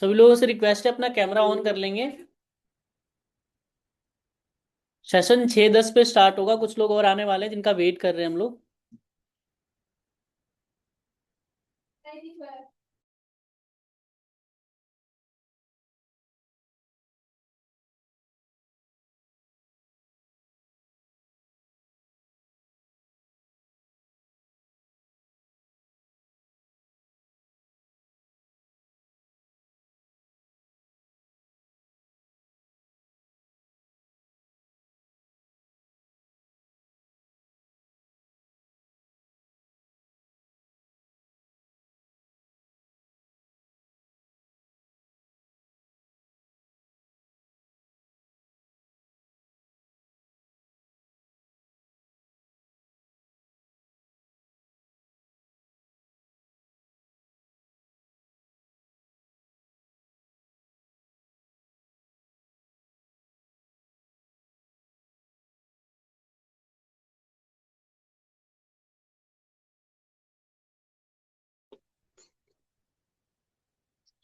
सभी लोगों से रिक्वेस्ट है अपना कैमरा ऑन कर लेंगे। सेशन 6:10 पे स्टार्ट होगा। कुछ लोग और आने वाले हैं जिनका वेट कर रहे हैं हम लोग।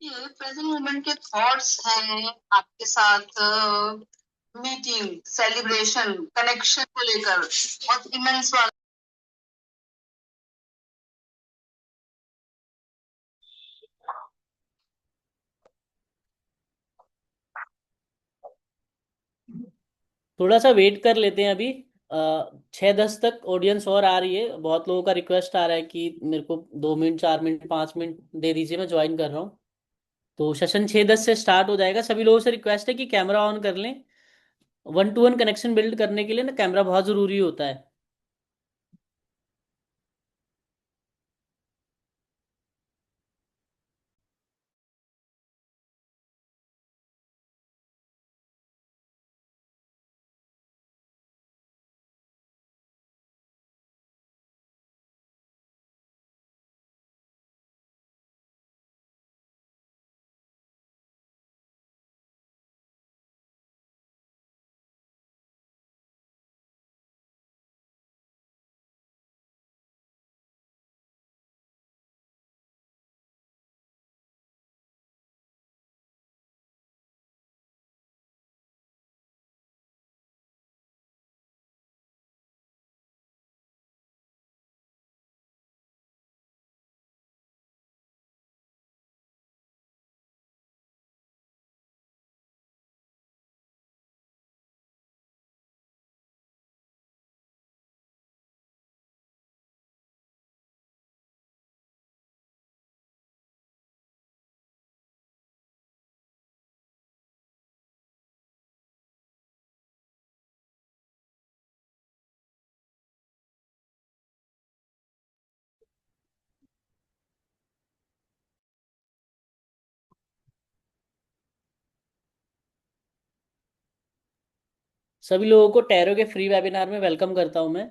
ये प्रेजेंट मोमेंट के थॉट्स हैं आपके साथ। मीटिंग, सेलिब्रेशन, कनेक्शन को लेकर बहुत इमेंस वाला। थोड़ा सा वेट कर लेते हैं अभी। 6:10 तक ऑडियंस और आ रही है। बहुत लोगों का रिक्वेस्ट आ रहा है कि मेरे को 2 मिनट, 4 मिनट, 5 मिनट दे दीजिए, मैं ज्वाइन कर रहा हूँ। तो सेशन 6:10 से स्टार्ट हो जाएगा। सभी लोगों से रिक्वेस्ट है कि कैमरा ऑन कर लें। 1-to-1 कनेक्शन बिल्ड करने के लिए ना कैमरा बहुत ज़रूरी होता है। सभी लोगों को टैरो के फ्री वेबिनार में वेलकम करता हूं मैं।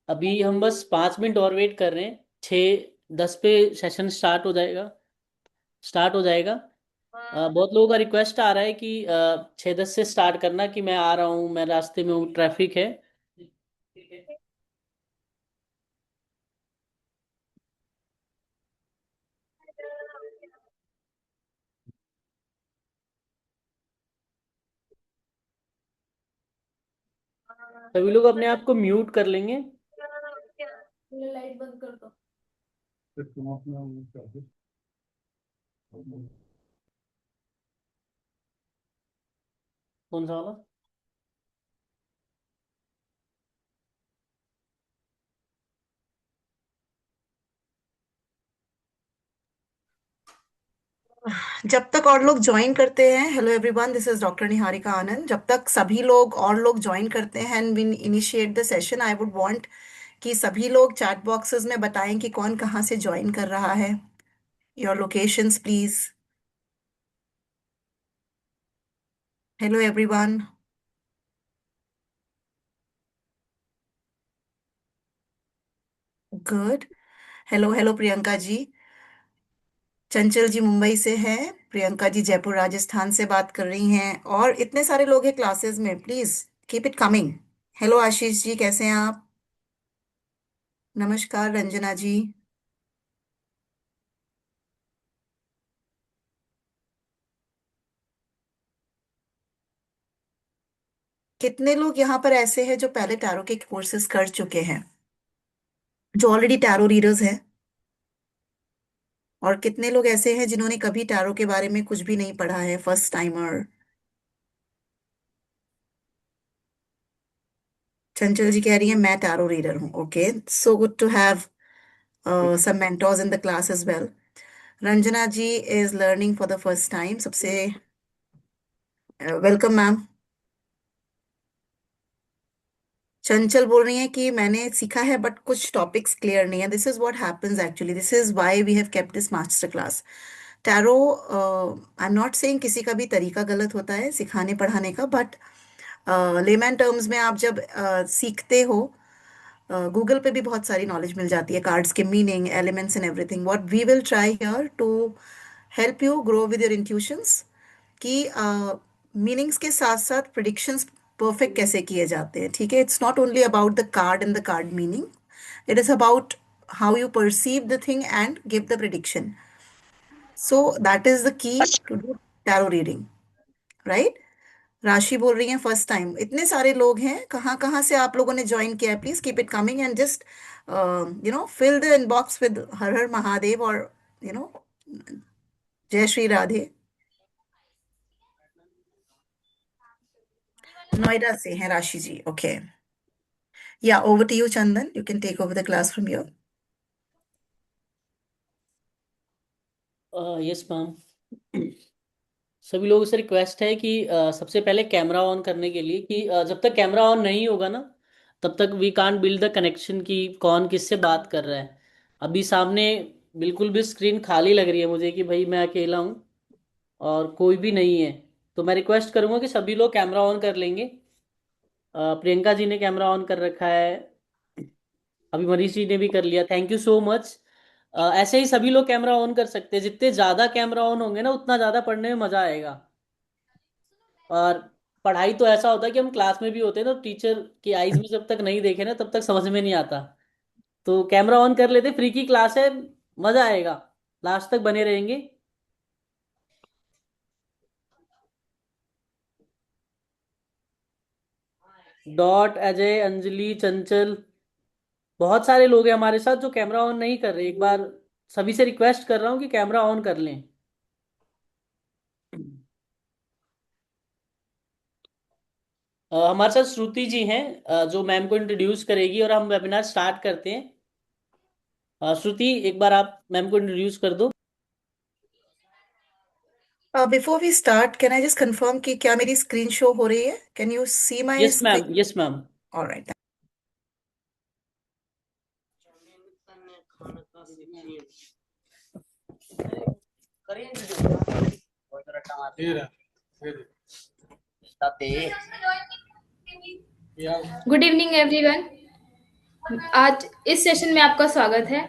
अभी हम बस 5 मिनट और वेट कर रहे हैं। 6:10 पे सेशन स्टार्ट हो जाएगा। बहुत लोगों का रिक्वेस्ट आ रहा है कि 6:10 से स्टार्ट करना, कि मैं आ रहा हूँ, मैं रास्ते में हूँ, ट्रैफिक है। सभी लोग अपने आप को म्यूट कर लेंगे। लाइट बंद कर दो। कौन सा वाला? जब तक और लोग ज्वाइन करते हैं, hello everyone, this is doctor Niharika Anand. जब तक सभी लोग और लोग ज्वाइन करते हैं and we initiate the session, I would want कि सभी लोग चैट बॉक्सेस में बताएं कि कौन कहाँ से ज्वाइन कर रहा है। Your locations please. Hello everyone. Good. Hello hello Priyanka ji. Chanchal ji Mumbai से हैं, प्रियंका जी जयपुर राजस्थान से बात कर रही हैं, और इतने सारे लोग हैं क्लासेस में। Please keep it coming. Hello Ashish ji, कैसे हैं आप? नमस्कार रंजना जी। कितने लोग यहाँ पर ऐसे हैं जो पहले टैरो के कोर्सेज कर चुके हैं, जो ऑलरेडी टैरो रीडर्स हैं? और कितने लोग ऐसे हैं जिन्होंने कभी टैरो के बारे में कुछ भी नहीं पढ़ा है, फर्स्ट टाइमर? चंचल जी कह रही है मैं टैरो रीडर हूँ। Okay, so good to have some mentors in the class as well. Ranjana ji is learning for the first time. सबसे वेलकम मैम। चंचल बोल रही है कि मैंने सीखा है बट कुछ टॉपिक्स क्लियर नहीं है। This is what happens actually, this is why we have kept this master class. Tarot, I am not saying किसी का भी तरीका गलत होता है सिखाने पढ़ाने का, बट लेमैन टर्म्स में आप जब सीखते हो, गूगल पे भी बहुत सारी नॉलेज मिल जाती है, कार्ड्स के meaning, elements and everything. What we will try here to help you grow with your intuitions कि मीनिंग्स के साथ साथ प्रिडिक्शंस परफेक्ट कैसे किए जाते हैं। ठीक है, it's not only about the card and the card meaning, it is about how you perceive the thing and give the prediction. So that is the key to do tarot reading, right? Rashi बोल रही है first time. इतने सारे लोग हैं, कहाँ कहाँ से आप लोगों ने ज्वाइन किया है? Please keep it coming and just fill the inbox with Har Har Mahadev और यू नो जय श्री राधे। नोएडा से हैं Rashi ji. Okay, yeah over to you Chandan, you can take over the class from your. Yes ma'am. सभी लोगों से रिक्वेस्ट है कि सबसे पहले कैमरा ऑन करने के लिए कि जब तक कैमरा ऑन नहीं होगा ना, तब तक we can't build the connection कि कौन किससे बात कर रहा है। अभी सामने बिल्कुल भी स्क्रीन खाली लग रही है मुझे कि भाई मैं अकेला हूँ और कोई भी नहीं है। तो मैं रिक्वेस्ट करूंगा कि सभी लोग कैमरा ऑन कर लेंगे। प्रियंका जी ने कैमरा ऑन कर रखा है, अभी मनीष जी ने भी कर लिया, थैंक यू सो मच। ऐसे ही सभी लोग कैमरा ऑन कर सकते हैं। जितने ज़्यादा कैमरा ऑन होंगे ना, उतना ज़्यादा पढ़ने में मज़ा आएगा। और पढ़ाई तो ऐसा होता है कि हम क्लास में भी होते हैं तो टीचर की आईज में जब तक नहीं देखे ना, तब तक समझ में नहीं आता। तो कैमरा ऑन कर लेते, फ्री की क्लास है, मज़ा आएगा, लास्ट तक बने रहेंगे। डॉट, अजय, अंजलि, चंचल, बहुत सारे लोग हैं हमारे साथ जो कैमरा ऑन नहीं कर रहे। एक बार सभी से रिक्वेस्ट कर रहा हूँ कि कैमरा ऑन कर लें। हमारे साथ श्रुति जी हैं, जो मैम को इंट्रोड्यूस करेगी और हम वेबिनार स्टार्ट करते हैं। श्रुति, एक बार आप मैम को इंट्रोड्यूस कर दो। Before we start, can I just confirm कि क्या मेरी स्क्रीन शो हो रही है? Can you see my yes ma'am, screen? Yes ma'am. Alright. Good evening everyone. आज इस सेशन में आपका स्वागत है।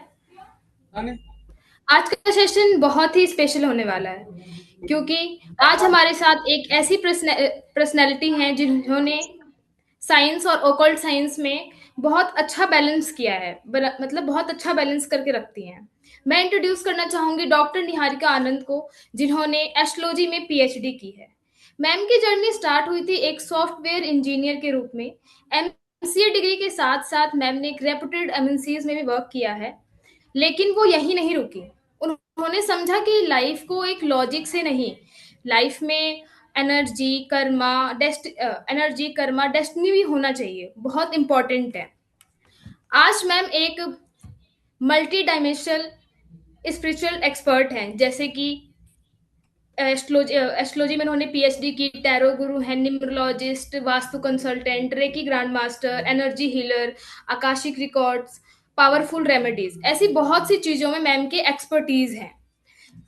आज का सेशन बहुत ही स्पेशल होने वाला है क्योंकि आज हमारे साथ एक ऐसी पर्सनैलिटी हैं जिन्होंने साइंस और ओकल्ट साइंस में बहुत अच्छा बैलेंस किया है, मतलब बहुत अच्छा बैलेंस करके रखती हैं। मैं इंट्रोड्यूस करना चाहूंगी डॉक्टर निहारिका आनंद को, जिन्होंने एस्ट्रोलॉजी में पीएचडी की है। मैम की जर्नी स्टार्ट हुई थी एक सॉफ्टवेयर इंजीनियर के रूप में। एमसीए डिग्री के साथ साथ मैम ने एक रेपुटेड एमएनसीज में भी वर्क किया है, लेकिन वो यही नहीं रुकी। उन्होंने समझा कि लाइफ को एक लॉजिक से नहीं, लाइफ में एनर्जी कर्मा डेस्टिनी भी होना चाहिए, बहुत इंपॉर्टेंट है। आज मैम एक मल्टी डायमेंशनल स्पिरिचुअल एक्सपर्ट हैं, जैसे कि एस्ट्रोलॉजी में उन्होंने पीएचडी की, टैरो गुरु हैं, numerologist, vastu consultant, reiki grand master, energy healer, Akashic records, powerful remedies, ऐसी बहुत सी चीजों में मैम के एक्सपर्टीज हैं।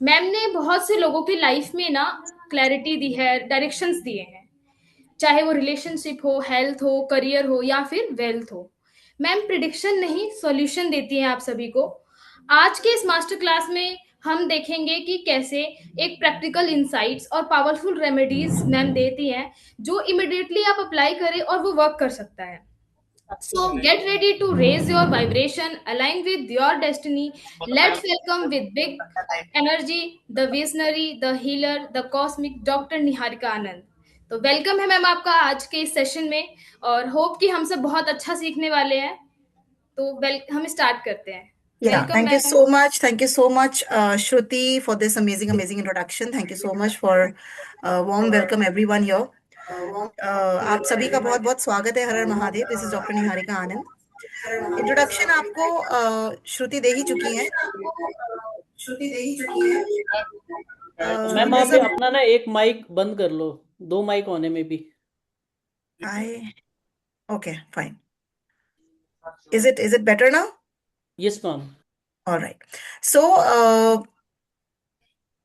मैम ने बहुत से लोगों की लाइफ में ना क्लैरिटी दी है, डायरेक्शंस दिए हैं, चाहे वो रिलेशनशिप हो, हेल्थ हो, करियर हो या फिर वेल्थ हो। मैम प्रिडिक्शन नहीं, सॉल्यूशन देती हैं आप सभी को। आज के इस मास्टर क्लास में हम देखेंगे कि कैसे एक प्रैक्टिकल इंसाइट्स और पावरफुल रेमेडीज मैम देती हैं, जो इमिडिएटली आप अप्लाई करें और वो वर्क कर सकता है। So get ready to raise your vibration, align with your destiny. Let's welcome with big energy the visionary, the healer, the cosmic Dr. Niharika Anand. तो वेलकम है मैम आपका आज के इस सेशन में, और होप कि हम सब बहुत अच्छा सीखने वाले हैं। तो वेल हम स्टार्ट करते हैं। Yeah, welcome thank you ma'am. so much. Thank you so much, Shruti, for this amazing introduction. Thank you so much for warm welcome everyone here. आप सभी का बहुत बहुत स्वागत है। Har Har Mahadev. This is doctor Niharika Anand. Introduction आपको श्रुति दे ही चुकी हैं। मैम There's आप a अपना ना एक माइक बंद कर लो, दो माइक होने में भी। I okay, fine. Is it better now? Yes ma'am. All right. So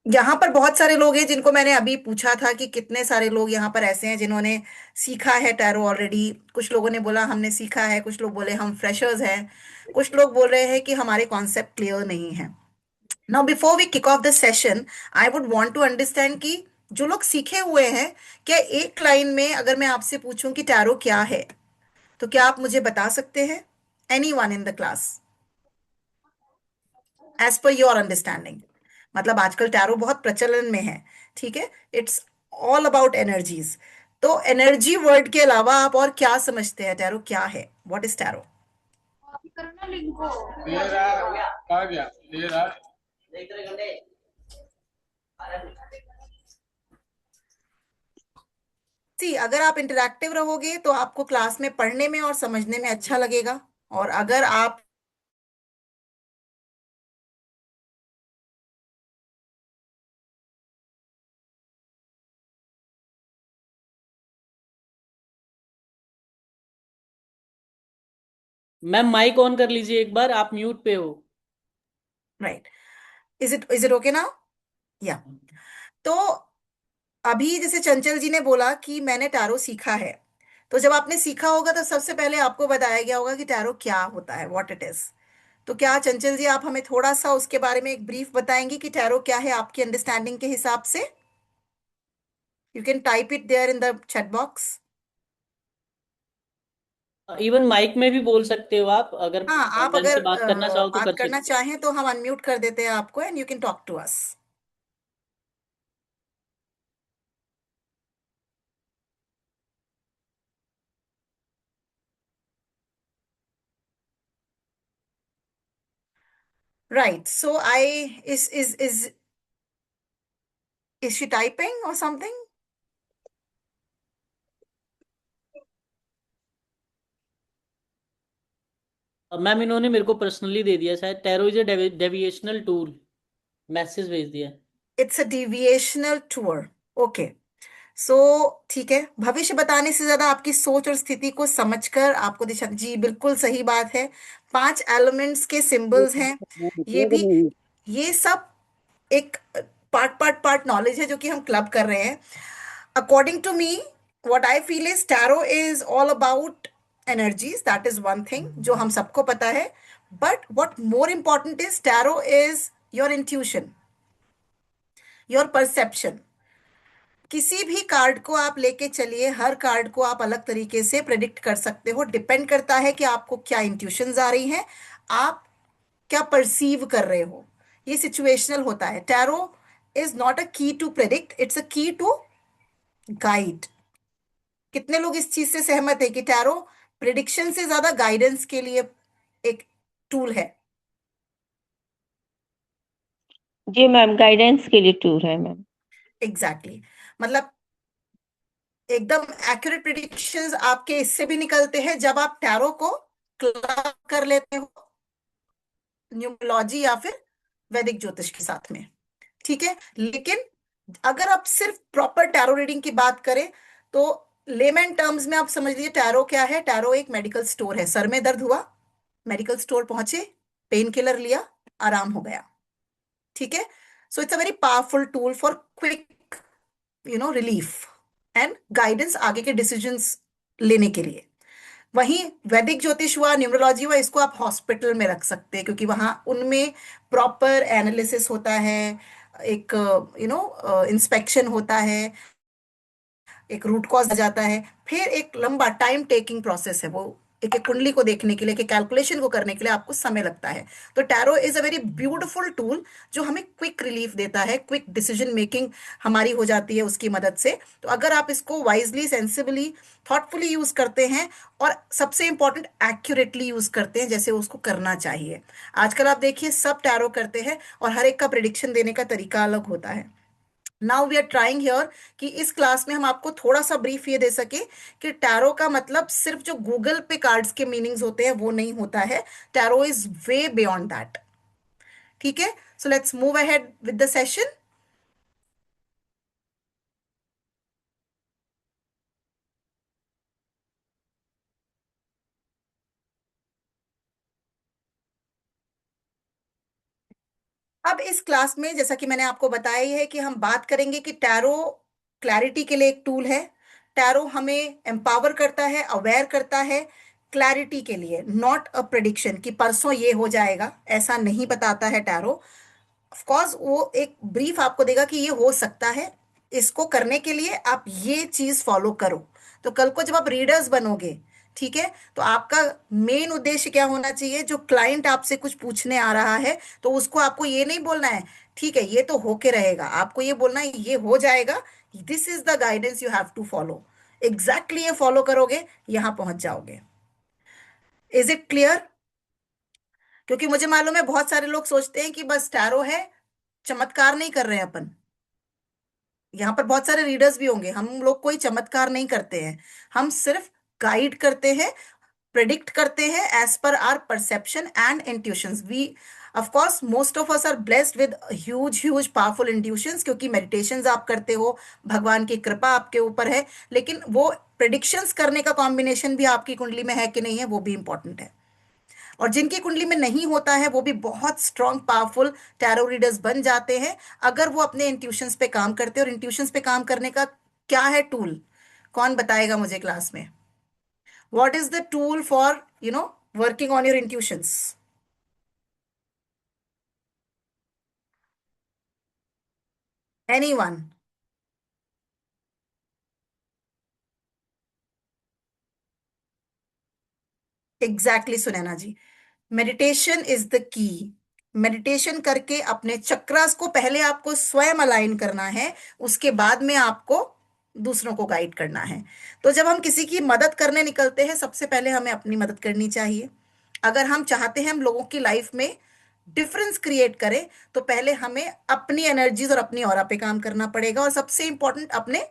यहाँ पर बहुत सारे लोग हैं जिनको मैंने अभी पूछा था कि कितने सारे लोग यहाँ पर ऐसे हैं जिन्होंने सीखा है टैरो ऑलरेडी। कुछ लोगों ने बोला हमने सीखा है, कुछ लोग बोले हम फ्रेशर्स हैं, कुछ लोग बोल रहे हैं कि हमारे कॉन्सेप्ट क्लियर नहीं है। Now before we kick off the session, I would want to understand कि जो लोग सीखे हुए हैं, क्या एक लाइन में अगर मैं आपसे पूछूं कि टैरो क्या है, तो क्या आप मुझे बता सकते हैं? Anyone in the class, as per your understanding. मतलब आजकल टैरो बहुत प्रचलन में है, ठीक है? It's all about energies. तो एनर्जी वर्ड के अलावा आप और क्या समझते हैं? टैरो क्या है? What is tarot? सी, अगर आप इंटरैक्टिव रहोगे तो आपको क्लास में पढ़ने में और समझने में अच्छा लगेगा, और अगर आप मैम माइक ऑन कर लीजिए एक बार, आप म्यूट पे हो। Right, is it okay now? या, तो अभी जैसे चंचल जी ने बोला कि मैंने टैरो सीखा है, तो जब आपने सीखा होगा तो सबसे पहले आपको बताया गया होगा कि टैरो क्या होता है, व्हाट इट इज। तो क्या चंचल जी आप हमें थोड़ा सा उसके बारे में एक ब्रीफ बताएंगी कि टैरो क्या है आपकी अंडरस्टैंडिंग के हिसाब से? You can type it there in the chat box. Even mic में भी बोल सकते हो आप, अगर हाँ, आप ढंग अगर से बात करना चाहो तो बात कर करना सकते चाहें तो हम अनम्यूट कर देते हैं आपको, and you can talk to us. Right, so I is she typing or something? हो। मैम इन्होंने मेरे को पर्सनली दे दिया शायद, tarot is a deviational tool, message भेज दिया। It's a deviational tour. Okay, so ठीक है। भविष्य बताने से ज्यादा आपकी सोच और स्थिति को समझकर आपको दिशा, जी बिल्कुल सही बात है। 5 एलिमेंट्स के सिंबल्स हैं, ये भी, ये सब एक पार्ट नॉलेज है जो कि हम क्लब कर रहे हैं। According to me, what I feel is tarot is all about energies, that is one thing जो हम सबको पता है। But what more important is tarot is your intuition, your perception. किसी भी कार्ड को आप लेके चलिए, हर कार्ड को आप अलग तरीके से प्रेडिक्ट कर सकते हो। डिपेंड करता है कि आपको क्या इंट्यूशंस आ रही हैं, आप क्या परसीव कर रहे हो। ये सिचुएशनल होता है। टैरो इज नॉट अ की टू प्रेडिक्ट, इट्स अ की टू गाइड। कितने लोग इस चीज से सहमत है कि टैरो प्रिडिक्शन से ज्यादा गाइडेंस के लिए एक टूल है? जी मैम, गाइडेंस के लिए टूर है मैम। Exactly exactly. मतलब एकदम एक्यूरेट प्रिडिक्शंस आपके इससे भी निकलते हैं जब आप टैरो को क्लब कर लेते हो न्यूमरोलॉजी या फिर वैदिक ज्योतिष के साथ में, ठीक है? लेकिन अगर आप सिर्फ प्रॉपर टैरो रीडिंग की बात करें तो लेमन टर्म्स में आप समझ लीजिए टैरो क्या है। टैरो एक मेडिकल स्टोर है। सर में दर्द हुआ, मेडिकल स्टोर पहुंचे, पेन किलर लिया, आराम हो गया, ठीक है? So it's a very powerful tool for quick relief and guidance आगे के डिसीजंस लेने के लिए। वहीं वैदिक ज्योतिष हुआ, न्यूमरोलॉजी हुआ, इसको आप हॉस्पिटल में रख सकते हैं क्योंकि वहां उनमें प्रॉपर एनालिसिस होता है, एक इंस्पेक्शन होता है, एक रूट कॉज आ जाता है, फिर एक लंबा टाइम टेकिंग प्रोसेस है वो एक एक कुंडली को देखने के लिए, एक कैलकुलेशन को करने के लिए आपको समय लगता है। तो tarot is a very beautiful tool जो हमें क्विक रिलीफ देता है, क्विक डिसीजन मेकिंग हमारी हो जाती है उसकी मदद से। तो अगर आप इसको वाइजली, सेंसिबली, थॉटफुली यूज करते हैं और सबसे इंपॉर्टेंट एक्यूरेटली यूज करते हैं जैसे उसको करना चाहिए। आजकल आप देखिए सब टैरो करते हैं और हर एक का प्रिडिक्शन देने का तरीका अलग होता है। Now we are trying here कि इस क्लास में हम आपको थोड़ा सा ब्रीफ ये दे सके कि टैरो का मतलब सिर्फ जो गूगल पे कार्ड्स के मीनिंग्स होते हैं वो नहीं होता है। Tarot is way beyond that. ठीक है, so let's move ahead with the session. अब इस क्लास में जैसा कि मैंने आपको बताया ही है कि हम बात करेंगे कि टैरो क्लैरिटी के लिए एक टूल है। टैरो हमें एम्पावर करता है, अवेयर करता है क्लैरिटी के लिए, नॉट अ प्रिडिक्शन कि परसों ये हो जाएगा, ऐसा नहीं बताता है टैरो। ऑफ कोर्स वो एक ब्रीफ आपको देगा कि ये हो सकता है, इसको करने के लिए आप ये चीज फॉलो करो। तो कल को जब आप रीडर्स बनोगे, ठीक है, तो आपका मेन उद्देश्य क्या होना चाहिए? जो क्लाइंट आपसे कुछ पूछने आ रहा है तो उसको आपको ये नहीं बोलना है ठीक है ये तो होके रहेगा, आपको ये बोलना है ये हो जाएगा, this is the guidance you have to follow. Exactly ये फॉलो करोगे, यहां पहुंच जाओगे। Is it clear? क्योंकि मुझे मालूम है बहुत सारे लोग सोचते हैं कि बस टैरो है, चमत्कार नहीं कर रहे हैं अपन। यहाँ पर बहुत सारे रीडर्स भी होंगे, हम लोग कोई चमत्कार नहीं करते हैं, हम सिर्फ गाइड करते हैं, प्रिडिक्ट करते हैं as per our perception and intuitions. We of course most of us are blessed with huge huge powerful intuitions, क्योंकि मेडिटेशंस आप करते हो, भगवान की कृपा आपके ऊपर है। लेकिन वो प्रिडिक्शंस करने का कॉम्बिनेशन भी आपकी कुंडली में है कि नहीं है, वो भी इंपॉर्टेंट है। और जिनकी कुंडली में नहीं होता है वो भी बहुत स्ट्रांग पावरफुल टैरो रीडर्स बन जाते हैं अगर वो अपने इंट्यूशंस पे काम करते हैं। और इंट्यूशंस पे काम करने का क्या है टूल? कौन बताएगा मुझे क्लास में? What is the tool for working on your intuitions? Anyone? Exactly Sunaina ji, meditation is the key. Meditation करके अपने चक्रास को पहले आपको स्वयं अलाइन करना है, उसके बाद में आपको दूसरों को गाइड करना है। तो जब हम किसी की मदद करने निकलते हैं सबसे पहले हमें अपनी मदद करनी चाहिए। अगर हम चाहते हैं हम लोगों की लाइफ में डिफरेंस क्रिएट करें तो पहले हमें अपनी एनर्जीज और अपनी ऑरा पे काम करना पड़ेगा, और सबसे इंपॉर्टेंट अपने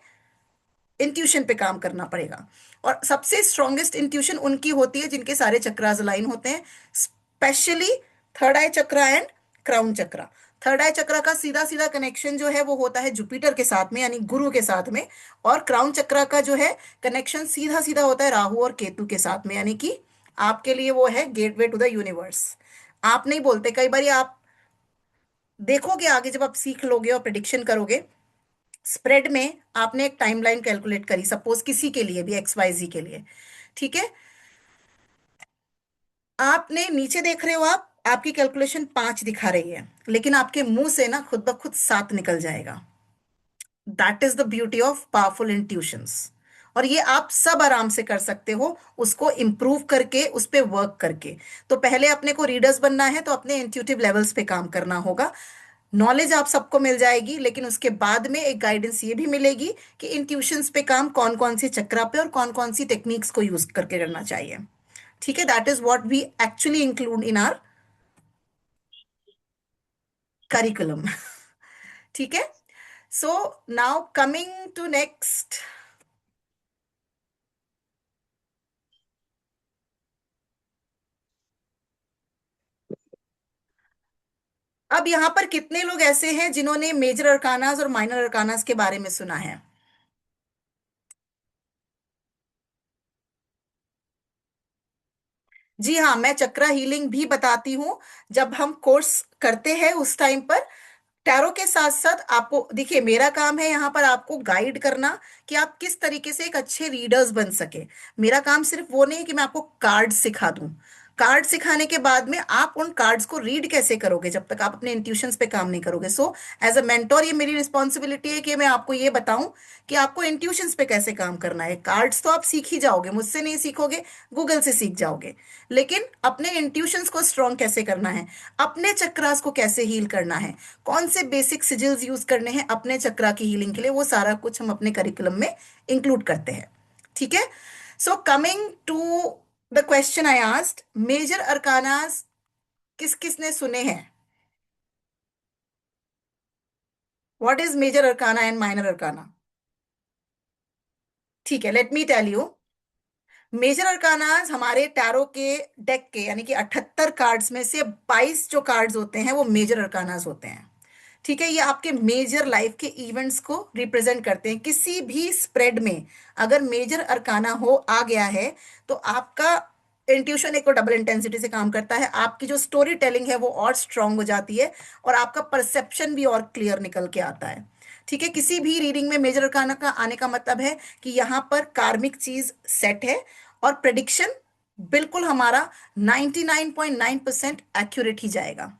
इंट्यूशन पे काम करना पड़ेगा। और सबसे स्ट्रॉन्गेस्ट इंट्यूशन उनकी होती है जिनके सारे चक्रास अलाइन होते हैं, specially third eye chakra and crown chakra. Third eye chakra का सीधा सीधा कनेक्शन जो है वो होता है जुपिटर के साथ में, यानी गुरु के साथ में। और क्राउन चक्रा का जो है कनेक्शन सीधा सीधा होता है राहु और केतु के साथ में, यानी कि आपके लिए वो है गेटवे टू द यूनिवर्स। आप नहीं बोलते, कई बार आप देखोगे आगे जब आप सीख लोगे और प्रिडिक्शन करोगे, स्प्रेड में आपने एक टाइमलाइन कैलकुलेट करी, सपोज किसी के लिए भी, एक्स वाई जी के लिए, ठीक है, आपने नीचे देख रहे हो, आप आपकी कैलकुलेशन 5 दिखा रही है, लेकिन आपके मुंह से ना खुद ब खुद 7 निकल जाएगा। That is the beauty of powerful intuitions. और ये आप सब आराम से कर सकते हो, उसको इम्प्रूव करके, उस पे वर्क करके। तो पहले अपने को रीडर्स बनना है तो अपने इंट्यूटिव लेवल्स पे काम करना होगा। नॉलेज आप सबको मिल जाएगी, लेकिन उसके बाद में एक गाइडेंस ये भी मिलेगी कि इंट्यूशंस पे काम कौन कौन सी चक्रा पे और कौन कौन सी टेक्निक्स को यूज करके करना चाहिए। ठीक है, that is what we actually include in our curriculum. ठीक है, so now coming to next. अब यहां पर कितने लोग ऐसे हैं जिन्होंने मेजर अरकानास और माइनर अरकानास के बारे में सुना है? जी हाँ, मैं चक्रा हीलिंग भी बताती हूँ जब हम कोर्स करते हैं उस टाइम पर। टैरो के साथ साथ आपको देखिए, मेरा काम है यहाँ पर आपको गाइड करना कि आप किस तरीके से एक अच्छे रीडर्स बन सके। मेरा काम सिर्फ वो नहीं है कि मैं आपको कार्ड सिखा दूं। कार्ड सिखाने के बाद में आप उन कार्ड्स को रीड कैसे करोगे जब तक आप अपने इंट्यूशंस पे काम नहीं करोगे? सो एज अ मेंटोर ये मेरी रिस्पॉन्सिबिलिटी है कि मैं आपको ये बताऊं कि आपको इंट्यूशंस पे कैसे काम करना है। कार्ड्स तो आप सीख ही जाओगे, मुझसे नहीं सीखोगे, गूगल से सीख जाओगे, लेकिन अपने इंट्यूशंस को स्ट्रॉन्ग कैसे करना है, अपने चक्रास को कैसे हील करना है, कौन से बेसिक सिजिल्स यूज करने हैं अपने चक्रा की हीलिंग के लिए, वो सारा कुछ हम अपने करिकुलम में इंक्लूड करते हैं। ठीक है? So coming to the question I asked, major arcanas किस किसने सुने हैं? What is major arcana and minor arcana? ठीक है, let me tell you. Major arcanas हमारे टैरो के डेक के यानी कि 78 कार्ड्स में से 22 जो कार्ड्स होते हैं वो मेजर अरकानास होते हैं। ठीक है, ये आपके मेजर लाइफ के इवेंट्स को रिप्रेजेंट करते हैं। किसी भी स्प्रेड में अगर मेजर अरकाना हो आ गया है तो आपका इंट्यूशन एक तो डबल इंटेंसिटी से काम करता है, आपकी जो स्टोरी टेलिंग है वो और स्ट्रांग हो जाती है, और आपका परसेप्शन भी और क्लियर निकल के आता है। ठीक है, किसी भी रीडिंग में मेजर अरकाना का आने का मतलब है कि यहाँ पर कार्मिक चीज सेट है और प्रेडिक्शन बिल्कुल हमारा 99.9% एक्यूरेट ही जाएगा।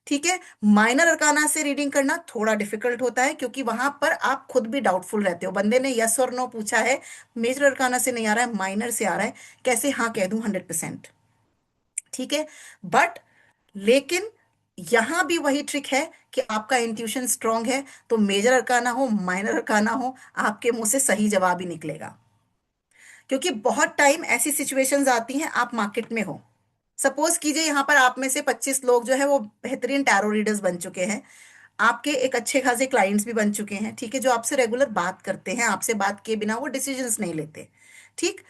ठीक है, माइनर अरकाना से रीडिंग करना थोड़ा डिफिकल्ट होता है क्योंकि वहां पर आप खुद भी डाउटफुल रहते हो। बंदे ने यस और नो पूछा है, मेजर अरकाना से नहीं आ रहा है, माइनर से आ रहा है, कैसे हाँ कह दूं 100%? ठीक है, बट लेकिन यहां भी वही ट्रिक है कि आपका इंट्यूशन स्ट्रांग है तो मेजर अरकाना हो माइनर अरकाना हो आपके मुंह से सही जवाब ही निकलेगा। क्योंकि बहुत टाइम ऐसी सिचुएशंस आती हैं, आप मार्केट में हो, सपोज कीजिए यहाँ पर आप में से 25 लोग जो है वो बेहतरीन टैरो रीडर्स बन चुके हैं, आपके एक अच्छे खासे क्लाइंट्स भी बन चुके हैं, ठीक है, जो आपसे रेगुलर बात करते हैं, आपसे बात किए बिना वो डिसीजंस नहीं लेते। ठीक,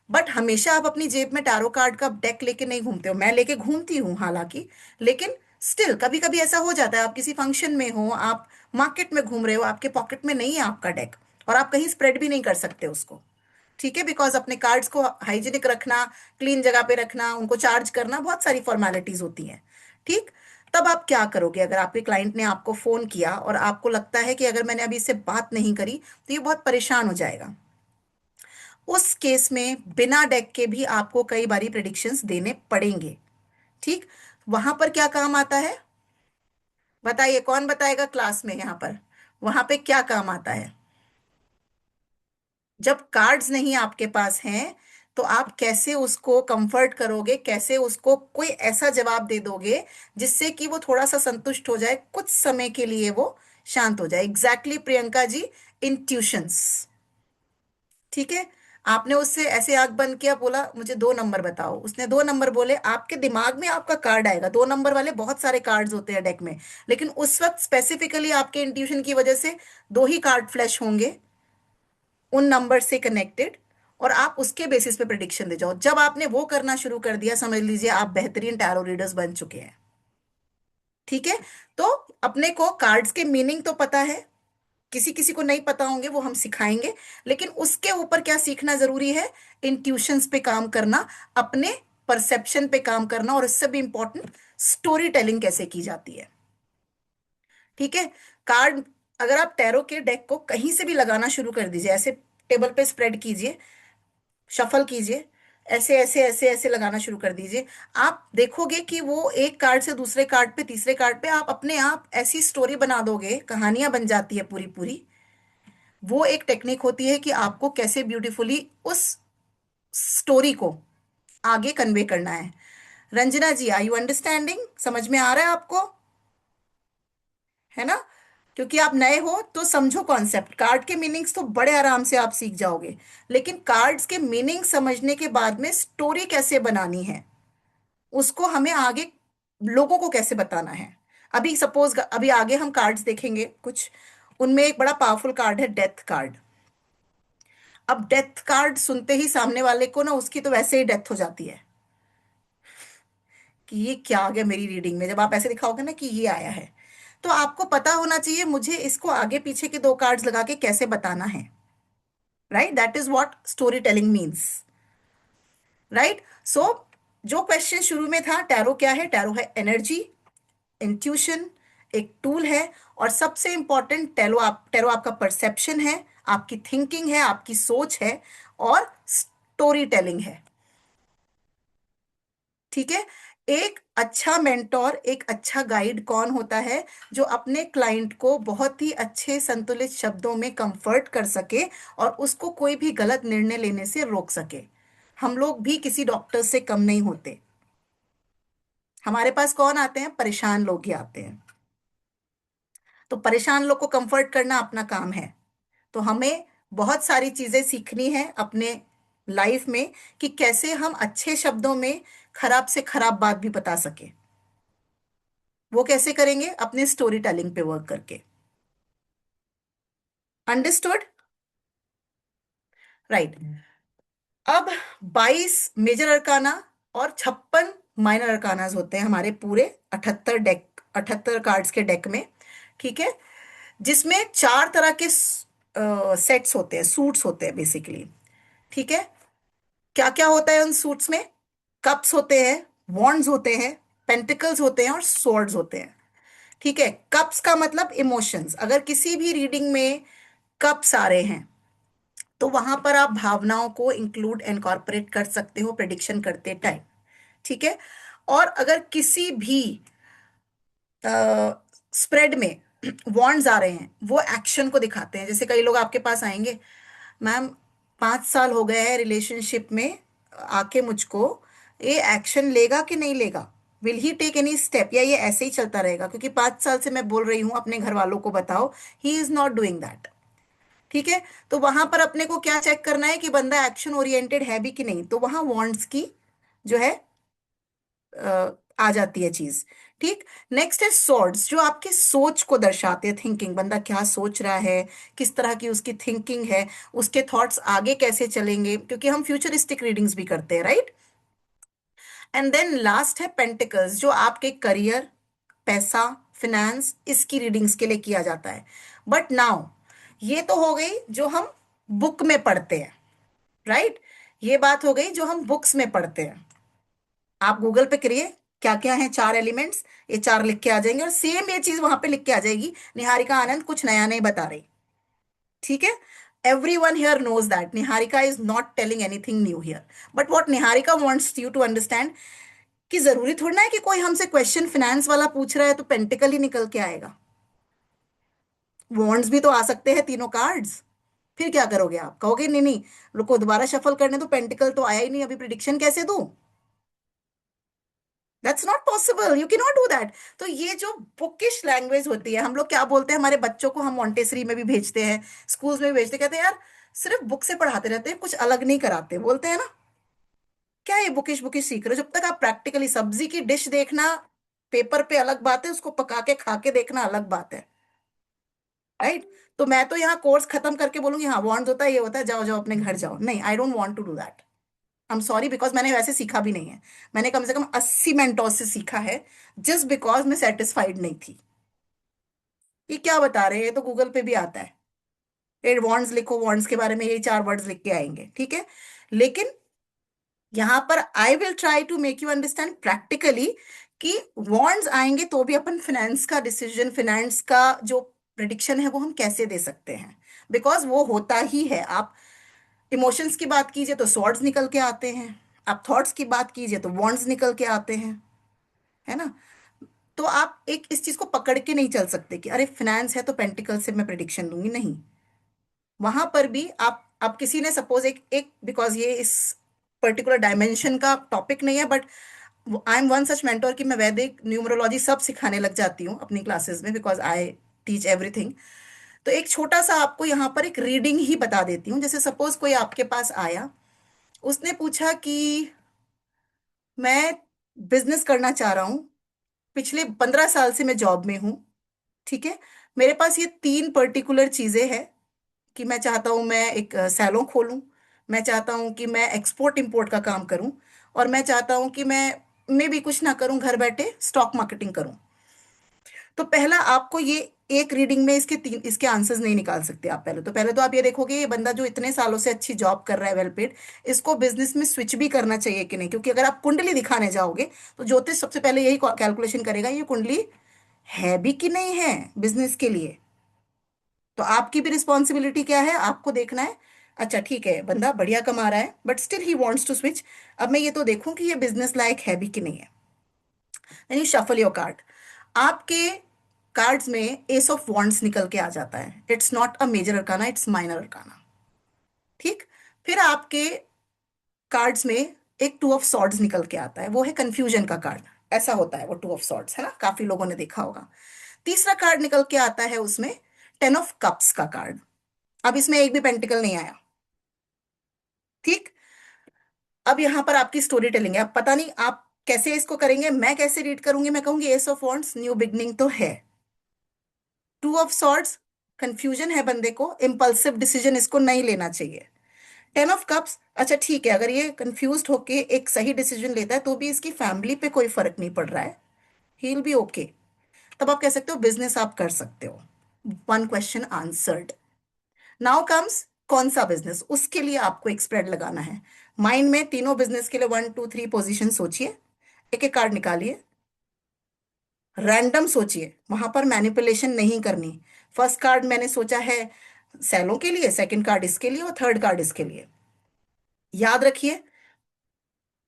बट हमेशा आप अपनी जेब में टैरो कार्ड का डेक लेके नहीं घूमते हो, मैं लेके घूमती हूँ हालांकि, लेकिन स्टिल कभी कभी ऐसा हो जाता है, आप किसी फंक्शन में हो, आप मार्केट में घूम रहे हो, आपके पॉकेट में नहीं है आपका डेक, और आप कहीं स्प्रेड भी नहीं कर सकते उसको। ठीक है, बिकॉज अपने कार्ड्स को हाइजीनिक रखना, क्लीन जगह पे रखना, उनको चार्ज करना, बहुत सारी फॉर्मेलिटीज होती हैं। ठीक, तब आप क्या करोगे? अगर आपके क्लाइंट ने आपको फोन किया और आपको लगता है कि अगर मैंने अभी इससे बात नहीं करी तो ये बहुत परेशान हो जाएगा, उस केस में बिना डेक के भी आपको कई बारी प्रेडिक्शंस देने पड़ेंगे। ठीक, वहां पर क्या काम आता है बताइए, कौन बताएगा क्लास में यहाँ पर वहां पे क्या काम आता है? जब कार्ड्स नहीं आपके पास हैं तो आप कैसे उसको कंफर्ट करोगे, कैसे उसको कोई ऐसा जवाब दे दोगे जिससे कि वो थोड़ा सा संतुष्ट हो जाए, कुछ समय के लिए वो शांत हो जाए। Exactly Priyanka ji, intuitions. ठीक है, आपने उससे ऐसे आंख बंद किया, बोला मुझे 2 नंबर बताओ, उसने 2 नंबर बोले, आपके दिमाग में आपका कार्ड आएगा, 2 नंबर वाले बहुत सारे कार्ड्स होते हैं डेक में, लेकिन उस वक्त स्पेसिफिकली आपके इंट्यूशन की वजह से 2 ही कार्ड फ्लैश होंगे उन नंबर से कनेक्टेड, और आप उसके बेसिस पे प्रिडिक्शन दे जाओ। जब आपने वो करना शुरू कर दिया, समझ लीजिए आप बेहतरीन टैरो रीडर्स बन चुके हैं। ठीक है, तो अपने को कार्ड्स के मीनिंग तो पता है, किसी किसी को नहीं पता होंगे, वो हम सिखाएंगे, लेकिन उसके ऊपर क्या सीखना जरूरी है? इंट्यूशंस पे काम करना, अपने परसेप्शन पे काम करना, और इससे भी इंपॉर्टेंट स्टोरी टेलिंग कैसे की जाती है। ठीक है, कार्ड अगर आप टैरो के डेक को कहीं से भी लगाना शुरू कर दीजिए, ऐसे टेबल पे स्प्रेड कीजिए, शफल कीजिए, ऐसे ऐसे ऐसे ऐसे लगाना शुरू कर दीजिए, आप देखोगे कि वो एक कार्ड से दूसरे कार्ड पे, तीसरे कार्ड पे आप अपने आप ऐसी स्टोरी बना दोगे, कहानियां बन जाती है पूरी पूरी। वो एक टेक्निक होती है कि आपको कैसे ब्यूटीफुली उस स्टोरी को आगे कन्वे करना है। रंजना जी, आर यू अंडरस्टैंडिंग? समझ में आ रहा है आपको? है ना? क्योंकि आप नए हो तो समझो कॉन्सेप्ट, कार्ड के मीनिंग्स तो बड़े आराम से आप सीख जाओगे, लेकिन कार्ड्स के मीनिंग समझने के बाद में स्टोरी कैसे बनानी है, उसको हमें आगे लोगों को कैसे बताना है। अभी सपोज अभी आगे हम कार्ड्स देखेंगे कुछ, उनमें एक बड़ा पावरफुल कार्ड है डेथ कार्ड। अब डेथ कार्ड सुनते ही सामने वाले को ना उसकी तो वैसे ही डेथ हो जाती है कि ये क्या आ गया मेरी रीडिंग में, जब आप ऐसे दिखाओगे ना कि ये आया है, तो आपको पता होना चाहिए मुझे इसको आगे पीछे के 2 कार्ड्स लगा के कैसे बताना है। Right, that is what storytelling means. Right, so जो क्वेश्चन शुरू में था, टैरो क्या है? टैरो है एनर्जी, इंट्यूशन, एक टूल है, और सबसे इंपॉर्टेंट टैरो आपका परसेप्शन है, आपकी थिंकिंग है, आपकी सोच है, और स्टोरी टेलिंग है। ठीक है। एक अच्छा मेंटोर, एक अच्छा गाइड कौन होता है? जो अपने क्लाइंट को बहुत ही अच्छे संतुलित शब्दों में कंफर्ट कर सके और उसको कोई भी गलत निर्णय लेने से रोक सके। हम लोग भी किसी डॉक्टर से कम नहीं होते। हमारे पास कौन आते हैं? परेशान लोग ही आते हैं। तो परेशान लोग को कंफर्ट करना अपना काम है। तो हमें बहुत सारी चीजें सीखनी है अपने लाइफ में कि कैसे हम अच्छे शब्दों में खराब से खराब बात भी बता सके। वो कैसे करेंगे? अपने स्टोरी टेलिंग पे वर्क करके। अंडरस्टूड? राइट। अब 22 मेजर अरकाना और 56 माइनर अरकानाज होते हैं हमारे पूरे 78 कार्ड्स के डेक में। ठीक है। जिसमें 4 तरह के सेट्स होते हैं, सूट्स होते हैं बेसिकली। ठीक है। क्या क्या होता है उन सूट्स में? कप्स होते हैं, वॉन्ड्स होते हैं, पेंटिकल्स होते हैं और स्वॉर्ड्स होते हैं। ठीक है। कप्स का मतलब इमोशंस। अगर किसी भी रीडिंग में कप्स आ रहे हैं तो वहां पर आप भावनाओं को इंक्लूड इनकॉर्पोरेट कर सकते हो प्रेडिक्शन करते टाइम। ठीक है। और अगर किसी भी स्प्रेड में वॉन्ड्स आ रहे हैं, वो एक्शन को दिखाते हैं। जैसे कई लोग आपके पास आएंगे, मैम 5 साल हो गए हैं रिलेशनशिप में, आके मुझको ये एक्शन लेगा कि नहीं लेगा, will he take any step, या ये ऐसे ही चलता रहेगा? क्योंकि 5 साल से मैं बोल रही हूँ अपने घर वालों को बताओ, he is not doing that. ठीक है। तो वहां पर अपने को क्या चेक करना है कि बंदा एक्शन ओरिएंटेड है भी कि नहीं। तो वहां वांट्स की जो है आ जाती है चीज। ठीक। नेक्स्ट है सॉर्ड्स, जो आपके सोच को दर्शाते हैं, थिंकिंग, बंदा क्या सोच रहा है, किस तरह की उसकी थिंकिंग है, उसके थॉट्स आगे कैसे चलेंगे, क्योंकि हम फ्यूचरिस्टिक रीडिंग्स भी करते हैं, राइट। एंड देन लास्ट है पेंटिकल्स, जो आपके करियर, पैसा, फिनेंस, इसकी रीडिंग्स के लिए किया जाता है। बट नाउ ये तो हो गई जो हम बुक में पढ़ते हैं, राइट। ये बात हो गई जो हम बुक्स में पढ़ते हैं। आप गूगल पे करिए क्या क्या है 4 एलिमेंट्स, ये 4 लिख के आ जाएंगे और सेम ये चीज वहां पे लिख के आ जाएगी। निहारिका आनंद कुछ नया नहीं बता रही। ठीक है। Everyone here knows that Niharika is not telling anything new here. But what Niharika wants you to understand कि जरूरी थोड़ी ना है कि कोई हमसे क्वेश्चन फिनेंस वाला पूछ रहा है तो पेंटिकल ही निकल के आएगा। वॉन्ड्स भी तो आ सकते हैं, तीनों कार्ड्स। फिर क्या करोगे आप? कहोगे नहीं नहीं, रुको दोबारा शफल करने तो, पेंटिकल तो आया ही नहीं, अभी प्रिडिक्शन कैसे दूं? That's not possible, you can not do that. तो ये जो बुकिश लैंग्वेज होती है, हम लोग क्या बोलते हैं, हमारे बच्चों को हम मॉन्टेसरी में भी भेजते हैं, स्कूल्स में भी भेजते हैं, कहते हैं यार सिर्फ बुक से पढ़ाते रहते हैं, कुछ अलग नहीं कराते, बोलते हैं ना। क्या ये बुकिश बुकिश सीख रहे हो? जब तक आप प्रैक्टिकली सब्जी की डिश देखना पेपर पे अलग बात है, उसको पका के खा के देखना अलग बात है, राइट। तो मैं तो यहाँ कोर्स खत्म करके बोलूंगी हाँ वॉन्ट्स होता है, ये होता है, जाओ जाओ अपने घर जाओ। नहीं, I don't want to do that. I am sorry, because मैंने वैसे सीखा भी नहीं है। मैंने कम से कम 80 मेंटोर से सीखा है, जस्ट बिकॉज मैं सेटिस्फाइड नहीं थी। ये क्या बता रहे हैं, ये तो गूगल पे भी आता है। ये वॉन्ट्स लिखो, वॉन्ट्स के बारे में ये 4 वर्ड्स लिख के आएंगे, ठीक है। लेकिन यहां पर I will try to make you understand practically कि वॉन्ट्स आएंगे तो भी अपन फाइनेंस का डिसीजन, फाइनेंस का जो प्रिडिक्शन है वो हम कैसे दे सकते हैं, बिकॉज वो होता ही है। आप इमोशंस की बात कीजिए तो स्वॉर्ड्स निकल के आते हैं, आप थॉट्स की बात कीजिए तो वॉन्ट्स निकल के आते हैं, है ना। तो आप एक इस चीज को पकड़ के नहीं चल सकते कि अरे फिनेंस है तो पेंटिकल से मैं प्रिडिक्शन दूंगी, नहीं। वहां पर भी आप किसी ने सपोज एक एक बिकॉज ये इस पर्टिकुलर डायमेंशन का टॉपिक नहीं है, but I am one such mentor कि मैं वैदिक, न्यूमरोलॉजी सब सिखाने लग जाती हूँ अपनी क्लासेस में, बिकॉज आई टीच एवरीथिंग। तो एक छोटा सा आपको यहाँ पर एक रीडिंग ही बता देती हूँ। जैसे सपोज कोई आपके पास आया, उसने पूछा कि मैं बिजनेस करना चाह रहा हूँ, पिछले 15 साल से मैं जॉब में हूँ, ठीक है। मेरे पास ये 3 पर्टिकुलर चीजें हैं कि मैं चाहता हूँ मैं एक सैलून खोलूं, मैं चाहता हूँ कि मैं एक्सपोर्ट इंपोर्ट का काम करूं, और मैं चाहता हूँ कि मैं भी कुछ ना करूं, घर बैठे स्टॉक मार्केटिंग करूं। तो पहला आपको ये एक रीडिंग में इसके आंसर्स नहीं निकाल सकते आप। पहले तो आप ये देखोगे ये बंदा जो इतने सालों से अच्छी जॉब कर रहा है, वेल पेड, इसको बिजनेस में स्विच भी करना चाहिए कि नहीं। क्योंकि अगर आप कुंडली दिखाने जाओगे तो ज्योतिष सबसे पहले यही कैलकुलेशन करेगा, ये कुंडली है भी कि नहीं है बिजनेस के लिए। तो आपकी भी रिस्पॉन्सिबिलिटी क्या है, आपको देखना है अच्छा ठीक है, बंदा बढ़िया कमा रहा है but still he wants to switch. अब मैं ये तो देखूं कि ये बिजनेस लायक है भी कि नहीं है। Then you shuffle your card. आपके कार्ड्स में एस ऑफ वॉन्ड्स निकल के आ जाता है। It's not a major arcana, it's minor arcana. ठीक। फिर आपके कार्ड्स में एक टू ऑफ सॉर्ड्स निकल के आता है, वो है कंफ्यूजन का कार्ड। ऐसा होता है वो टू ऑफ सॉर्ड्स, है ना, काफी लोगों ने देखा होगा। तीसरा कार्ड निकल के आता है उसमें टेन ऑफ कप्स का कार्ड। अब इसमें एक भी पेंटिकल नहीं आया। ठीक। अब यहां पर आपकी स्टोरी टेलिंग है। अब पता नहीं आप कैसे इसको करेंगे, मैं कैसे रीड करूंगी। मैं कहूंगी S of wands, new beginning तो है। टू ऑफ सॉर्ड्स, कंफ्यूजन है बंदे को, इम्पल्सिव डिसीजन इसको नहीं लेना चाहिए। टेन ऑफ कप्स, अच्छा ठीक है, अगर ये कंफ्यूज होके एक सही डिसीजन लेता है तो भी इसकी फैमिली पे कोई फर्क नहीं पड़ रहा है, ही विल बी ओके। तब आप कह सकते हो बिजनेस आप कर सकते हो। One question answered. Now comes कौन सा बिजनेस, उसके लिए आपको एक स्प्रेड लगाना है। माइंड में तीनों बिजनेस के लिए 1 2 3 पोजीशन सोचिए, एक एक कार्ड निकालिए, रैंडम सोचिए, वहां पर मैनिपुलेशन नहीं करनी। फर्स्ट कार्ड मैंने सोचा है सैलों के लिए, सेकंड कार्ड इसके लिए और थर्ड कार्ड इसके लिए। याद रखिए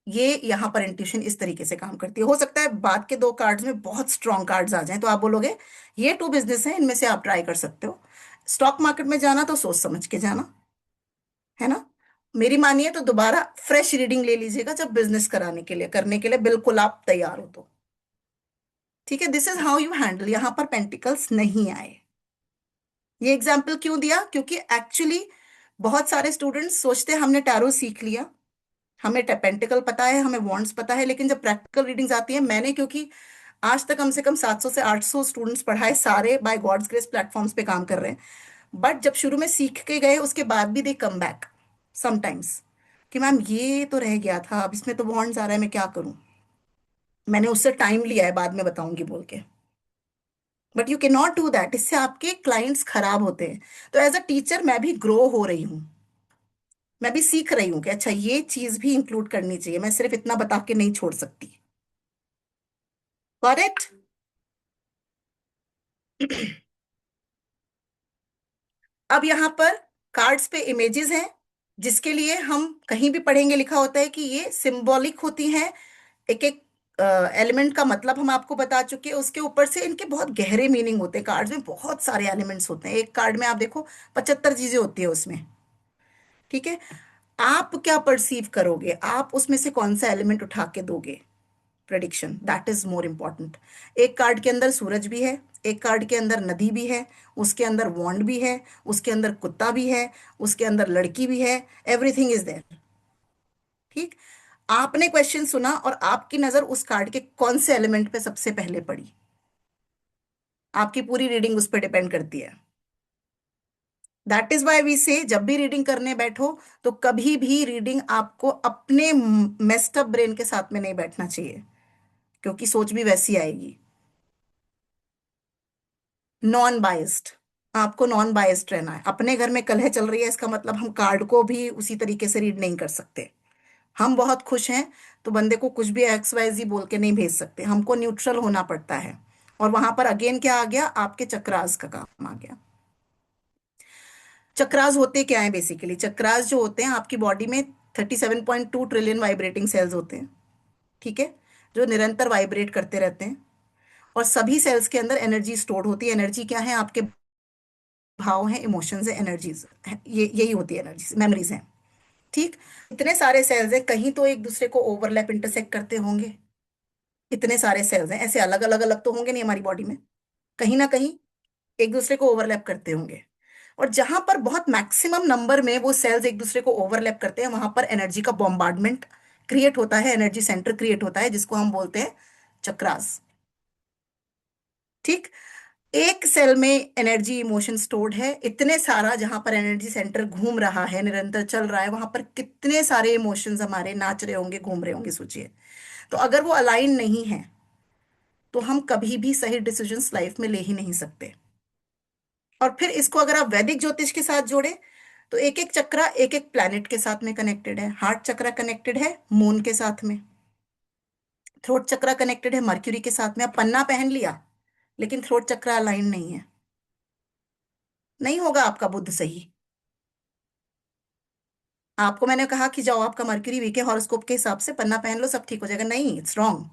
ये यहाँ पर इंट्यूशन इस तरीके से काम करती है। हो सकता है बाद के दो कार्ड्स में बहुत स्ट्रॉन्ग कार्ड्स आ जाएं तो आप बोलोगे ये टू बिजनेस है, इनमें से आप ट्राई कर सकते हो। स्टॉक मार्केट में जाना तो सोच समझ के जाना, है ना। मेरी मानिए तो दोबारा फ्रेश रीडिंग ले लीजिएगा जब बिजनेस कराने के लिए, करने के लिए बिल्कुल आप तैयार हो तो। ठीक है, this is how you handle. यहां पर पेंटिकल्स नहीं आए। ये एग्जाम्पल क्यों दिया, क्योंकि एक्चुअली बहुत सारे स्टूडेंट्स सोचते हैं हमने टैरो सीख लिया, हमें पेंटिकल पता है, हमें वॉन्ड्स पता है, लेकिन जब प्रैक्टिकल रीडिंग्स आती है, मैंने क्योंकि आज तक कम से कम 700 से 800 स्टूडेंट्स पढ़ाए, सारे बाय गॉड्स ग्रेस प्लेटफॉर्म्स पे काम कर रहे हैं। बट जब शुरू में सीख के गए उसके बाद भी दे कम बैक समटाइम्स कि मैम ये तो रह गया था, अब इसमें तो वॉन्ड्स आ रहा है, मैं क्या करूं। मैंने उससे टाइम लिया है, बाद में बताऊंगी बोल के। But you can not do that, इससे आपके क्लाइंट्स खराब होते हैं। तो एज अ टीचर मैं भी ग्रो हो रही हूँ, मैं भी सीख रही हूँ कि अच्छा ये चीज भी इंक्लूड करनी चाहिए, मैं सिर्फ इतना बता के नहीं छोड़ सकती। करेक्ट। अब यहाँ पर कार्ड्स पे इमेजेस हैं, जिसके लिए हम कहीं भी पढ़ेंगे लिखा होता है कि ये सिंबॉलिक होती हैं। एक एक एलिमेंट का मतलब हम आपको बता चुके हैं, उसके ऊपर से इनके बहुत गहरे मीनिंग होते हैं। कार्ड्स में बहुत सारे एलिमेंट्स होते हैं, एक कार्ड में आप देखो 75 चीजें होती है उसमें। ठीक है, आप क्या परसीव करोगे, आप उसमें से कौन सा एलिमेंट उठा के दोगे, prediction, that is more important. एक कार्ड के अंदर सूरज भी है, एक कार्ड के अंदर नदी भी है, उसके अंदर वॉन्ड भी है, उसके अंदर कुत्ता भी है, उसके अंदर लड़की भी है, एवरीथिंग इज देयर। ठीक। आपने क्वेश्चन सुना और आपकी नजर उस कार्ड के कौन से एलिमेंट पे सबसे पहले पड़ी, आपकी पूरी रीडिंग उस पर डिपेंड करती है। दैट इज वाई वी से जब भी रीडिंग करने बैठो तो कभी भी रीडिंग आपको अपने मेस्ड अप ब्रेन के साथ में नहीं बैठना चाहिए, क्योंकि सोच भी वैसी आएगी। नॉन बायस्ड, आपको नॉन बायस्ड रहना है। अपने घर में कलह चल रही है, इसका मतलब हम कार्ड को भी उसी तरीके से रीड नहीं कर सकते। हम बहुत खुश हैं तो बंदे को कुछ भी एक्स वाई जी बोल के नहीं भेज सकते, हमको न्यूट्रल होना पड़ता है। और वहां पर अगेन क्या आ गया, आपके चक्रास का काम आ गया। चक्रास होते क्या है, बेसिकली चक्रास जो होते हैं आपकी बॉडी में 37.2 ट्रिलियन वाइब्रेटिंग सेल्स होते हैं। ठीक है, जो निरंतर वाइब्रेट करते रहते हैं। और सभी सेल्स के अंदर एनर्जी स्टोर्ड होती है। एनर्जी क्या है, आपके भाव हैं, इमोशंस है, एनर्जीज, ये यही होती है एनर्जीज, मेमोरीज हैं। ठीक। इतने सारे सेल्स हैं, कहीं तो एक दूसरे को ओवरलैप इंटरसेक्ट करते होंगे। इतने सारे सेल्स हैं, ऐसे अलग अलग अलग तो होंगे नहीं हमारी बॉडी में, कहीं ना कहीं एक दूसरे को ओवरलैप करते होंगे। और जहां पर बहुत मैक्सिमम नंबर में वो सेल्स एक दूसरे को ओवरलैप करते हैं, वहां पर एनर्जी का बॉम्बार्डमेंट क्रिएट होता है, एनर्जी सेंटर क्रिएट होता है, जिसको हम बोलते हैं चक्रास। ठीक। एक सेल में एनर्जी इमोशन स्टोर्ड है, इतने सारा जहां पर एनर्जी सेंटर घूम रहा है, निरंतर चल रहा है, वहां पर कितने सारे इमोशंस हमारे नाच रहे होंगे, घूम रहे होंगे, सोचिए। तो अगर वो अलाइन नहीं है तो हम कभी भी सही डिसीजंस लाइफ में ले ही नहीं सकते। और फिर इसको अगर आप वैदिक ज्योतिष के साथ जोड़े तो एक एक चक्रा एक एक प्लैनेट के साथ में कनेक्टेड है। हार्ट चक्रा कनेक्टेड है मून के साथ में, थ्रोट चक्रा कनेक्टेड है मर्क्यूरी के साथ में। अब पन्ना पहन लिया लेकिन थ्रोट चक्रा अलाइन नहीं है, नहीं होगा आपका बुद्ध सही। आपको मैंने कहा कि जाओ आपका मर्क्यूरी वीक है, हॉरोस्कोप के हिसाब से पन्ना पहन लो सब ठीक हो जाएगा, नहीं, इट्स रॉन्ग।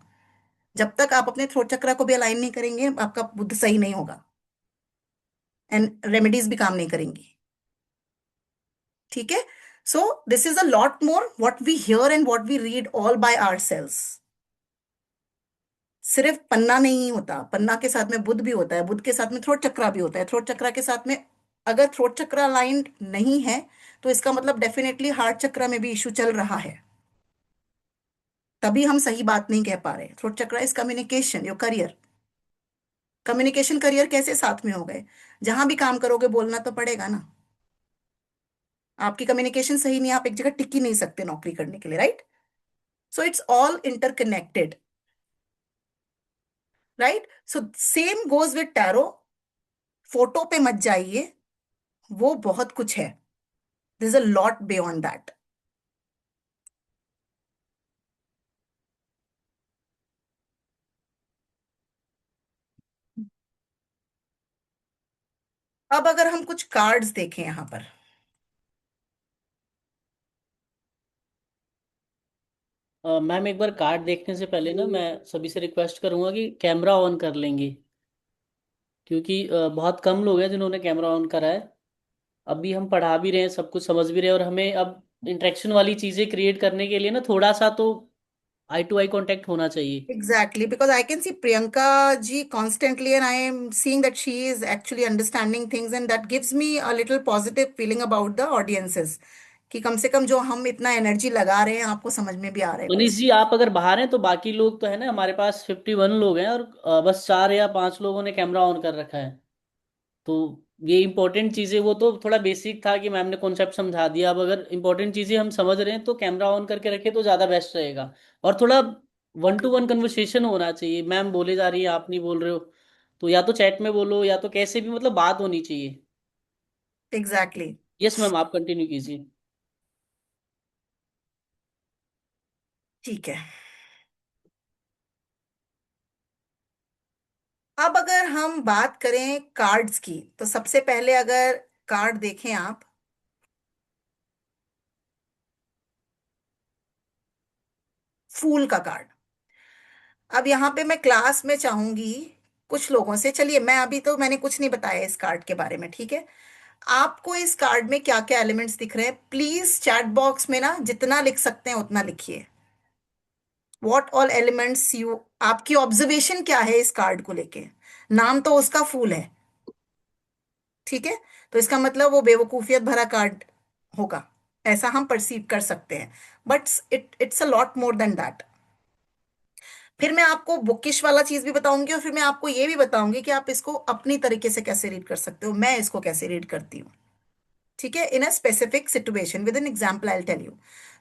जब तक आप अपने थ्रोट चक्र को भी अलाइन नहीं करेंगे आपका बुद्ध सही नहीं होगा, एंड रेमेडीज भी काम नहीं करेंगी। ठीक है। So this is a lot more what we hear and what we read all by ourselves. सिर्फ पन्ना नहीं होता, पन्ना के साथ में बुध भी होता है, बुध के साथ में थ्रोट चक्रा भी होता है, थ्रोट चक्रा के साथ में अगर थ्रोट चक्रा अलाइंड नहीं है तो इसका मतलब डेफिनेटली हार्ट चक्रा में भी इशू चल रहा है, तभी हम सही बात नहीं कह पा रहे। Throat chakra is communication, your career. Communication career कैसे साथ में हो गए? जहां भी काम करोगे बोलना तो पड़ेगा ना। आपकी कम्युनिकेशन सही नहीं, आप एक जगह टिक ही नहीं सकते नौकरी करने के लिए, right? So it's all interconnected, right? So same goes with tarot. Photo पे मत जाइए, वो बहुत कुछ है, this a lot beyond that. अब अगर हम कुछ कार्ड्स देखें यहां पर, मैम एक बार कार्ड देखने से पहले ना मैं सभी से रिक्वेस्ट करूंगा कि कैमरा ऑन कर लेंगे, क्योंकि बहुत कम लोग हैं जिन्होंने कैमरा ऑन करा है। अभी हम पढ़ा भी रहे हैं, सब कुछ समझ भी रहे हैं, और हमें अब इंटरेक्शन वाली चीज़ें क्रिएट करने के लिए ना थोड़ा सा तो आई टू आई कांटेक्ट होना चाहिए। exactly, because I can see Priyanka ji constantly and I am seeing that she is actually understanding things and that gives me a little positive feeling about the audiences, कि कम से कम जो हम इतना energy लगा रहे हैं आपको समझ में भी आ रहा है मनीष कुछ। जी, आप अगर बाहर हैं तो बाकी लोग तो है ना, हमारे पास 51 लोग हैं, और बस 4 या 5 लोगों ने कैमरा ऑन कर रखा है। तो ये इंपॉर्टेंट चीज़ें, वो तो थोड़ा बेसिक था कि मैम ने कॉन्सेप्ट समझा दिया। अब अगर इंपॉर्टेंट चीज़ें हम समझ रहे हैं तो कैमरा ऑन करके रखे तो ज़्यादा बेस्ट रहेगा। और थोड़ा 1 to 1 कन्वर्सेशन होना चाहिए। मैम बोले जा रही है, आप नहीं बोल रहे हो, तो या तो चैट में बोलो या तो कैसे भी, मतलब बात होनी चाहिए। एग्जैक्टली। यस मैम, आप कंटिन्यू कीजिए। ठीक है। अब अगर हम बात करें कार्ड्स की, तो सबसे पहले अगर कार्ड देखें आप, फूल का कार्ड। अब यहाँ पे मैं क्लास में चाहूंगी कुछ लोगों से, चलिए मैं अभी तो मैंने कुछ नहीं बताया इस कार्ड के बारे में, ठीक है? आपको इस कार्ड में क्या क्या एलिमेंट्स दिख रहे हैं प्लीज चैट बॉक्स में ना जितना लिख सकते हैं उतना लिखिए। व्हाट ऑल एलिमेंट्स यू, आपकी ऑब्जर्वेशन क्या है इस कार्ड को लेके? नाम तो उसका फूल है, ठीक है, तो इसका मतलब वो बेवकूफियत भरा कार्ड होगा, ऐसा हम परसीव कर सकते हैं, but it's a lot more than that. फिर मैं आपको बुकिश वाला चीज भी बताऊंगी और फिर मैं आपको ये भी बताऊंगी कि आप इसको अपनी तरीके से कैसे रीड कर सकते हो, मैं इसको कैसे रीड करती हूँ, ठीक है, in a specific situation with an example I tell you.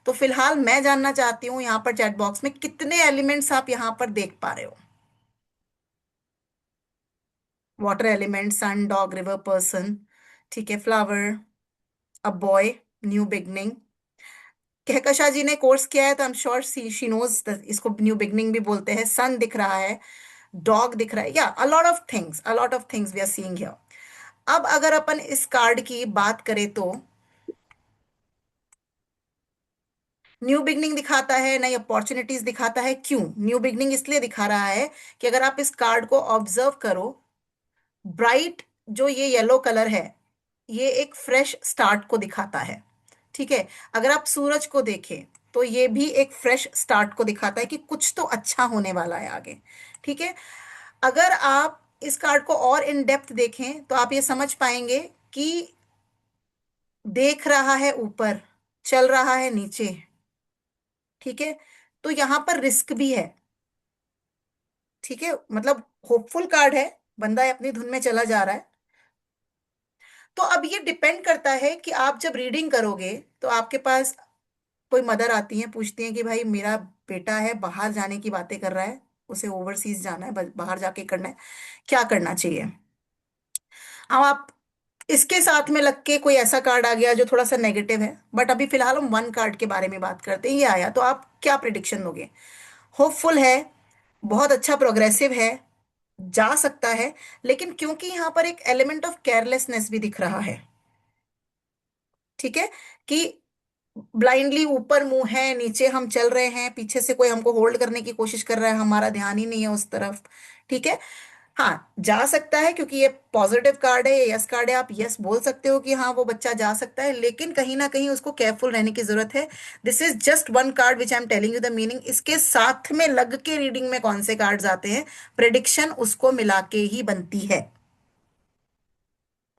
तो फिलहाल मैं जानना चाहती हूँ यहाँ पर चैट बॉक्स में कितने एलिमेंट्स आप यहाँ पर देख पा रहे हो? Water element, sun, dog, river, person, ठीक है, flower, a boy, new beginning. Kahkasha ji ने कोर्स किया है तो I am sure she knows, इसको न्यू बिगनिंग भी बोलते हैं। सन दिख रहा है, डॉग दिख रहा है, या a lot of things we are seeing here. अब अगर अपन इस कार्ड की बात करें तो न्यू बिगनिंग दिखाता है, नई अपॉर्चुनिटीज दिखाता है। क्यों न्यू बिगनिंग इसलिए दिखा रहा है कि अगर आप इस कार्ड को ऑब्जर्व करो, ब्राइट जो ये येलो कलर है, ये एक फ्रेश स्टार्ट को दिखाता है, ठीक है। अगर आप सूरज को देखें तो ये भी एक फ्रेश स्टार्ट को दिखाता है कि कुछ तो अच्छा होने वाला है आगे, ठीक है। अगर आप इस कार्ड को और इन डेप्थ देखें तो आप ये समझ पाएंगे कि देख रहा है ऊपर, चल रहा है नीचे, ठीक है, तो यहां पर रिस्क भी है, ठीक है, मतलब होपफुल कार्ड है, बंदा अपनी धुन में चला जा रहा है। तो अब ये डिपेंड करता है कि आप जब रीडिंग करोगे तो आपके पास कोई मदर आती है, पूछती है कि भाई मेरा बेटा है बाहर जाने की बातें कर रहा है, उसे ओवरसीज जाना है, बाहर जाके करना है, क्या करना चाहिए? अब आप इसके साथ में लग के कोई ऐसा कार्ड आ गया जो थोड़ा सा नेगेटिव है, बट अभी फिलहाल हम वन कार्ड के बारे में बात करते हैं, ये आया, तो आप क्या प्रिडिक्शन दोगे? होपफुल है, बहुत अच्छा प्रोग्रेसिव है, जा सकता है, लेकिन क्योंकि यहाँ पर एक एलिमेंट ऑफ केयरलेसनेस भी दिख रहा है, ठीक है, कि ब्लाइंडली ऊपर मुंह है, नीचे हम चल रहे हैं, पीछे से कोई हमको होल्ड करने की कोशिश कर रहा है, हमारा ध्यान ही नहीं है उस तरफ। ठीक है। हाँ, जा सकता है क्योंकि ये पॉजिटिव कार्ड है, ये यस कार्ड है, आप यस बोल सकते हो कि हाँ वो बच्चा जा सकता है, लेकिन कहीं ना कहीं उसको केयरफुल रहने की जरूरत है। This is just one card which I am telling you the meaning. इसके साथ में लग के रीडिंग में कौन से कार्ड्स आते हैं, प्रिडिक्शन उसको मिला के ही बनती है।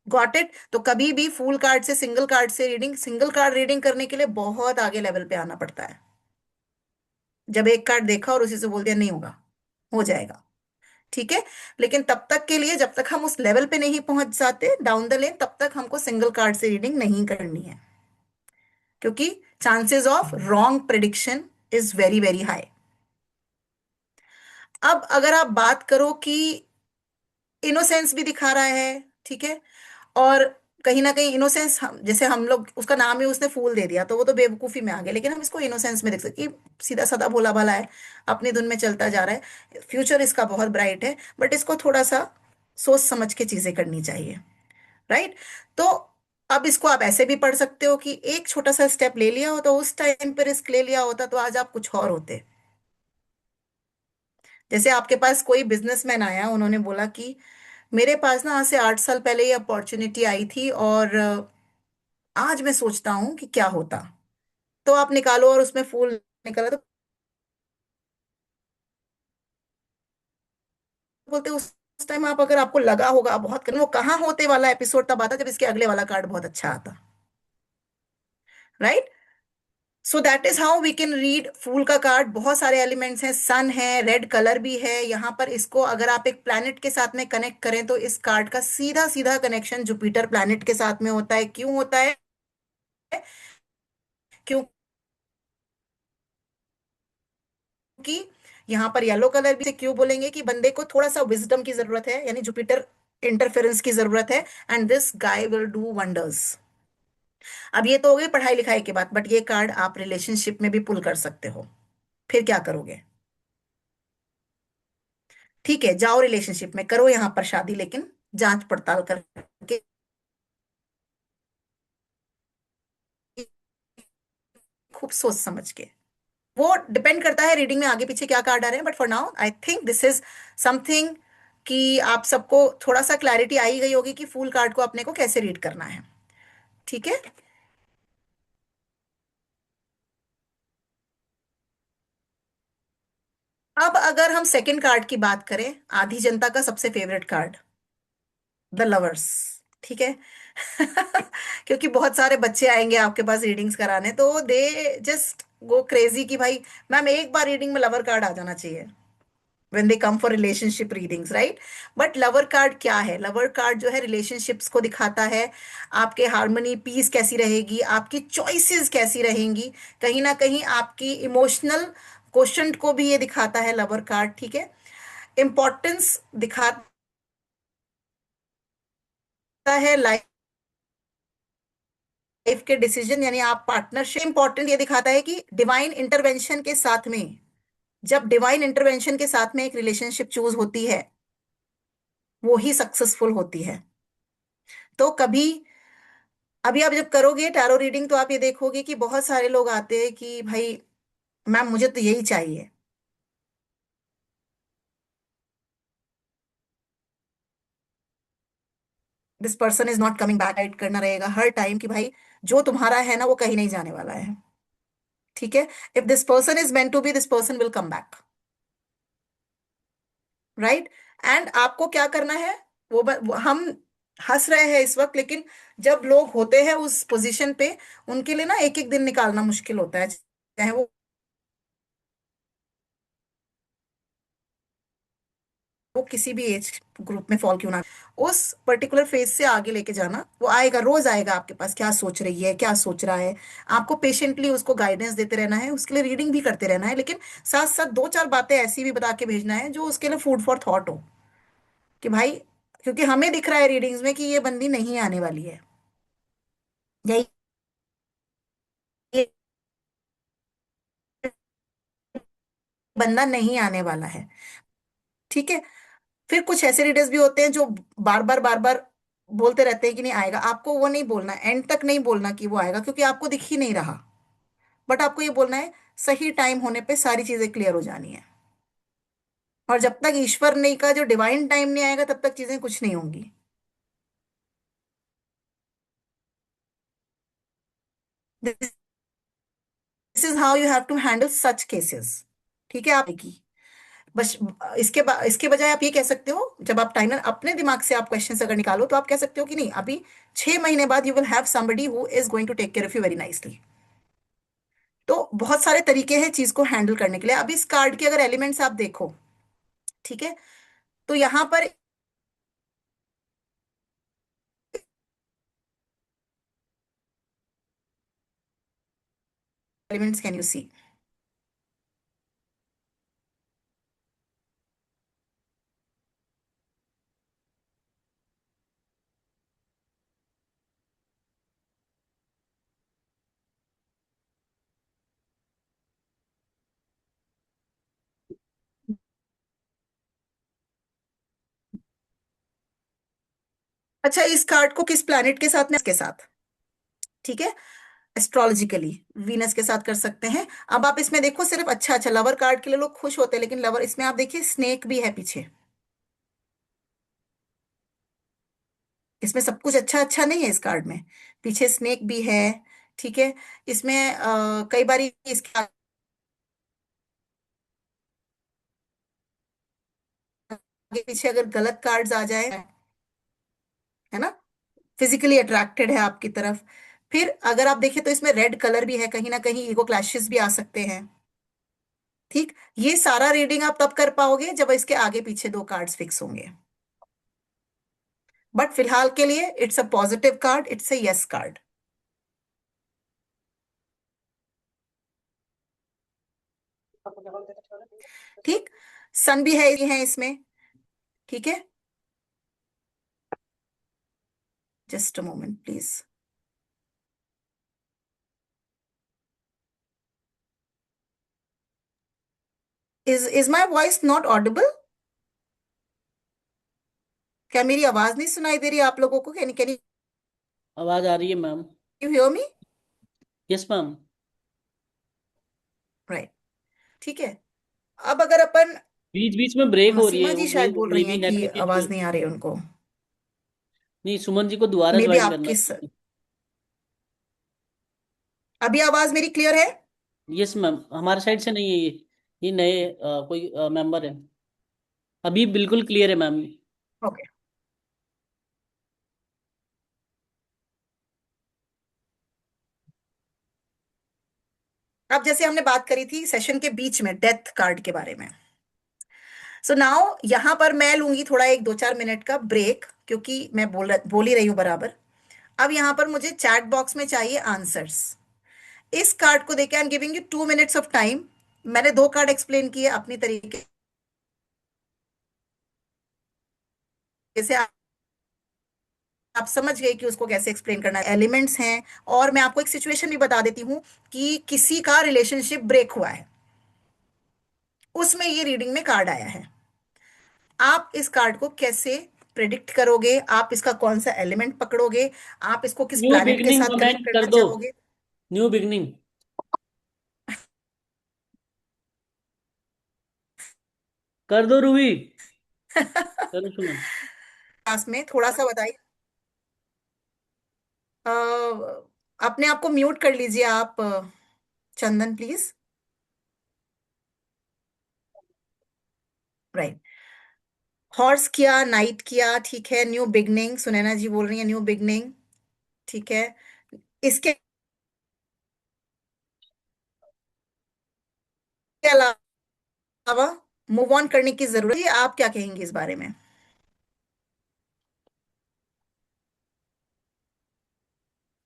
Got it. तो कभी भी फुल कार्ड से, सिंगल कार्ड से रीडिंग, सिंगल कार्ड रीडिंग करने के लिए बहुत आगे लेवल पे आना पड़ता है। जब एक कार्ड देखा और उसी से बोल दिया नहीं होगा, हो जाएगा। ठीक है। लेकिन तब तक के लिए, जब तक हम उस लेवल पे नहीं पहुंच जाते डाउन द लेन, तब तक हमको सिंगल कार्ड से रीडिंग नहीं करनी है, क्योंकि chances of wrong prediction is very very high. अब अगर आप बात करो कि इनोसेंस भी दिखा रहा है, ठीक है, और कहीं ना कहीं इनोसेंस, हम जैसे हम लोग, उसका नाम ही उसने फूल दे दिया तो वो तो बेवकूफी में आ गया, लेकिन हम इसको इनोसेंस में देख सकते हैं कि सीधा साधा भोला भाला है, अपनी धुन में चलता जा रहा है, फ्यूचर इसका बहुत ब्राइट है, बट इसको थोड़ा सा सोच समझ के चीजें करनी चाहिए। राइट। तो अब इसको आप ऐसे भी पढ़ सकते हो कि एक छोटा सा स्टेप ले लिया होता, उस टाइम पे रिस्क ले लिया होता तो आज आप कुछ और होते। जैसे आपके पास कोई बिजनेसमैन आया, उन्होंने बोला कि मेरे पास ना आज से 8 साल पहले ये अपॉर्चुनिटी आई थी और आज मैं सोचता हूं कि क्या होता। तो आप निकालो और उसमें फूल निकला, तो बोलते उस टाइम आप, अगर आपको लगा होगा आप बहुत करें, वो कहाँ होते वाला एपिसोड तब आता जब इसके अगले वाला कार्ड बहुत अच्छा आता। Right. So that is how we can read fool का कार्ड। बहुत सारे एलिमेंट्स हैं, सन है, रेड कलर भी है यहाँ पर। इसको अगर आप एक प्लैनेट के साथ में कनेक्ट करें तो इस कार्ड का सीधा सीधा कनेक्शन जुपिटर प्लैनेट के साथ में होता है। क्यों होता है? क्योंकि यहाँ पर येलो कलर भी से क्यों बोलेंगे कि बंदे को थोड़ा सा विजडम की जरूरत है, यानी जुपिटर इंटरफेरेंस की जरूरत है, and this guy will do wonders. अब ये तो हो गई पढ़ाई लिखाई की बात, बट ये कार्ड आप रिलेशनशिप में भी पुल कर सकते हो। फिर क्या करोगे? ठीक है, जाओ रिलेशनशिप में करो यहाँ पर शादी, लेकिन जांच पड़ताल करके, खूब सोच समझ के। वो डिपेंड करता है रीडिंग में आगे पीछे क्या कार्ड आ रहे हैं, but for now I think this is something कि आप सबको थोड़ा सा क्लैरिटी आई गई होगी कि फूल कार्ड को अपने को कैसे रीड करना है। ठीक है। अब अगर हम सेकंड कार्ड की बात करें, आधी जनता का सबसे फेवरेट कार्ड, द लवर्स। ठीक है। क्योंकि बहुत सारे बच्चे आएंगे आपके पास रीडिंग्स कराने, तो दे जस्ट गो क्रेजी कि भाई मैम एक बार रीडिंग में लवर कार्ड आ जाना चाहिए, when they come for relationship readings, right? But lover card क्या है? लवर कार्ड जो है रिलेशनशिप्स को दिखाता है, आपके हार्मनी पीस कैसी रहेगी, आपकी चॉइसेस कैसी रहेंगी, कहीं ना कहीं आपकी इमोशनल क्वेश्चन को भी ये दिखाता है लवर कार्ड। ठीक है। इंपॉर्टेंस दिखाता है लाइफ के डिसीजन, यानी आप पार्टनरशिप। इंपॉर्टेंट ये दिखाता है कि डिवाइन इंटरवेंशन के साथ में, जब डिवाइन इंटरवेंशन के साथ में एक रिलेशनशिप चूज होती है, वो ही सक्सेसफुल होती है। तो कभी, अभी आप जब करोगे टैरो रीडिंग तो आप ये देखोगे कि बहुत सारे लोग आते हैं कि भाई मैम मुझे तो यही चाहिए, this person is not coming back. Guide करना रहेगा हर टाइम कि भाई जो तुम्हारा है ना वो कहीं नहीं जाने वाला है। ठीक है। If this person is meant to be, this person will come back. Right. And आपको क्या करना है, वो हम हंस रहे हैं इस वक्त, लेकिन जब लोग होते हैं उस पोजीशन पे, उनके लिए ना एक एक दिन निकालना मुश्किल होता है, चाहे वो किसी भी एज ग्रुप में फॉल क्यों ना, उस पर्टिकुलर फेज से आगे लेके जाना। वो आएगा, रोज आएगा आपके पास, क्या सोच रही है, क्या सोच रहा है, आपको पेशेंटली उसको गाइडेंस देते रहना है, उसके लिए रीडिंग भी करते रहना है, लेकिन साथ साथ दो चार बातें ऐसी भी बता के भेजना है जो उसके लिए फूड फॉर थॉट हो, कि भाई क्योंकि हमें दिख रहा है रीडिंग्स में कि ये बंदी नहीं आने वाली है, यही ये बंदा नहीं आने वाला है। ठीक है। फिर कुछ ऐसे रीडर्स भी होते हैं जो बार बार बोलते रहते हैं कि नहीं आएगा। आपको वो नहीं बोलना, एंड तक नहीं बोलना कि वो आएगा, क्योंकि आपको दिख ही नहीं रहा। बट आपको ये बोलना है सही टाइम होने पे सारी चीजें क्लियर हो जानी है। और जब तक ईश्वर नहीं का जो डिवाइन टाइम नहीं आएगा तब तक चीजें कुछ नहीं होंगी। This is how you have to handle such cases. ठीक है, आप की बस इसके बजाय आप ये कह सकते हो, जब आप टाइमर अपने दिमाग से आप क्वेश्चंस अगर निकालो तो आप कह सकते हो कि नहीं, अभी 6 महीने बाद you will have somebody who is going to take care of you very nicely. तो बहुत सारे तरीके हैं चीज को हैंडल करने के लिए। अब इस कार्ड के अगर एलिमेंट्स आप देखो, ठीक है, तो यहां पर एलिमेंट्स कैन यू सी? अच्छा, इस कार्ड को किस प्लैनेट के साथ, के साथ, ठीक है, एस्ट्रोलॉजिकली वीनस के साथ कर सकते हैं। अब आप इसमें देखो, सिर्फ अच्छा अच्छा लवर कार्ड के लिए लोग खुश होते हैं, लेकिन लवर इसमें आप देखिए स्नेक भी है पीछे। इसमें सब कुछ अच्छा अच्छा नहीं है इस कार्ड में, पीछे स्नेक भी है। ठीक है, इसमें कई बार इसके आगे पीछे अगर गलत कार्ड्स आ जाए, है ना, फिजिकली अट्रैक्टेड है आपकी तरफ। फिर अगर आप देखें तो इसमें रेड कलर भी है, कहीं ना कहीं ईगो क्लैशेस भी आ सकते हैं। ठीक, ये सारा रीडिंग आप तब कर पाओगे जब इसके आगे पीछे दो कार्ड्स फिक्स होंगे। बट फिलहाल के लिए it's a positive card, it's a yes card. ठीक, सन भी है इसमें। ठीक है, just a moment please. Is my voice not Audible? क्या मेरी आवाज नहीं सुनाई दे रही आप लोगों को? कैन आवाज आ रही है ma'am. You hear me? Yes ma'am. Right, ठीक है। अब अगर अपन, बीच बीच में ब्रेक हो रही सीमा है, जी वो शायद बोल मे रही बी हैं कि नेटवर्क इशू आवाज है। नहीं आ रही है उनको। नहीं, सुमन जी को दोबारा मे बी ज्वाइन करना आपकी है। अभी आवाज मेरी क्लियर है? यस मैम, हमारे साइड से नहीं है ये नए कोई मेंबर है। अभी बिल्कुल क्लियर है मैम। ओके। अब जैसे हमने बात करी थी सेशन के बीच में डेथ कार्ड के बारे में, सो नाउ यहां पर मैं लूंगी थोड़ा एक 2-4 मिनट का ब्रेक, क्योंकि मैं बोल ही रही हूं बराबर। अब यहां पर मुझे चैट बॉक्स में चाहिए आंसर्स। इस कार्ड को देके I am giving you 2 minutes of time. मैंने दो कार्ड एक्सप्लेन किए अपनी तरीके से, आप समझ गए कि उसको कैसे एक्सप्लेन करना है, एलिमेंट्स हैं। और मैं आपको एक सिचुएशन भी बता देती हूँ कि किसी का रिलेशनशिप ब्रेक हुआ है, उसमें ये रीडिंग में कार्ड आया है। आप इस कार्ड को कैसे प्रेडिक्ट करोगे, आप इसका कौन सा एलिमेंट पकड़ोगे, आप इसको किस न्यू प्लैनेट के बिगनिंग साथ कनेक्ट कमेंट कर करना दो। चाहोगे? न्यू बिगनिंग कर दो रूबी। चलो सुमन। क्लास में थोड़ा सा बताइए। अ, अपने आप को म्यूट कर लीजिए आप, चंदन प्लीज। राइट, हॉर्स किया, नाइट किया, ठीक है, न्यू बिगनिंग, सुनैना जी बोल रही है न्यू बिगनिंग। ठीक है, इसके अलावा मूव ऑन करने की जरूरत है, आप क्या कहेंगे इस बारे में?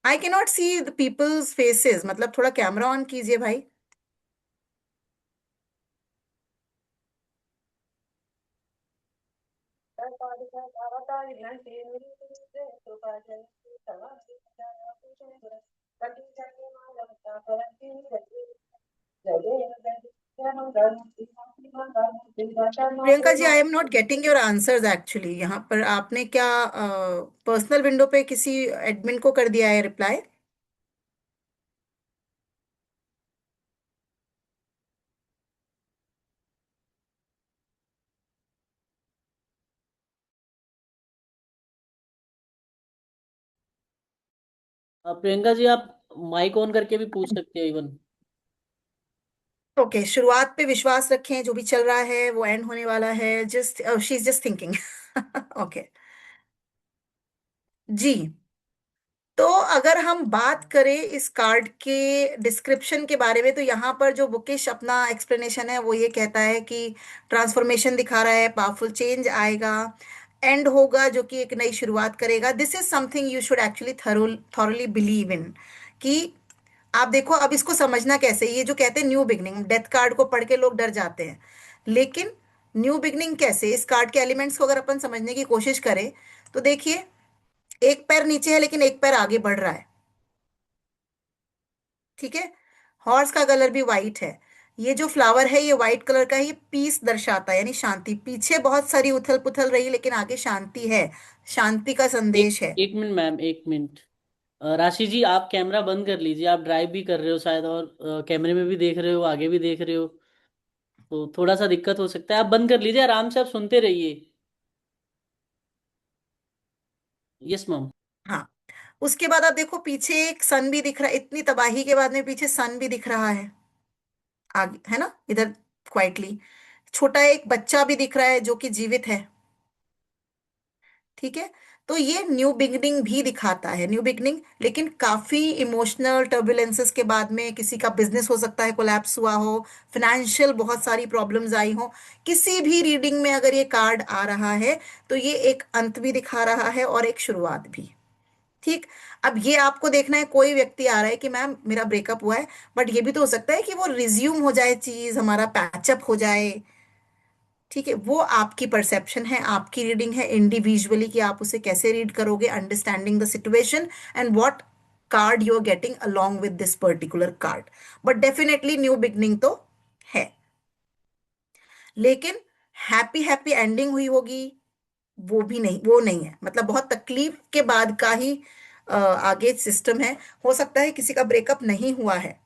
I can not see the people's faces, मतलब थोड़ा कैमरा ऑन कीजिए भाई। Priyanka ji, I am not getting your answers actually. यहाँ पर आपने क्या पर्सनल विंडो पे किसी एडमिन को कर दिया है रिप्लाई? प्रियंका जी, आप माइक ऑन करके भी पूछ सकते हैं इवन। ओके, शुरुआत पे विश्वास रखें, जो भी चल रहा है वो एंड होने वाला है, just she is just thinking. Okay जी। तो अगर हम बात करें इस कार्ड के डिस्क्रिप्शन के बारे में, तो यहाँ पर जो बुकिश अपना एक्सप्लेनेशन है वो ये कहता है कि ट्रांसफॉर्मेशन दिखा रहा है, पावरफुल चेंज आएगा, एंड होगा जो कि एक नई शुरुआत करेगा। This is something you should actually thoroughly believe in. कि आप देखो, अब इसको समझना कैसे, ये जो कहते हैं न्यू बिगनिंग, डेथ कार्ड को पढ़ के लोग डर जाते हैं, लेकिन न्यू बिगनिंग कैसे, इस कार्ड के एलिमेंट्स को अगर अपन समझने की कोशिश करें तो देखिए, एक पैर नीचे है लेकिन एक पैर आगे बढ़ रहा है। ठीक है। हॉर्स का कलर भी वाइट है। ये जो फ्लावर है ये वाइट कलर का, ये पीस दर्शाता है, यानी शांति। पीछे बहुत सारी उथल पुथल रही लेकिन आगे शांति है, शांति का एक संदेश है। एक मिनट मैम, एक मिनट। राशि जी, आप कैमरा बंद कर लीजिए, आप ड्राइव भी कर रहे हो शायद, और कैमरे में भी देख रहे हो, आगे भी देख रहे हो, तो थोड़ा सा दिक्कत हो सकता है। आप बंद कर लीजिए, आराम से आप सुनते रहिए। Yes ma'am. हाँ, उसके बाद आप देखो पीछे एक सन भी दिख रहा है, इतनी तबाही के बाद में पीछे सन भी दिख रहा है आगे, है ना, इधर क्वाइटली। छोटा एक बच्चा भी दिख रहा है जो कि जीवित है। ठीक है। तो ये न्यू बिगनिंग भी दिखाता है, न्यू बिगनिंग, लेकिन काफी इमोशनल टर्बुलेंसेस के बाद में किसी का बिजनेस हो सकता है कोलैप्स हुआ हो, फाइनेंशियल बहुत सारी प्रॉब्लम्स आई हो। किसी भी रीडिंग में अगर ये कार्ड आ रहा है तो ये एक अंत भी दिखा रहा है और एक शुरुआत भी। ठीक। अब ये आपको देखना है, कोई व्यक्ति आ रहा है कि मैम मेरा ब्रेकअप हुआ है, बट ये भी तो हो सकता है कि वो रिज्यूम हो जाए, चीज हमारा पैचअप हो जाए। ठीक है, वो आपकी परसेप्शन है, आपकी रीडिंग है इंडिविजुअली, कि आप उसे कैसे रीड करोगे, understanding the situation and what card you are getting along with this particular card. But definitely new beginning तो है, लेकिन हैप्पी हैप्पी एंडिंग हुई होगी वो भी नहीं, वो नहीं है। मतलब बहुत तकलीफ के बाद का ही आगे सिस्टम है। हो सकता है किसी का ब्रेकअप नहीं हुआ है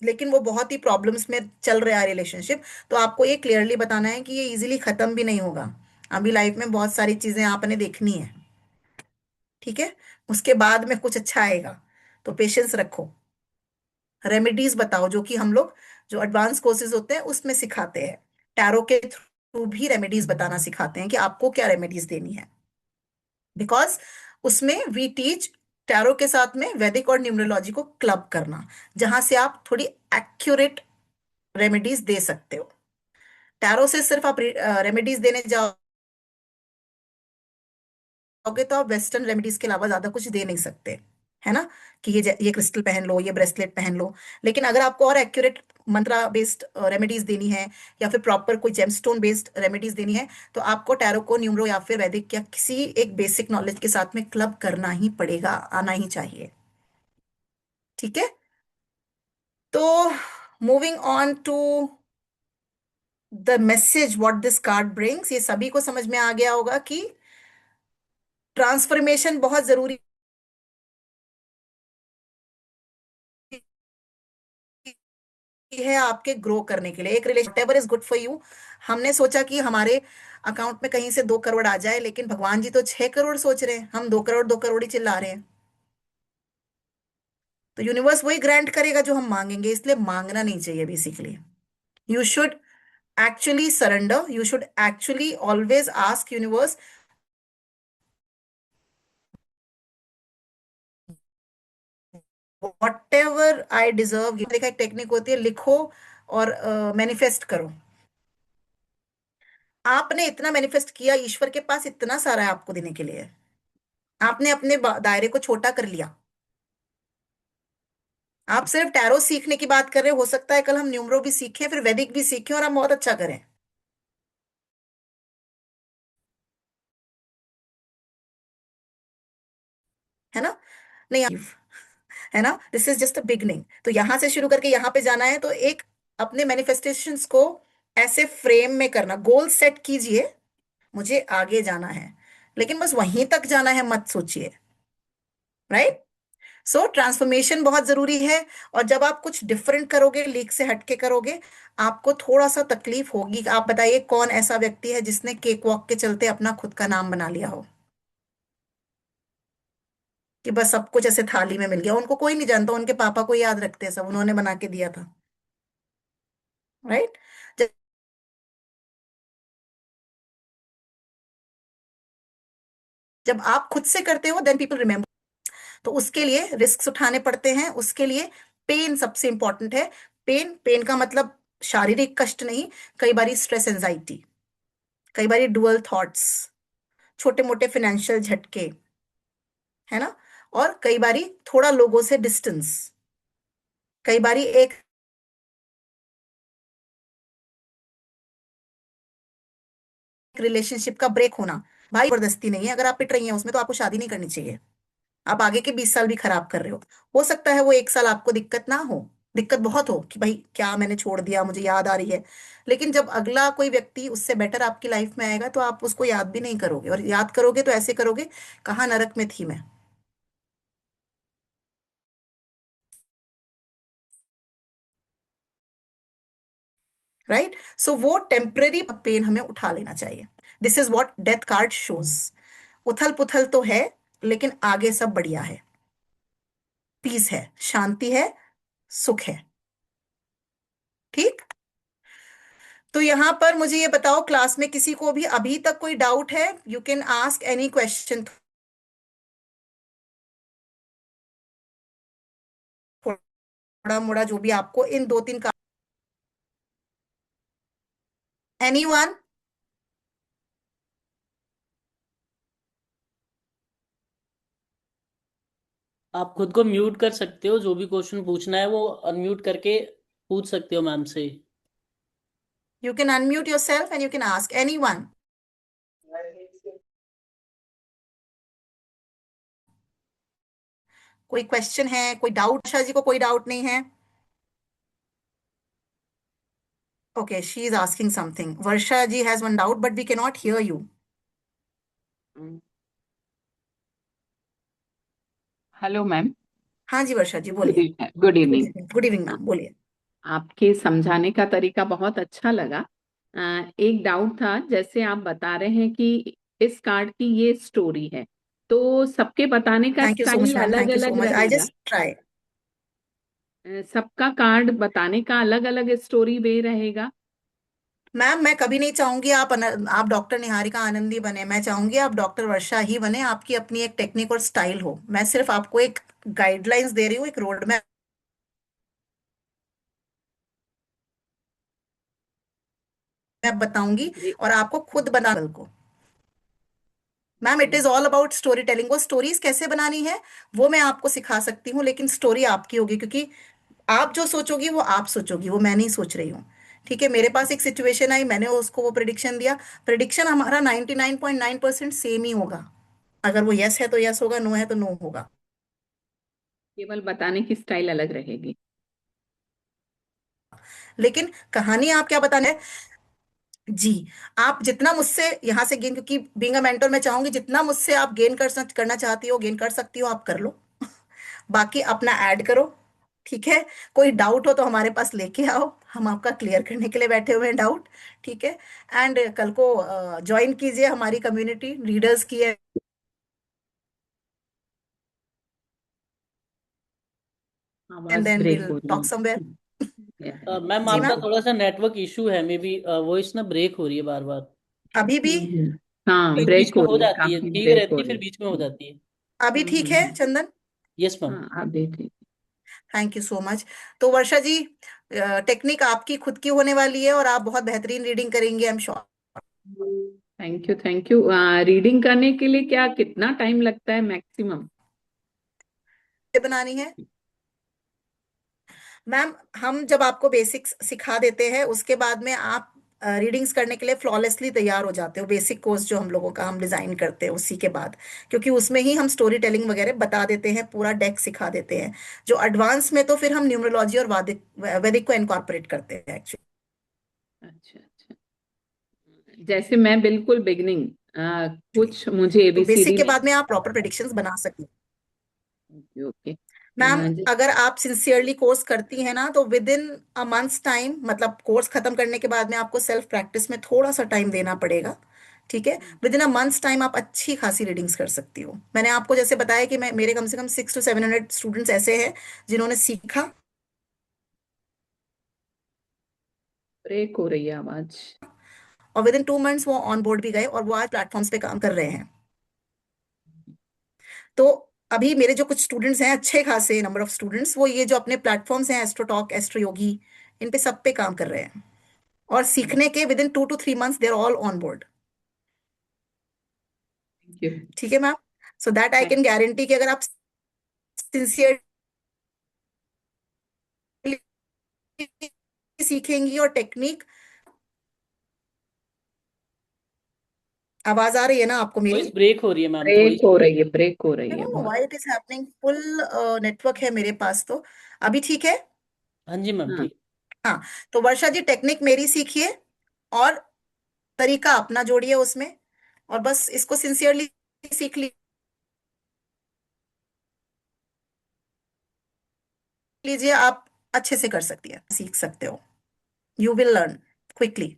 लेकिन वो बहुत ही प्रॉब्लम्स में चल रहा है रिलेशनशिप, तो आपको ये क्लियरली बताना है कि ये इजीली खत्म भी नहीं होगा। अभी लाइफ में बहुत सारी चीजें आपने देखनी है। ठीक है। उसके बाद में कुछ अच्छा आएगा, तो पेशेंस रखो। रेमेडीज बताओ, जो कि हम लोग जो एडवांस कोर्सेज होते हैं उसमें सिखाते हैं, टैरो के थ्रू भी रेमेडीज बताना सिखाते हैं कि आपको क्या रेमेडीज देनी है। बिकॉज उसमें वी टीच टैरो के साथ में वैदिक और न्यूमरोलॉजी को क्लब करना, जहां से आप थोड़ी एक्यूरेट रेमेडीज दे सकते हो। टैरो से सिर्फ आप रेमेडीज देने जाओगे तो आप वेस्टर्न रेमेडीज के अलावा ज्यादा कुछ दे नहीं सकते, है ना, कि ये क्रिस्टल पहन लो, ये ब्रेसलेट पहन लो। लेकिन अगर आपको और एक्यूरेट मंत्रा बेस्ड रेमेडीज देनी है, या फिर प्रॉपर कोई जेमस्टोन बेस्ड रेमेडीज देनी है, तो आपको टैरो को न्यूमरो या फिर वैदिक या किसी एक बेसिक नॉलेज के साथ में क्लब करना ही पड़ेगा, आना ही चाहिए। ठीक है। तो moving on to the message what this card brings, ये सभी को समझ में आ गया होगा कि ट्रांसफॉर्मेशन बहुत जरूरी है आपके ग्रो करने के लिए। एक relation ever is good for you. हमने सोचा कि हमारे अकाउंट में कहीं से 2 करोड़ आ जाए, लेकिन भगवान जी तो 6 करोड़ सोच रहे हैं, हम 2 करोड़ 2 करोड़ ही चिल्ला रहे हैं। तो यूनिवर्स वही ग्रांट करेगा जो हम मांगेंगे, इसलिए मांगना नहीं चाहिए basically. You should actually surrender, you should actually always ask universe what ever I deserve. लिखा एक टेक्निक होती है, लिखो और मैनिफेस्ट करो। आपने इतना मैनिफेस्ट किया, ईश्वर के पास इतना सारा है आपको देने के लिए, आपने अपने दायरे को छोटा कर लिया। आप सिर्फ टैरो सीखने की बात कर रहे हो सकता है कल हम न्यूमरो भी सीखें, फिर वैदिक भी सीखें और हम बहुत अच्छा करें, है ना। नहीं, है ना, this is just a beginning. तो यहां से शुरू करके यहां पे जाना है, तो एक अपने मैनिफेस्टेशंस को ऐसे फ्रेम में करना, गोल सेट कीजिए, मुझे आगे जाना है, लेकिन बस वहीं तक जाना है मत सोचिए। राइट। सो ट्रांसफॉर्मेशन बहुत जरूरी है। और जब आप कुछ डिफरेंट करोगे, लीक से हटके करोगे, आपको थोड़ा सा तकलीफ होगी। आप बताइए कौन ऐसा व्यक्ति है जिसने केक वॉक के चलते अपना खुद का नाम बना लिया हो। कि बस सब कुछ ऐसे थाली में मिल गया, उनको कोई नहीं जानता, उनके पापा को याद रखते हैं सब, उन्होंने बना के दिया था, राइट। जब आप खुद से करते हो देन पीपल रिमेम्बर। तो उसके लिए रिस्क उठाने पड़ते हैं, उसके लिए पेन सबसे इंपॉर्टेंट है। पेन, पेन का मतलब शारीरिक कष्ट नहीं, कई बारी स्ट्रेस एंजाइटी, कई बारी डुअल थॉट्स, छोटे मोटे फाइनेंशियल झटके, है ना, और कई बारी थोड़ा लोगों से डिस्टेंस, कई बारी एक रिलेशनशिप का ब्रेक होना। भाई जबरदस्ती नहीं है, अगर आप पिट रही हैं उसमें तो आपको शादी नहीं करनी चाहिए, आप आगे के 20 साल भी खराब कर रहे हो सकता है वो 1 साल आपको दिक्कत ना हो, दिक्कत बहुत हो कि भाई क्या मैंने छोड़ दिया, मुझे याद आ रही है, लेकिन जब अगला कोई व्यक्ति उससे बेटर आपकी लाइफ में आएगा तो आप उसको याद भी नहीं करोगे, और याद करोगे तो ऐसे करोगे, कहाँ नरक में थी मैं, राइट। सो वो टेम्पररी पेन हमें उठा लेना चाहिए। This is what death card shows. उथल पुथल तो है, लेकिन आगे सब बढ़िया है, पीस है, शांति है, सुख है, ठीक। तो यहां पर मुझे ये बताओ, क्लास में किसी को भी अभी तक कोई डाउट है? You can ask any question, थोड़ा मोड़ा जो भी आपको इन 2-3 का। एनीवन? आप खुद को म्यूट कर सकते हो, जो भी क्वेश्चन पूछना है वो अनम्यूट करके पूछ सकते हो मैम से। You can unmute yourself and you can ask anyone. कोई क्वेश्चन है, कोई डाउट? आशा जी को कोई डाउट नहीं है? Okay, she is asking something. Varsha ji has one doubt but we can not hear you. Hello ma'am. हाँ जी वर्षा जी गुड बोलिए। Good good evening. Evening, good evening ma'am, बोलिए। आपके समझाने का तरीका बहुत अच्छा लगा। एक डाउट था, जैसे आप बता रहे हैं कि इस कार्ड की ये स्टोरी है, तो सबके बताने का thank you so much style ma'am, अलग थैंक यू सो अलग मच, आई रहेगा। Just try. सबका कार्ड बताने का अलग अलग स्टोरी वे रहेगा। मैम मैं कभी नहीं चाहूंगी आप डॉक्टर निहारिका आनंदी बने, मैं चाहूंगी आप डॉक्टर वर्षा ही बने, आपकी अपनी एक टेक्निक और स्टाइल हो। मैं सिर्फ आपको एक गाइडलाइंस दे रही हूँ, एक रोड मैप बताऊंगी, जी। और आपको खुद बना को। Ma'am it is all about story telling, वो स्टोरीज कैसे बनानी है वो मैं आपको सिखा सकती हूँ, लेकिन स्टोरी आपकी होगी, क्योंकि आप जो सोचोगी वो आप सोचोगी, वो मैं नहीं सोच रही हूँ। ठीक है, मेरे पास एक सिचुएशन आई, मैंने उसको वो प्रिडिक्शन दिया, प्रिडिक्शन हमारा 99.9% सेम ही होगा, अगर वो यस है तो यस होगा, नो है तो नो होगा। केवल बताने की स्टाइल अलग रहेगी। लेकिन कहानी आप क्या बताना है जी। आप जितना मुझसे यहाँ से गेन, क्योंकि बीइंग अ मेंटर मैं चाहूंगी जितना मुझसे आप गेन करना चाहती हो, गेन कर सकती हो, आप कर लो। बाकी अपना ऐड करो, ठीक है। कोई डाउट हो तो हमारे पास लेके आओ, हम आपका क्लियर करने के लिए बैठे हुए हैं डाउट, ठीक है। एंड कल को ज्वाइन कीजिए हमारी कम्युनिटी रीडर्स की है, एंड आवाज देन ब्रेक विल हो रही टॉक समवेयर। है। मैम जी आपका मैम। थोड़ा सा नेटवर्क इशू है, मे बी वॉइस ना ब्रेक हो रही है बार बार। अभी भी? हाँ, बीच ब्रेक बीच में हो हो रही है, जाती है, काफी ठीक ब्रेक हो रहती है, रही फिर है। बीच में हो जाती है। अभी ठीक है चंदन? Yes ma'am. हाँ, आप देख लीजिए। Thank you so much. तो वर्षा जी, टेक्निक आपकी खुद की होने वाली है, और आप बहुत बेहतरीन रीडिंग करेंगे, आई am sure. Thank you, thank you. Reading करने के लिए क्या कितना टाइम लगता है मैक्सिमम? बनानी है मैम, हम जब आपको बेसिक्स सिखा देते हैं उसके बाद में आप रीडिंग्स करने के लिए फ्लॉलेसली तैयार हो जाते हो। बेसिक कोर्स जो हम लोगों का हम डिजाइन करते हैं उसी के बाद, क्योंकि उसमें ही हम स्टोरी टेलिंग वगैरह बता देते हैं, पूरा डेक सिखा देते हैं। जो एडवांस में तो फिर हम न्यूमरोलॉजी और वैदिक वैदिक को इनकॉर्पोरेट करते हैं एक्चुअली। अच्छा, अच्छा। जैसे मैं बिल्कुल बिगनिंग, कुछ मुझे तो बेसिक एबीसीडी के नहीं। बाद में आप प्रॉपर प्रेडिक्शंस बना सकते हैं। Okay, okay. मैम अगर आप सिंसियरली कोर्स करती हैं ना, तो with in a months time, मतलब कोर्स खत्म करने के बाद में आपको सेल्फ प्रैक्टिस में थोड़ा सा टाइम देना पड़ेगा, ठीक है, with in a months time आप अच्छी खासी रीडिंग्स कर सकती हो। मैंने आपको जैसे बताया कि मैं मेरे कम से कम 600 to 700 स्टूडेंट्स ऐसे हैं जिन्होंने सीखा, ब्रेक हो रही है आवाज। और विद इन 2 मंथ्स वो ऑन बोर्ड भी गए और वो आज प्लेटफॉर्म्स पे काम कर रहे हैं। तो अभी मेरे जो कुछ स्टूडेंट्स हैं, अच्छे खासे नंबर ऑफ स्टूडेंट्स, वो ये जो अपने प्लेटफॉर्म्स हैं, एस्ट्रो टॉक, एस्ट्रो योगी, इन पे सब पे काम कर रहे हैं, और सीखने के within 2 to 3 months they are all on board. Thank you. ठीक है मैम, so that I can guarantee कि अगर आप सिंसियरली सीखेंगी और टेक्निक, आवाज आ रही है ना आपको मेरी? वॉइस ब्रेक हो रही है मैम थोड़ी ब्रेक सी। हो रही है, ब्रेक हो रही आई है डोंट नो बहुत। Why it is happening, full network है मेरे पास तो। अभी ठीक है? हाँ जी मैम, हाँ। ठीक। हाँ, तो वर्षा जी टेक्निक मेरी सीखिए और तरीका अपना जोड़िए उसमें, और बस इसको सिंसियरली सीख लीजिए, आप अच्छे से कर सकती है, सीख सकते हो। You will learn quickly,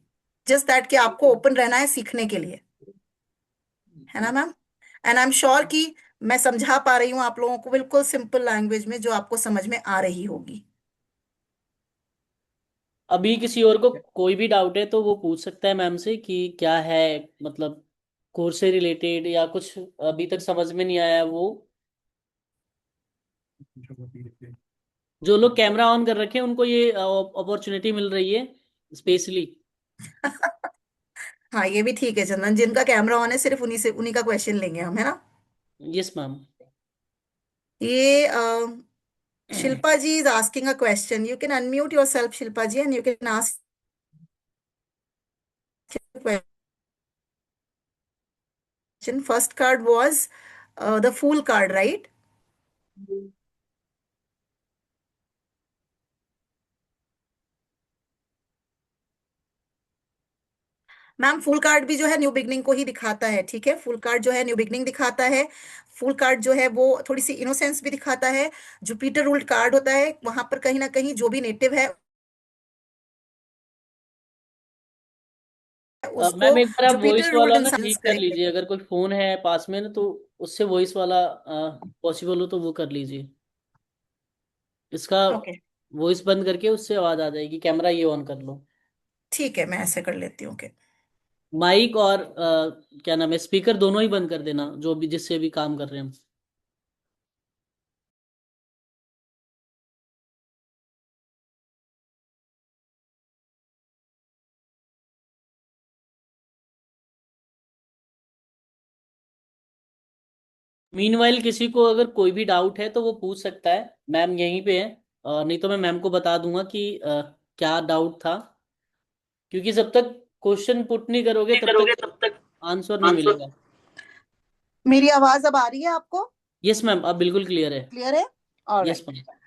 just that कि आपको ओपन रहना है सीखने के लिए, है ना ma'am? And I am sure कि मैं समझा पा रही हूँ आप लोगों को बिल्कुल सिंपल लैंग्वेज में, जो आपको समझ में आ रही होगी। अभी किसी और को कोई भी डाउट है तो वो पूछ सकता है मैम से कि क्या है, मतलब कोर्स से रिलेटेड या कुछ अभी तक समझ में नहीं आया वो। जो लोग कैमरा ऑन कर रखे हैं उनको ये अपॉर्चुनिटी मिल रही है स्पेशली। हाँ, ये भी ठीक है चंदन, जिनका कैमरा ऑन है सिर्फ उन्हीं का क्वेश्चन लेंगे हम, है ना? Yes ma'am. ये Shilpa ji is asking a question, you can unmute yourself Shilpa ji and you can ask question. First card was the fool card, right? Ma'am fool card भी जो है न्यू बिगनिंग को ही दिखाता है, ठीक है? फुल कार्ड जो है न्यू बिगनिंग दिखाता है। फुल कार्ड जो है वो थोड़ी सी इनोसेंस भी दिखाता है। जुपिटर रूल्ड कार्ड होता है, वहां पर कहीं ना कहीं जो भी नेटिव है उसको मैम एक बार आप वॉइस जुपिटर रूल्ड वाला ना इंसान ठीक कर करेंगे। लीजिए, अगर कोई फोन है पास में ना तो उससे वॉइस वाला पॉसिबल हो तो वो कर लीजिए। इसका ओके, वॉइस बंद करके उससे आवाज आ जाएगी, कैमरा ये ऑन कर लो। ठीक है, मैं ऐसे कर लेती हूँ। ओके, माइक और क्या नाम है, स्पीकर दोनों ही बंद कर देना, जो भी जिससे भी काम कर रहे हैं हम। मीनवाइल किसी को अगर कोई भी डाउट है तो वो पूछ सकता है, मैम यहीं पे है। नहीं तो मैं मैम को बता दूंगा कि क्या डाउट था, क्योंकि जब तक क्वेश्चन पुट नहीं करोगे नहीं तब करोगे तक तब तक आंसर नहीं आंसर। मिलेगा। मेरी आवाज अब आ रही है आपको? यस मैम, अब बिल्कुल क्लियर है। क्लियर है? Yes alright. मैम।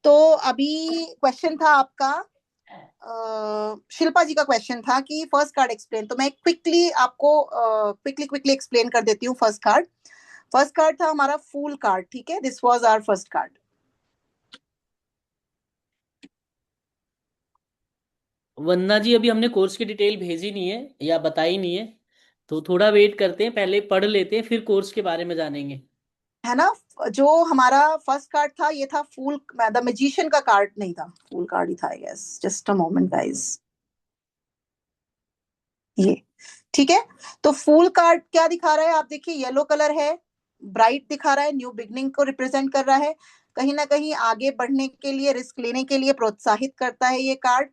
तो अभी क्वेश्चन था आपका, शिल्पा जी का क्वेश्चन था कि फर्स्ट कार्ड एक्सप्लेन, तो मैं क्विकली आपको क्विकली क्विकली एक्सप्लेन कर देती हूँ। फर्स्ट कार्ड, फर्स्ट कार्ड था हमारा फूल कार्ड, ठीक है? This was our first card. Vandana ji, अभी हमने कोर्स की डिटेल भेजी नहीं है या बताई नहीं है, तो थोड़ा वेट करते हैं, पहले पढ़ लेते हैं फिर कोर्स के बारे में जानेंगे। है ना? जो हमारा फर्स्ट कार्ड था ये था फूल, द मैजिशियन का कार्ड नहीं था, फूल कार्ड ही था I guess. Just a moment guys, ये ठीक है। तो फूल कार्ड क्या दिखा रहा है? आप देखिए, येलो कलर है, ब्राइट दिखा रहा है, न्यू बिगनिंग को रिप्रेजेंट कर रहा है, कहीं ना कहीं आगे बढ़ने के लिए, रिस्क लेने के लिए प्रोत्साहित करता है ये card.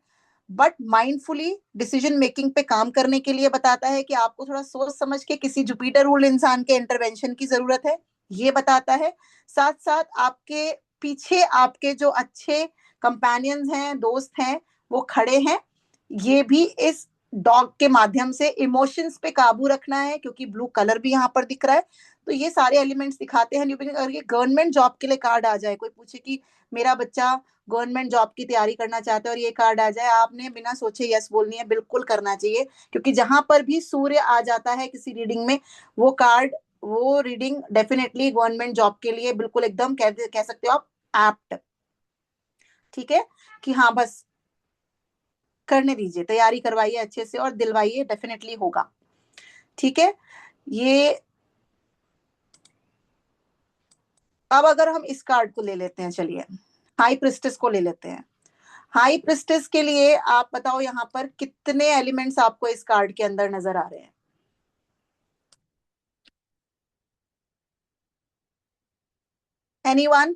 But mindfully decision making पे काम करने के लिए बताता है कि आपको थोड़ा सोच समझ के किसी जुपिटर रूल्ड इंसान के इंटरवेंशन की जरूरत है, ये बताता है। साथ साथ आपके पीछे आपके जो अच्छे कंपेनियंस हैं, दोस्त हैं, वो खड़े हैं, ये भी इस डॉग के माध्यम से। इमोशंस पे काबू रखना है, क्योंकि ब्लू कलर भी यहाँ पर दिख रहा है। तो ये सारे एलिमेंट्स दिखाते हैं न्यू बिगिनिंग। अगर ये गवर्नमेंट जॉब के लिए कार्ड आ जाए, कोई पूछे कि मेरा बच्चा गवर्नमेंट जॉब की तैयारी करना चाहते हैं और ये कार्ड आ जाए, आपने बिना सोचे यस बोलनी है, बिल्कुल करना चाहिए। क्योंकि जहां पर भी सूर्य आ जाता है किसी रीडिंग में, वो कार्ड, वो रीडिंग डेफिनेटली गवर्नमेंट जॉब के लिए बिल्कुल एकदम कह सकते हो आप एप्ट। ठीक है, कि हाँ बस करने दीजिए, तैयारी करवाइए अच्छे से और दिलवाइए, डेफिनेटली होगा। ठीक है। ये अब अगर हम इस कार्ड को ले लेते हैं, चलिए हाई प्रिस्टेस को ले लेते हैं। हाई प्रिस्टेस के लिए आप बताओ यहाँ पर कितने एलिमेंट्स आपको इस कार्ड के अंदर नजर आ रहे हैं? एनीवन?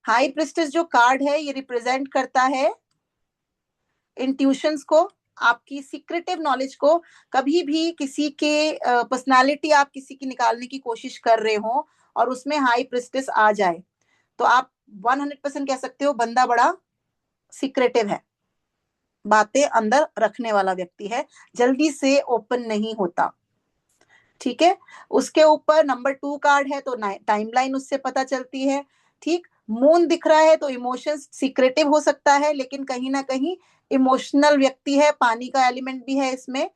हाई प्रिस्टेस जो कार्ड है ये रिप्रेजेंट करता है इंट्यूशंस को, आपकी सीक्रेटिव नॉलेज को। कभी भी किसी के पर्सनालिटी आप किसी की निकालने की कोशिश कर रहे हो और उसमें हाई प्रिस्टेस आ जाए तो आप 100% कह सकते हो बंदा बड़ा सीक्रेटिव है, बातें अंदर रखने वाला व्यक्ति है, जल्दी से ओपन नहीं होता। ठीक है। उसके ऊपर नंबर 2 कार्ड है तो टाइमलाइन उससे पता चलती है। ठीक। मून दिख रहा है तो इमोशंस सीक्रेटिव हो सकता है लेकिन कहीं ना कहीं इमोशनल व्यक्ति है, पानी का एलिमेंट भी है इसमें।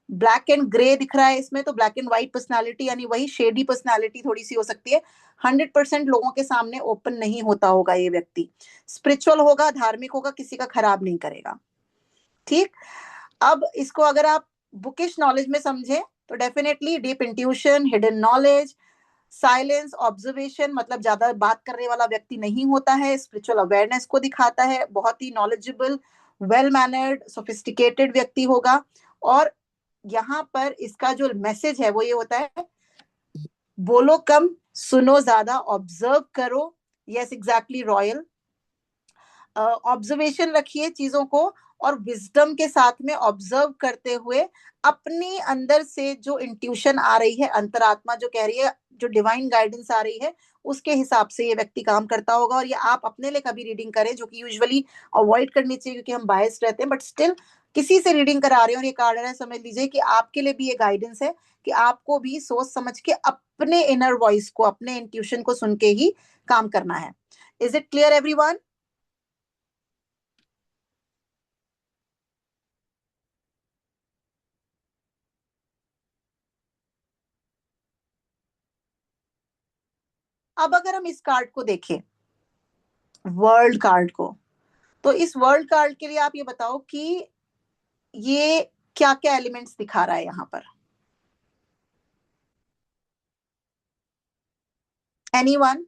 ब्लैक एंड ग्रे दिख रहा है इसमें तो ब्लैक एंड व्हाइट पर्सनालिटी यानी वही शेडी पर्सनालिटी थोड़ी सी हो सकती है। 100% लोगों के सामने ओपन नहीं होता होगा ये व्यक्ति। स्पिरिचुअल होगा, धार्मिक होगा, किसी का खराब नहीं करेगा। ठीक। अब इसको अगर आप बुकिश नॉलेज में समझें तो definitely deep intuition, hidden knowledge, silence, observation, मतलब ज्यादा बात करने वाला व्यक्ति नहीं होता है, स्पिरिचुअल अवेयरनेस को दिखाता है, बहुत ही नॉलेजेबल, वेल मैनर्ड, सोफिस्टिकेटेड व्यक्ति होगा। और यहाँ पर इसका जो मैसेज है वो ये होता है, बोलो कम सुनो ज्यादा, ऑब्जर्व करो। Yes exactly royal. ऑब्जर्वेशन रखिए चीजों को और विजडम के साथ में ऑब्जर्व करते हुए अपनी अंदर से जो इंट्यूशन आ रही है, अंतरात्मा जो कह रही है, जो डिवाइन गाइडेंस आ रही है, उसके हिसाब से ये व्यक्ति काम करता होगा। और ये आप अपने लिए कभी रीडिंग करें जो कि यूजुअली अवॉइड करनी चाहिए क्योंकि हम बायस्ड रहते हैं, बट स्टिल किसी से रीडिंग करा रहे हो और ये कार्ड है, समझ लीजिए कि आपके लिए भी ये गाइडेंस है कि आपको भी सोच समझ के अपने इनर वॉइस को, अपने इंट्यूशन को सुन के ही काम करना है। Is it clear everyone? अब अगर हम इस कार्ड को देखें, वर्ल्ड कार्ड को, तो इस वर्ल्ड कार्ड के लिए आप ये बताओ कि ये क्या क्या एलिमेंट्स दिखा रहा है यहाँ पर? एनीवन?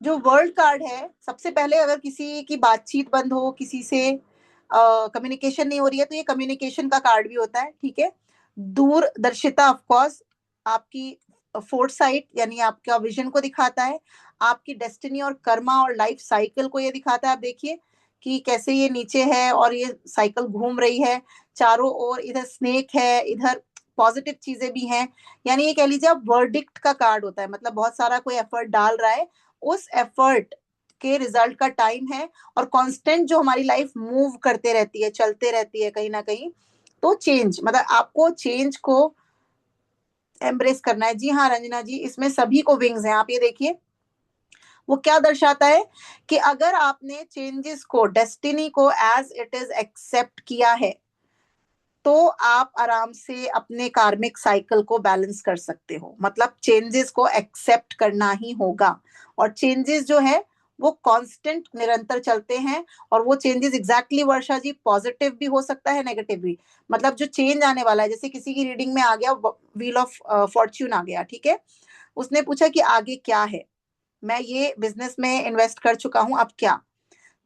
जो वर्ल्ड कार्ड है, सबसे पहले अगर किसी की बातचीत बंद हो, किसी से कम्युनिकेशन नहीं हो रही है तो ये कम्युनिकेशन का कार्ड भी होता है। ठीक है। दूरदर्शिता ऑफ कोर्स आपकी फोर्थ साइट यानी आपका विजन को दिखाता है, आपकी डेस्टिनी और कर्मा और लाइफ साइकिल को ये दिखाता है। आप देखिए कि कैसे ये नीचे है और ये साइकिल घूम रही है चारों ओर, इधर स्नेक है, इधर पॉजिटिव चीजें भी हैं। यानी ये कह लीजिए आप वर्डिक्ट का कार्ड होता है, मतलब बहुत सारा कोई एफर्ट डाल रहा है, उस एफर्ट के रिजल्ट का टाइम है। और कांस्टेंट जो हमारी लाइफ मूव करते रहती है, चलते रहती है कहीं ना कहीं, तो चेंज, मतलब आपको चेंज को एम्ब्रेस करना है। जी हाँ रंजना जी, इसमें सभी को विंग्स हैं। आप ये देखिए वो क्या दर्शाता है कि अगर आपने चेंजेस को, डेस्टिनी को एज इट इज एक्सेप्ट किया है तो आप आराम से अपने कार्मिक साइकिल को बैलेंस कर सकते हो। मतलब चेंजेस को एक्सेप्ट करना ही होगा। और चेंजेस जो है वो कांस्टेंट, निरंतर चलते हैं। और वो चेंजेस एग्जैक्टली वर्षा जी पॉजिटिव भी हो सकता है, नेगेटिव भी। मतलब जो चेंज आने वाला है, जैसे किसी की रीडिंग में आ गया व्हील ऑफ फॉर्च्यून आ गया, ठीक है, उसने पूछा कि आगे क्या है, मैं ये बिजनेस में इन्वेस्ट कर चुका हूं, अब क्या?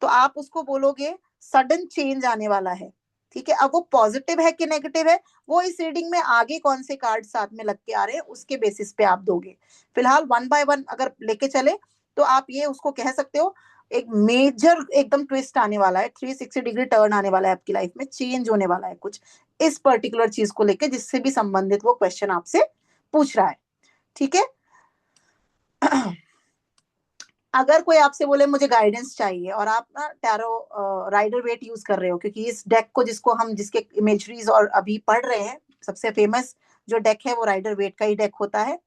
तो आप उसको बोलोगे सडन चेंज आने वाला है। ठीक है। अब वो पॉजिटिव है कि नेगेटिव है, वो इस रीडिंग में आगे कौन से कार्ड साथ में लग के आ रहे हैं उसके बेसिस पे आप दोगे। फिलहाल 1 बाय 1 अगर लेके चले तो आप ये उसको कह सकते हो एक मेजर एकदम ट्विस्ट आने वाला है, 360 डिग्री टर्न आने वाला है आपकी लाइफ में, चेंज होने वाला है कुछ इस पर्टिकुलर चीज को लेके जिससे भी संबंधित वो क्वेश्चन आपसे पूछ रहा है। ठीक है। अगर कोई आपसे बोले मुझे गाइडेंस चाहिए और आप ना टैरो राइडर वेट यूज कर रहे हो, क्योंकि इस डेक को जिसको हम जिसके इमेजरीज और अभी पढ़ रहे हैं, सबसे फेमस जो डेक है वो राइडर वेट का ही डेक होता है।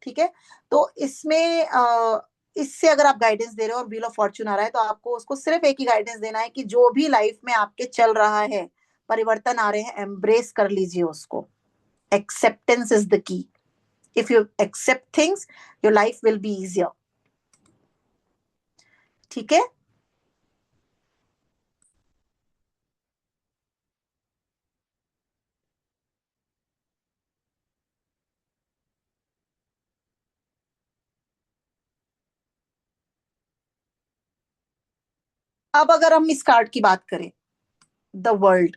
ठीक है। तो इसमें इससे अगर आप गाइडेंस दे रहे हो और व्हील ऑफ फॉर्च्यून आ रहा है तो आपको उसको सिर्फ एक ही गाइडेंस देना है कि जो भी लाइफ में आपके चल रहा है, परिवर्तन आ रहे हैं, एम्ब्रेस कर लीजिए उसको। एक्सेप्टेंस इज द की। If you accept things, your life will be easier. ठीक है? अब अगर हम इस कार्ड की बात करें, द वर्ल्ड,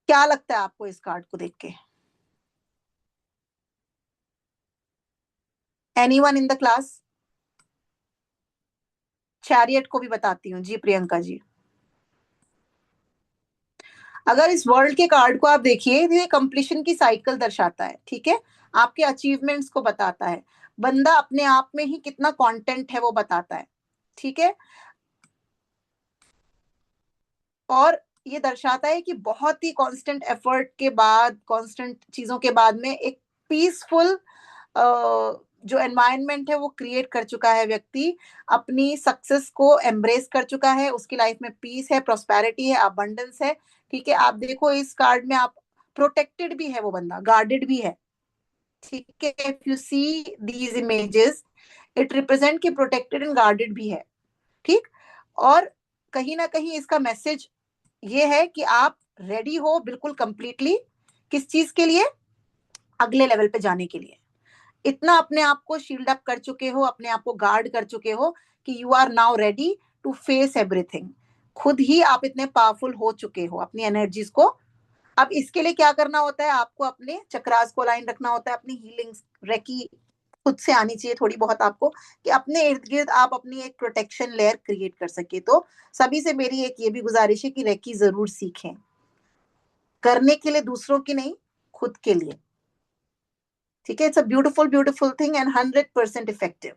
क्या लगता है आपको इस कार्ड को देख के? Anyone in the class? Chariot को भी बताती हूँ जी, प्रियंका जी। अगर इस वर्ल्ड के कार्ड को आप देखिए, तो ये कंप्लीशन की साइकिल दर्शाता है, ठीक है? आपके अचीवमेंट्स को बताता है, बंदा अपने आप में ही कितना कंटेंट है वो बताता है, ठीक है? और ये दर्शाता है कि बहुत ही कांस्टेंट एफर्ट के बाद, कांस्टेंट चीजों के बाद में एक पीसफुल जो एनवायरनमेंट है वो क्रिएट कर चुका है व्यक्ति, अपनी सक्सेस को एम्ब्रेस कर चुका है, उसकी लाइफ में पीस है, प्रोस्पेरिटी है, अबंडेंस है, ठीक है? आप देखो इस कार्ड में, आप प्रोटेक्टेड भी है वो बंदा, गार्डेड भी है, ठीक है? If you see these images, it represent कि प्रोटेक्टेड एंड गार्डेड भी है, ठीक? और कहीं ना कहीं इसका मैसेज ये है कि आप रेडी हो बिल्कुल कंप्लीटली, किस चीज के लिए? अगले लेवल पे जाने के लिए। इतना अपने आप को शील्ड अप कर चुके हो, अपने आप को गार्ड कर चुके हो कि you are now ready to face everything. खुद ही आप इतने पावरफुल हो चुके हो अपनी एनर्जीज को। अब इसके लिए क्या करना होता है? आपको अपने चक्रास को लाइन रखना होता है, अपनी हीलिंग रेकी खुद से आनी चाहिए थोड़ी बहुत आपको, कि अपने इर्द गिर्द आप अपनी एक प्रोटेक्शन लेयर क्रिएट कर सके। तो सभी से मेरी एक ये भी गुजारिश है कि रेकी जरूर सीखें, करने के लिए, दूसरों की नहीं, खुद के लिए, ठीक है? It's a beautiful beautiful thing and 100% effective,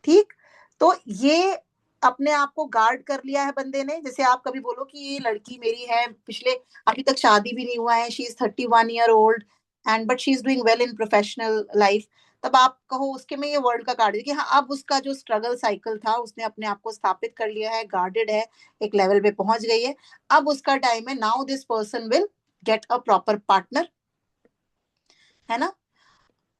ठीक? तो ये अपने आप को गार्ड कर लिया है बंदे ने। जैसे आप कभी बोलो कि ये लड़की मेरी है, पिछले अभी तक शादी भी नहीं हुआ है, she is 31 year old and but she is doing well in professional life, तब आप कहो उसके में ये वर्ल्ड का कार्ड है कि हाँ, अब उसका जो स्ट्रगल साइकिल था, उसने अपने आप को स्थापित कर लिया है, गार्डेड है, एक लेवल पे पहुंच गई है, अब उसका टाइम है, now this person will get a proper partner, है ना?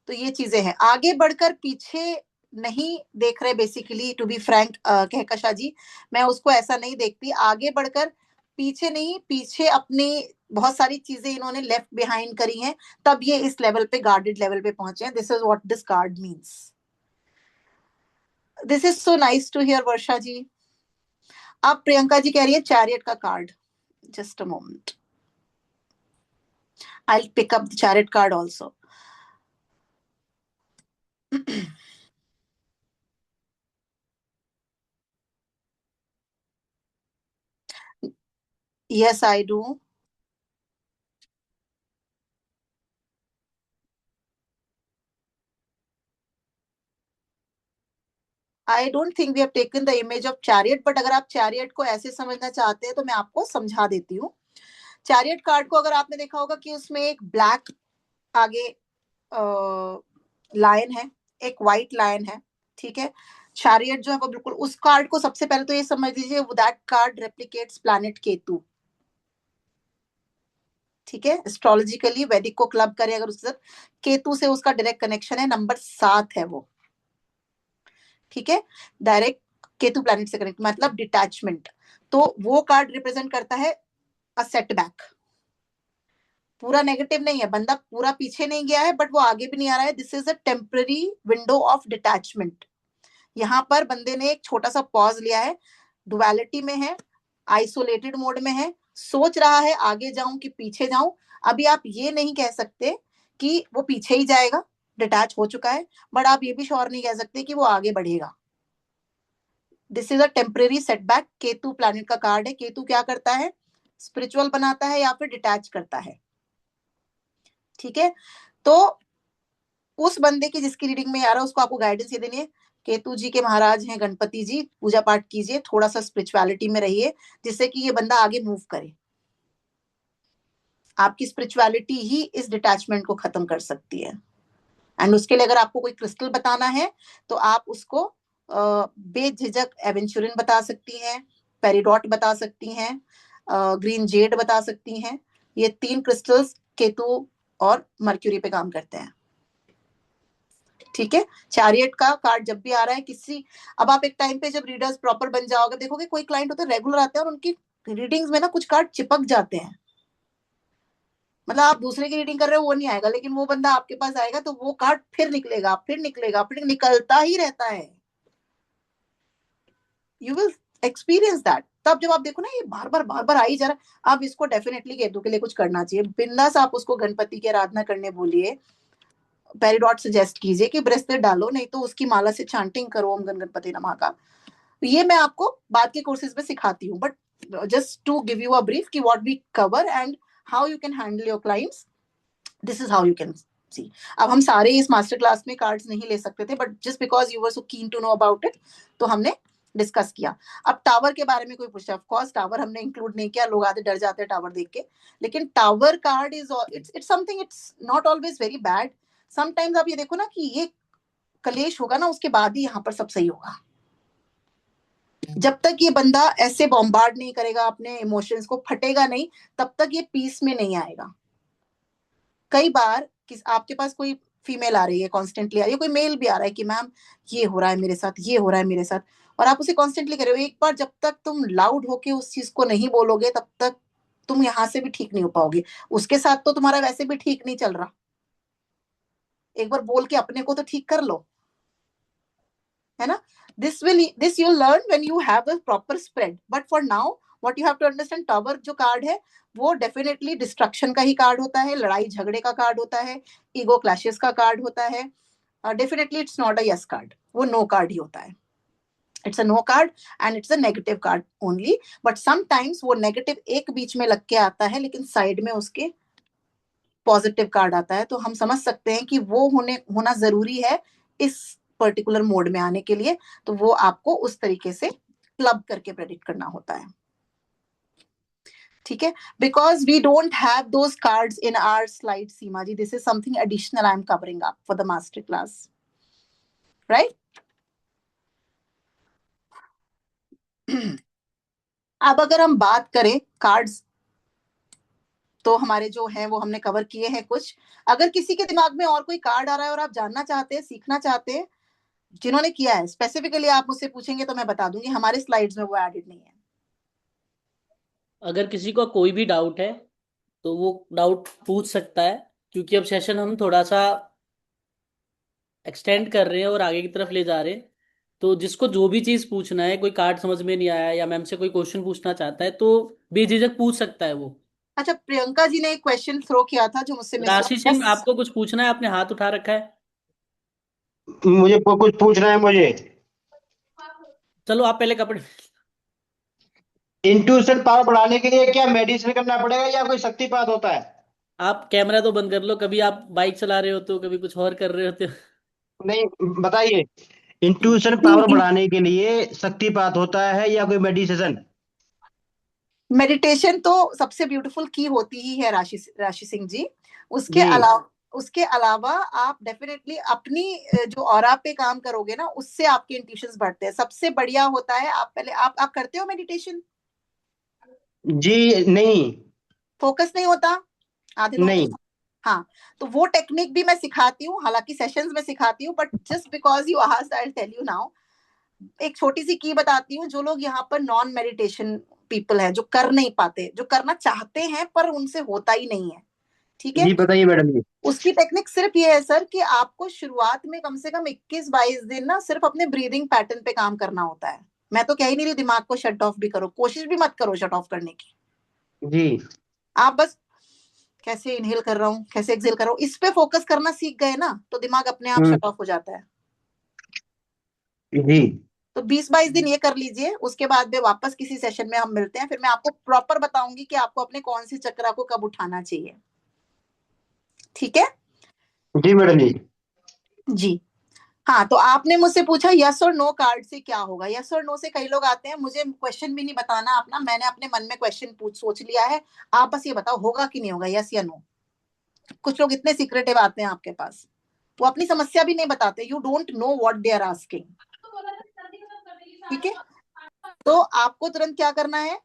तो ये चीजें हैं। आगे बढ़कर पीछे नहीं देख रहे, basically to be frank Kahkasha ji, मैं उसको ऐसा नहीं देखती। आगे बढ़कर पीछे नहीं, पीछे अपनी बहुत सारी चीजें इन्होंने लेफ्ट बिहाइंड करी हैं, तब ये इस लेवल पे, गार्डेड लेवल पे पहुंचे हैं। This is what this card means. This is so nice to hear Varsha ji. अब प्रियंका जी कह रही है चैरियट का card. Just a moment, I will pick up the chariot card also. Yes, I do. I don't think we have taken the image of chariot, but अगर आप chariot को ऐसे समझना चाहते हैं तो मैं आपको समझा देती हूँ। चैरियट कार्ड को अगर आपने देखा होगा कि उसमें एक ब्लैक आगे लाइन है, एक व्हाइट लाइन है, ठीक है? चैरियट जो है वो बिल्कुल, उस कार्ड को सबसे पहले तो ये समझ लीजिए, that card replicates planet Ketu, ठीक है? एस्ट्रोलॉजिकली वैदिक को क्लब करें अगर उसके साथ, केतु से उसका डायरेक्ट कनेक्शन है, नंबर 7 है वो, ठीक है? डायरेक्ट केतु प्लैनेट से कनेक्ट, मतलब डिटैचमेंट। तो वो कार्ड रिप्रेजेंट करता है अ सेटबैक। पूरा नेगेटिव नहीं है, बंदा पूरा पीछे नहीं गया है, बट वो आगे भी नहीं आ रहा है। This is a temporary window of detachment. यहाँ पर बंदे ने एक छोटा सा पॉज लिया है, डुअलिटी में है, आइसोलेटेड मोड में है, सोच रहा है आगे जाऊं कि पीछे जाऊं। अभी आप ये नहीं कह सकते कि वो पीछे ही जाएगा, डिटैच हो चुका है, बट आप ये भी श्योर नहीं कह सकते कि वो आगे बढ़ेगा। This is a temporary setback. Ketu planet का कार्ड है। केतु क्या करता है? स्पिरिचुअल बनाता है या फिर डिटैच करता है, ठीक है? तो उस बंदे की जिसकी रीडिंग में आ रहा है, उसको आपको गाइडेंस ये देनी है, केतु जी के महाराज हैं गणपति जी, पूजा पाठ कीजिए, थोड़ा सा स्पिरिचुअलिटी में रहिए, जिससे कि ये बंदा आगे मूव करे। आपकी स्पिरिचुअलिटी ही इस डिटैचमेंट को खत्म कर सकती है। एंड उसके लिए अगर आपको कोई क्रिस्टल बताना है तो आप उसको बेझिझक एवेंचुरिन बता सकती हैं, पेरिडॉट बता सकती हैं, ग्रीन जेड बता सकती हैं। ये 3 क्रिस्टल्स केतु और मर्क्यूरी पे काम करते हैं। ठीक है, चैरियट का कार्ड जब भी आ रहा है किसी, अब आप एक टाइम पे जब रीडर्स प्रॉपर बन जाओगे, देखोगे कोई क्लाइंट होते हैं रेगुलर आते हैं और उनकी रीडिंग्स में ना कुछ कार्ड चिपक जाते हैं। मतलब आप दूसरे की रीडिंग कर रहे हो वो नहीं आएगा, लेकिन वो बंदा आपके पास आएगा तो वो कार्ड फिर निकलेगा, फिर निकलेगा, फिर निकलता ही रहता है। You will experience that. तब जब आप देखो ना ये बार बार आ ही जा रहा है, अब इसको डेफिनेटली केतु के लिए कुछ करना चाहिए। बिंदास आप उसको गणपति की आराधना करने बोलिए, पेरिडॉट सजेस्ट कीजिए कि ब्रेसलेट डालो, नहीं तो उसकी माला से चांटिंग करो ओम गण गणपति नमः का। ये मैं आपको बाद के कोर्सेज में सिखाती हूँ, but just to give you a brief कि what we cover and how you can handle your clients, this is how you can see. अब हम सारे इस मास्टर क्लास में कार्ड्स नहीं ले सकते थे, but just because you were so keen to know about it, तो हमने डिस्कस किया। अब टावर के बारे में कोई पूछा, ऑफ कोर्स टावर हमने इंक्लूड नहीं किया, लोग आधे डर जाते हैं टावर देख के, लेकिन tower card is it's something, it's not always very bad. Sometimes आप ये देखो ना कि ये कलेश होगा ना, उसके बाद ही यहाँ पर सब सही होगा। जब तक ये बंदा ऐसे बॉम्बार्ड नहीं करेगा अपने इमोशंस को, फटेगा नहीं, तब तक ये पीस में नहीं आएगा। कई बार आपके पास कोई फीमेल आ रही है, कॉन्स्टेंटली आ रही है, कोई मेल भी आ रहा है कि मैम ये हो रहा है मेरे साथ, ये हो रहा है मेरे साथ, और आप उसे कॉन्स्टेंटली कर रहे हो। एक बार जब तक तुम लाउड होके उस चीज को नहीं बोलोगे, तब तक तुम यहां से भी ठीक नहीं हो पाओगे। उसके साथ तो तुम्हारा वैसे भी ठीक नहीं चल रहा, एक बार बोल के अपने को तो ठीक कर लो, है ना। this you'll learn when you have a proper spread, but for now what you have to understand, tower जो कार्ड है वो डेफिनेटली डिस्ट्रक्शन का ही कार्ड होता है, लड़ाई झगड़े का कार्ड होता है, ईगो क्लैशेस का कार्ड होता है। Definitely it's not a yes card, वो नो कार्ड ही होता है। It's a no card and it's a negative card only, but sometimes वो नेगेटिव एक बीच में लग के आता है, लेकिन साइड में उसके पॉजिटिव कार्ड आता है, तो हम समझ सकते हैं कि वो होना जरूरी है इस पर्टिकुलर मोड में आने के लिए। तो वो आपको उस तरीके से क्लब करके प्रेडिक्ट करना होता है। ठीक है, because we don't have those cards in our slide Seema ji, this is something additional I am covering up for the master class, right. अब अगर हम बात करें कार्ड्स, तो हमारे जो हैं वो हमने कवर किए हैं कुछ। अगर किसी के दिमाग में और कोई कार्ड आ रहा है और आप जानना चाहते हैं, सीखना चाहते हैं, जिन्होंने किया है स्पेसिफिकली आप मुझसे पूछेंगे तो मैं बता दूंगी, हमारे स्लाइड्स में वो एडेड नहीं है। अगर किसी को कोई भी डाउट है तो वो डाउट पूछ सकता है, क्योंकि अब सेशन हम थोड़ा सा एक्सटेंड कर रहे हैं और आगे की तरफ ले जा रहे हैं। तो जिसको जो भी चीज़ पूछना है, कोई कार्ड समझ में नहीं आया या मैम से कोई क्वेश्चन पूछना चाहता है, तो बेझिझक पूछ सकता है वो। अच्छा, प्रियंका जी ने एक क्वेश्चन थ्रो किया था जो मुझसे मिस राशि हुआ। सिंह, आपको कुछ पूछना है? आपने हाथ उठा रखा है। मुझे कुछ पूछना है मुझे। चलो आप पहले कपड़े। इंट्यूशन पावर बढ़ाने के लिए क्या मेडिसिन करना पड़ेगा या कोई शक्तिपात होता है? आप कैमरा तो बंद कर लो, कभी आप बाइक चला रहे होते हो, कभी कुछ और कर रहे होते हो। नहीं, बताइए। इंट्यूशन पावर बढ़ाने के लिए शक्तिपात होता है या कोई मेडिसिन? मेडिटेशन तो सबसे ब्यूटीफुल की होती ही है राशि सिंह जी। जी उसके अलावा आप डेफिनेटली अपनी जो ऑरा पे काम करोगे ना, उससे आपके इंट्यूशंस बढ़ते हैं। सबसे बढ़िया होता है, आप पहले आप करते हो मेडिटेशन? जी नहीं। फोकस नहीं होता आधे लोगों नहीं को। हाँ, तो वो टेक्निक भी मैं सिखाती हूँ, हालांकि सेशंस में सिखाती हूँ, but just because you asked I will tell you now. एक छोटी सी की बताती हूँ, जो लोग यहाँ पर नॉन मेडिटेशन पीपल हैं, जो कर नहीं पाते, जो करना चाहते हैं पर उनसे होता ही नहीं है, ठीक है। जी, बताइए मैडम जी। उसकी टेक्निक सिर्फ ये है सर कि आपको शुरुआत में कम से कम 21-22 दिन ना सिर्फ अपने ब्रीदिंग पैटर्न पे काम करना होता है। मैं तो कह ही नहीं रही दिमाग को शट ऑफ भी करो, कोशिश भी मत करो शट ऑफ करने की। जी आप बस कैसे इनहेल कर रहा हूँ, कैसे एक्सेल कर रहा हूँ, इस पे फोकस करना सीख गए ना, तो दिमाग अपने आप हम्म, शट ऑफ हो जाता है। जी तो 20-22 दिन ये कर लीजिए, उसके बाद में वापस किसी सेशन में हम मिलते हैं, फिर मैं आपको प्रॉपर बताऊंगी कि आपको अपने कौन सी चक्र को कब उठाना चाहिए, ठीक है जी मैडम जी। जी। हाँ, तो आपने मुझसे पूछा यस और नो कार्ड से क्या होगा। यस और नो से कई लोग आते हैं, मुझे क्वेश्चन भी नहीं बताना अपना, मैंने अपने मन में क्वेश्चन सोच लिया है, आप बस ये बताओ होगा कि नहीं होगा, यस या नो। कुछ लोग इतने सीक्रेटिव आते हैं आपके पास, वो अपनी समस्या भी नहीं बताते, you don't know what they are asking, ठीक है। तो आपको तुरंत क्या करना है,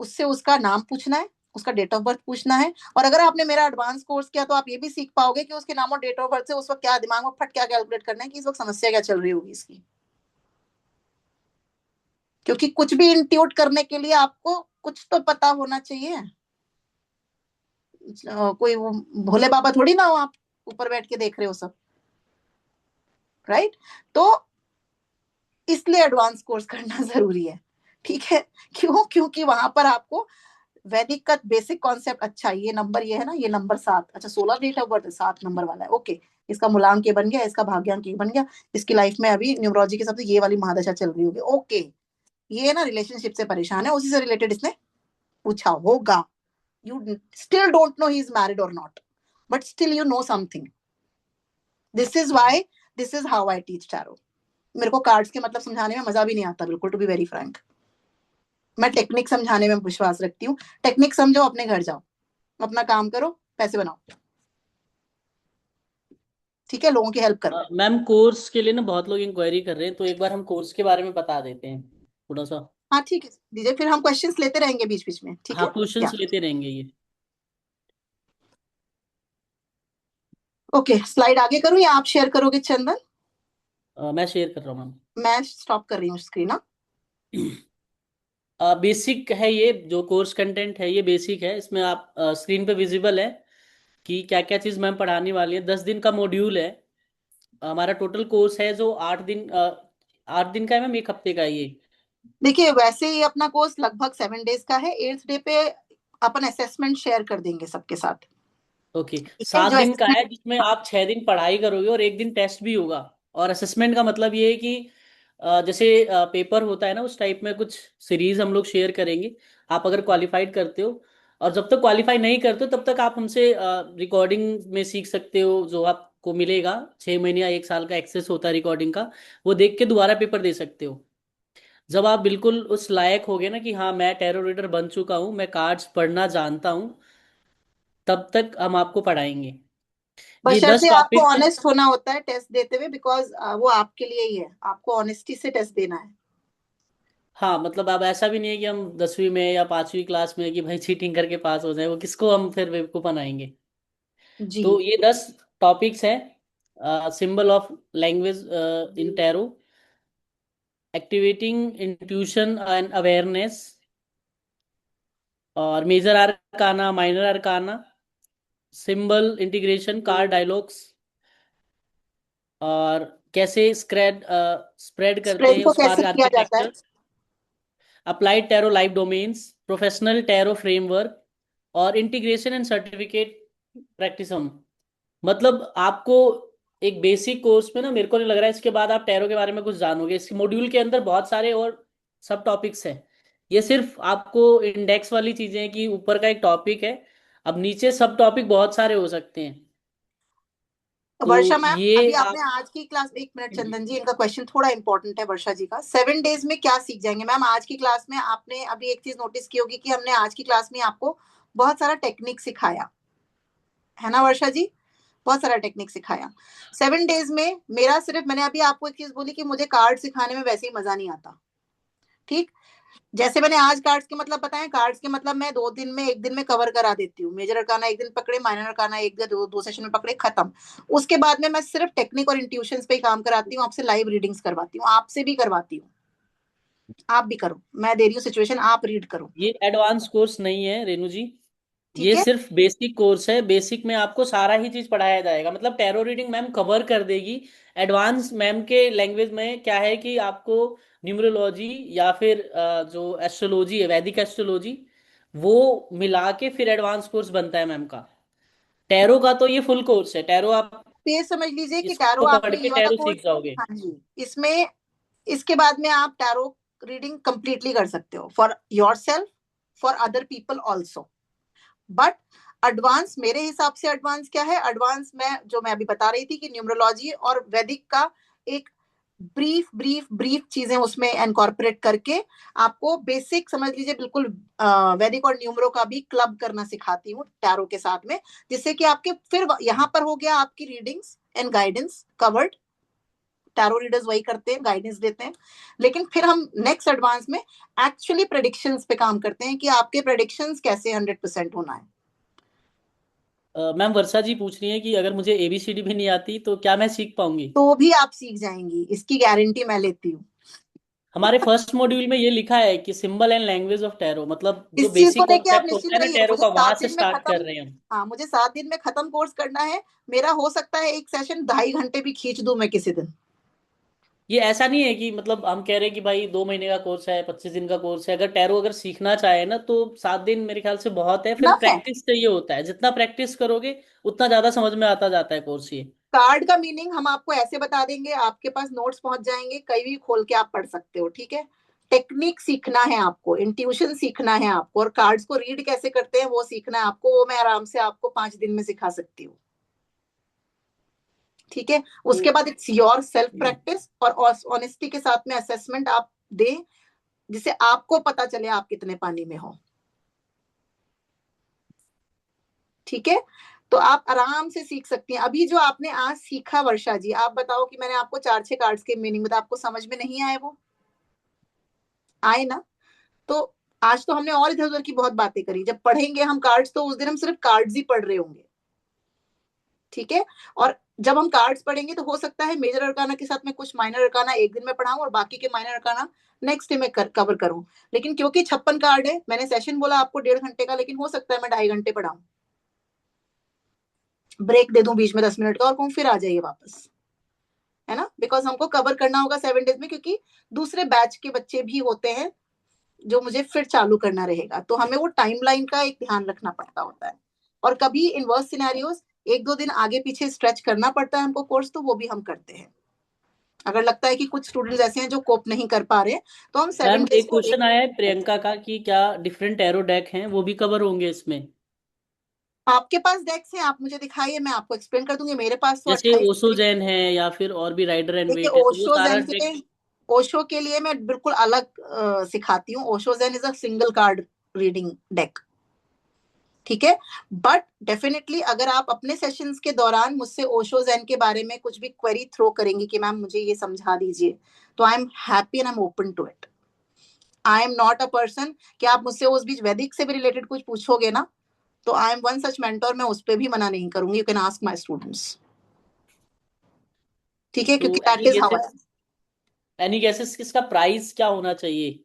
उससे उसका नाम पूछना है उसका डेट ऑफ बर्थ पूछना है। और अगर आपने मेरा एडवांस कोर्स किया तो आप ये भी सीख पाओगे कि उसके नाम और डेट ऑफ बर्थ से उस वक्त क्या दिमाग में फट क्या कैलकुलेट करना है कि इस वक्त समस्या क्या चल रही होगी इसकी। क्योंकि कुछ भी इंट्यूट करने के लिए आपको कुछ तो पता होना चाहिए। कोई वो भोले बाबा थोड़ी ना हो, आप ऊपर बैठ के देख रहे हो सब, राइट? तो इसलिए एडवांस कोर्स करना जरूरी है, ठीक है? क्यों? क्योंकि वहां पर आपको वैदिक का बेसिक कॉन्सेप्ट, अच्छा ये नंबर ये है ना, ये नंबर 7, अच्छा 16 डेट ऑफ बर्थ है, 7 नंबर वाला है, ओके, इसका मूलांक ये बन गया, इसका भाग्यांक ये बन गया, इसकी लाइफ में अभी न्यूमरोलॉजी के हिसाब से ये वाली महादशा चल रही होगी, ओके, ये ना रिलेशनशिप से परेशान है, उसी से रिलेटेड इसने पूछा होगा। You still don't know he is married or not, but still you know something. This is why, this is how I teach tarot. मेरे को कार्ड्स के मतलब समझाने में मजा भी नहीं आता बिल्कुल, टू बी वेरी फ्रैंक। मैं टेक्निक समझाने में विश्वास रखती हूँ। टेक्निक समझो, अपने घर जाओ, अपना काम करो, पैसे बनाओ, ठीक है? लोगों की हेल्प करो। मैम कोर्स के लिए ना बहुत लोग इंक्वायरी कर रहे हैं, तो एक बार हम कोर्स के बारे में बता देते हैं थोड़ा सा। हाँ ठीक है दीजिए, फिर हम क्वेश्चंस लेते रहेंगे बीच बीच में, ठीक हाँ है? क्वेश्चंस या लेते रहेंगे ये। ओके, स्लाइड आगे करूँ या आप शेयर करोगे चंदन? मैं शेयर कर रहा हूँ मैम। मैं स्टॉप कर रही हूँ स्क्रीन ना। बेसिक है ये जो कोर्स कंटेंट है, ये बेसिक है। इसमें आप स्क्रीन पे विजिबल है कि क्या क्या चीज़ मैम पढ़ाने वाली है। 10 दिन का मॉड्यूल है हमारा। टोटल कोर्स है जो 8 दिन, 8 दिन का है मैम, 1 हफ्ते का है ये। देखिए वैसे ही अपना कोर्स लगभग 7 डेज का है। 8th डे पे अपन असेसमेंट शेयर कर देंगे सबके साथ, ओके, ठीक है? 7 दिन का है असेसमेंट, जिसमें आप 6 दिन पढ़ाई करोगे और 1 दिन टेस्ट भी होगा। और असेसमेंट का मतलब ये है कि जैसे पेपर होता है ना, उस टाइप में कुछ सीरीज हम लोग शेयर करेंगे। आप अगर क्वालिफाइड करते हो, और जब तक क्वालिफाई नहीं करते हो तब तक आप हमसे रिकॉर्डिंग में सीख सकते हो, जो आपको मिलेगा 6 महीने या 1 साल का एक्सेस होता है रिकॉर्डिंग का। वो देख के दोबारा पेपर दे सकते हो। जब आप बिल्कुल उस लायक होगे ना कि हाँ मैं टैरो रीडर बन चुका हूँ, मैं कार्ड्स पढ़ना जानता हूँ, तब तक हम आपको पढ़ाएंगे। ये बशर्ते 10 आपको टॉपिक्स हैं। ऑनेस्ट होना होता है टेस्ट देते हुए, बिकॉज वो आपके लिए ही है, आपको ऑनेस्टी से टेस्ट देना है। हाँ मतलब अब ऐसा भी नहीं है कि हम 10वीं में या 5वीं क्लास में कि भाई चीटिंग करके पास हो जाए, वो किसको हम फिर बेवकूफ बनाएंगे। जी। तो ये 10 टॉपिक्स हैं। Symbol of language in tarot, activating intuition and awareness, और major arcana, minor arcana, symbol integration, card dialogues, और कैसे स्प्रेड करते स्प्रेड हैं को स्पार्क कैसे किया जाता है? Architecture, applied tarot live domains, professional tarot framework, और इंटीग्रेशन एंड सर्टिफिकेट प्रैक्टिसम। मतलब आपको एक बेसिक कोर्स में ना, मेरे को नहीं लग रहा है इसके बाद आप टैरो के बारे में कुछ जानोगे। इस मॉड्यूल के अंदर बहुत सारे और सब टॉपिक्स हैं। ये सिर्फ आपको इंडेक्स वाली चीजें हैं कि ऊपर का एक टॉपिक है, अब नीचे सब टॉपिक बहुत सारे हो सकते हैं। तो वर्षा मैम, ये अभी आपने आप आज की क्लास, 1 मिनट चंदन जी, इनका क्वेश्चन थोड़ा इंपॉर्टेंट है वर्षा जी का। 7 डेज में क्या सीख जाएंगे मैम? आज की क्लास में आपने अभी एक चीज नोटिस की होगी कि हमने आज की क्लास में आपको बहुत सारा टेक्निक सिखाया है ना वर्षा जी? बहुत सारा टेक्निक सिखाया 7 डेज में। मेरा सिर्फ, मैंने अभी आपको एक चीज बोली कि मुझे कार्ड सिखाने में वैसे ही मजा नहीं आता, ठीक? जैसे मैंने आज कार्ड्स के मतलब बताए, कार्ड्स के मतलब मैं 2 दिन में, 1 दिन में कवर करा देती हूँ। मेजर अरकाना 1 दिन पकड़े, माइनर अरकाना एक या दो सेशन में पकड़े, खत्म। उसके बाद में मैं सिर्फ टेक्निक और इंट्यूशंस पे ही काम कराती हूँ, आपसे लाइव रीडिंग्स करवाती हूँ, आपसे भी करवाती हूँ। आप भी करो, मैं दे रही हूँ सिचुएशन, आप रीड करो, ये एडवांस कोर्स नहीं है रेनू जी, ठीक ये है? सिर्फ बेसिक कोर्स है। बेसिक में आपको सारा ही चीज पढ़ाया जाएगा, मतलब टैरो रीडिंग मैम कवर कर देगी। एडवांस मैम के लैंग्वेज में क्या है कि आपको न्यूमरोलॉजी या फिर जो एस्ट्रोलॉजी है, वैदिक एस्ट्रोलॉजी, वो मिला के फिर एडवांस कोर्स बनता है मैम का। टैरो का तो ये फुल कोर्स है। टैरो आप तो ये समझ लीजिए कि टैरो इसको पढ़ आपने के ये वाला टैरो कोर्स, सीख जाओगे। हाँ जी, इसमें इसके बाद में आप टैरो रीडिंग कंप्लीटली कर सकते हो, for your self, for other people also. But advance, मेरे हिसाब से एडवांस क्या है? एडवांस में जो मैं अभी बता रही थी कि न्यूमरोलॉजी और वैदिक का एक ब्रीफ ब्रीफ ब्रीफ चीजें उसमें इनकॉर्पोरेट करके आपको बेसिक समझ लीजिए, बिल्कुल वैदिक और न्यूमरो का भी क्लब करना सिखाती हूँ टैरो के साथ में, जिससे कि आपके फिर यहाँ पर हो गया आपकी readings and guidance covered, tarot readers वही करते हैं, गाइडेंस देते हैं, लेकिन फिर हम नेक्स्ट एडवांस में एक्चुअली प्रेडिक्शंस पे काम करते हैं कि आपके प्रेडिक्शंस कैसे 100% होना है। मैम वर्षा जी पूछ रही है कि अगर मुझे एबीसीडी भी नहीं आती तो क्या मैं सीख पाऊंगी? तो भी आप सीख जाएंगी, इसकी गारंटी मैं लेती हूँ। हमारे फर्स्ट मॉड्यूल में ये लिखा है कि symbol and language of tarot, मतलब जो इस चीज को बेसिक लेके आप कॉन्सेप्ट होता निश्चिंत है ना रहिए, टैरो मुझे का, वहां सात से दिन में स्टार्ट कर खत्म, रहे हैं हम। हाँ मुझे 7 दिन में खत्म कोर्स करना है। मेरा हो सकता है एक सेशन 2.5 घंटे भी खींच दूं मैं किसी दिन। ये ऐसा नहीं है कि मतलब हम कह रहे हैं कि भाई 2 महीने का कोर्स है, 25 दिन का कोर्स है। अगर टैरो अगर सीखना चाहे ना तो 7 दिन मेरे ख्याल से बहुत है। फिर नफ है। प्रैक्टिस चाहिए होता है, जितना प्रैक्टिस करोगे उतना ज्यादा समझ में आता जाता है कोर्स ये। कार्ड का मीनिंग हम आपको ऐसे बता देंगे, आपके पास नोट्स पहुंच जाएंगे, कहीं भी खोल के आप पढ़ सकते हो, ठीक है। टेक्निक सीखना है आपको, इंट्यूशन सीखना है आपको, और कार्ड्स को रीड कैसे करते हैं वो सीखना है आपको। वो मैं आराम से आपको 5 दिन में सिखा सकती हूँ, ठीक है। उसके बाद इट्स योर सेल्फ प्रैक्टिस, और ऑनेस्टी के साथ में असेसमेंट आप दें, जिससे आपको पता चले आप कितने पानी में हो, ठीक है। तो आप आराम से सीख सकती हैं। अभी जो आपने आज सीखा वर्षा जी, आप बताओ कि मैंने आपको 4-6 कार्ड्स के मीनिंग बताया, आपको समझ में नहीं आए? वो आए ना? तो आज तो हमने और इधर उधर की बहुत बातें करी। जब पढ़ेंगे हम कार्ड्स तो उस दिन हम सिर्फ कार्ड्स ही पढ़ रहे होंगे, ठीक है। और जब हम कार्ड्स पढ़ेंगे तो हो सकता है मेजर अरकाना के साथ में कुछ माइनर अरकाना एक दिन में पढ़ाऊं और बाकी के माइनर अरकाना नेक्स्ट डे में कवर करूं। लेकिन क्योंकि 56 कार्ड है, मैंने सेशन बोला आपको 1.5 घंटे का, लेकिन हो सकता है मैं 2.5 घंटे पढ़ाऊं, ब्रेक दे दूं बीच में 10 मिनट का और कहूं फिर आ जाइए वापस, है ना। बिकॉज हमको कवर करना होगा 7 डेज में, क्योंकि दूसरे बैच के बच्चे भी होते हैं जो मुझे फिर चालू करना रहेगा। तो हमें वो टाइमलाइन का एक ध्यान रखना पड़ता होता है। और कभी इनवर्स सिनेरियोस 1-2 दिन आगे पीछे स्ट्रेच करना पड़ता है हमको कोर्स, तो वो भी हम करते हैं। अगर लगता है कि कुछ स्टूडेंट्स ऐसे हैं जो कोप नहीं कर पा रहे, तो हम मैम 7 डेज एक को क्वेश्चन आया है प्रियंका का कि क्या डिफरेंट टैरो डेक हैं, वो भी कवर होंगे इसमें? आपके पास डेक्स हैं, आप मुझे दिखाइए, मैं आपको एक्सप्लेन कर दूंगी। मेरे पास तो जैसे 28। ओसो जैन है या फिर और भी राइडर एंड देखिए वेट है, तो वो ओशो सारा जैन के डेक। लिए, ओशो के लिए मैं बिल्कुल अलग सिखाती हूँ। Osho Jain is a single card reading deck, ठीक है। बट डेफिनेटली अगर आप अपने सेशंस के दौरान मुझसे ओशो जैन के बारे में कुछ भी क्वेरी थ्रो करेंगी कि मैम मुझे ये समझा दीजिए, तो I am happy and I am open to it. I am not a person कि आप मुझसे उस बीच वैदिक से भी रिलेटेड कुछ पूछोगे ना, तो I M one such mentor, मैं उस पर भी मना नहीं करूंगी। You can ask my students, ठीक है, तो क्योंकि that is how I am. Any guesses इसका प्राइस क्या होना चाहिए?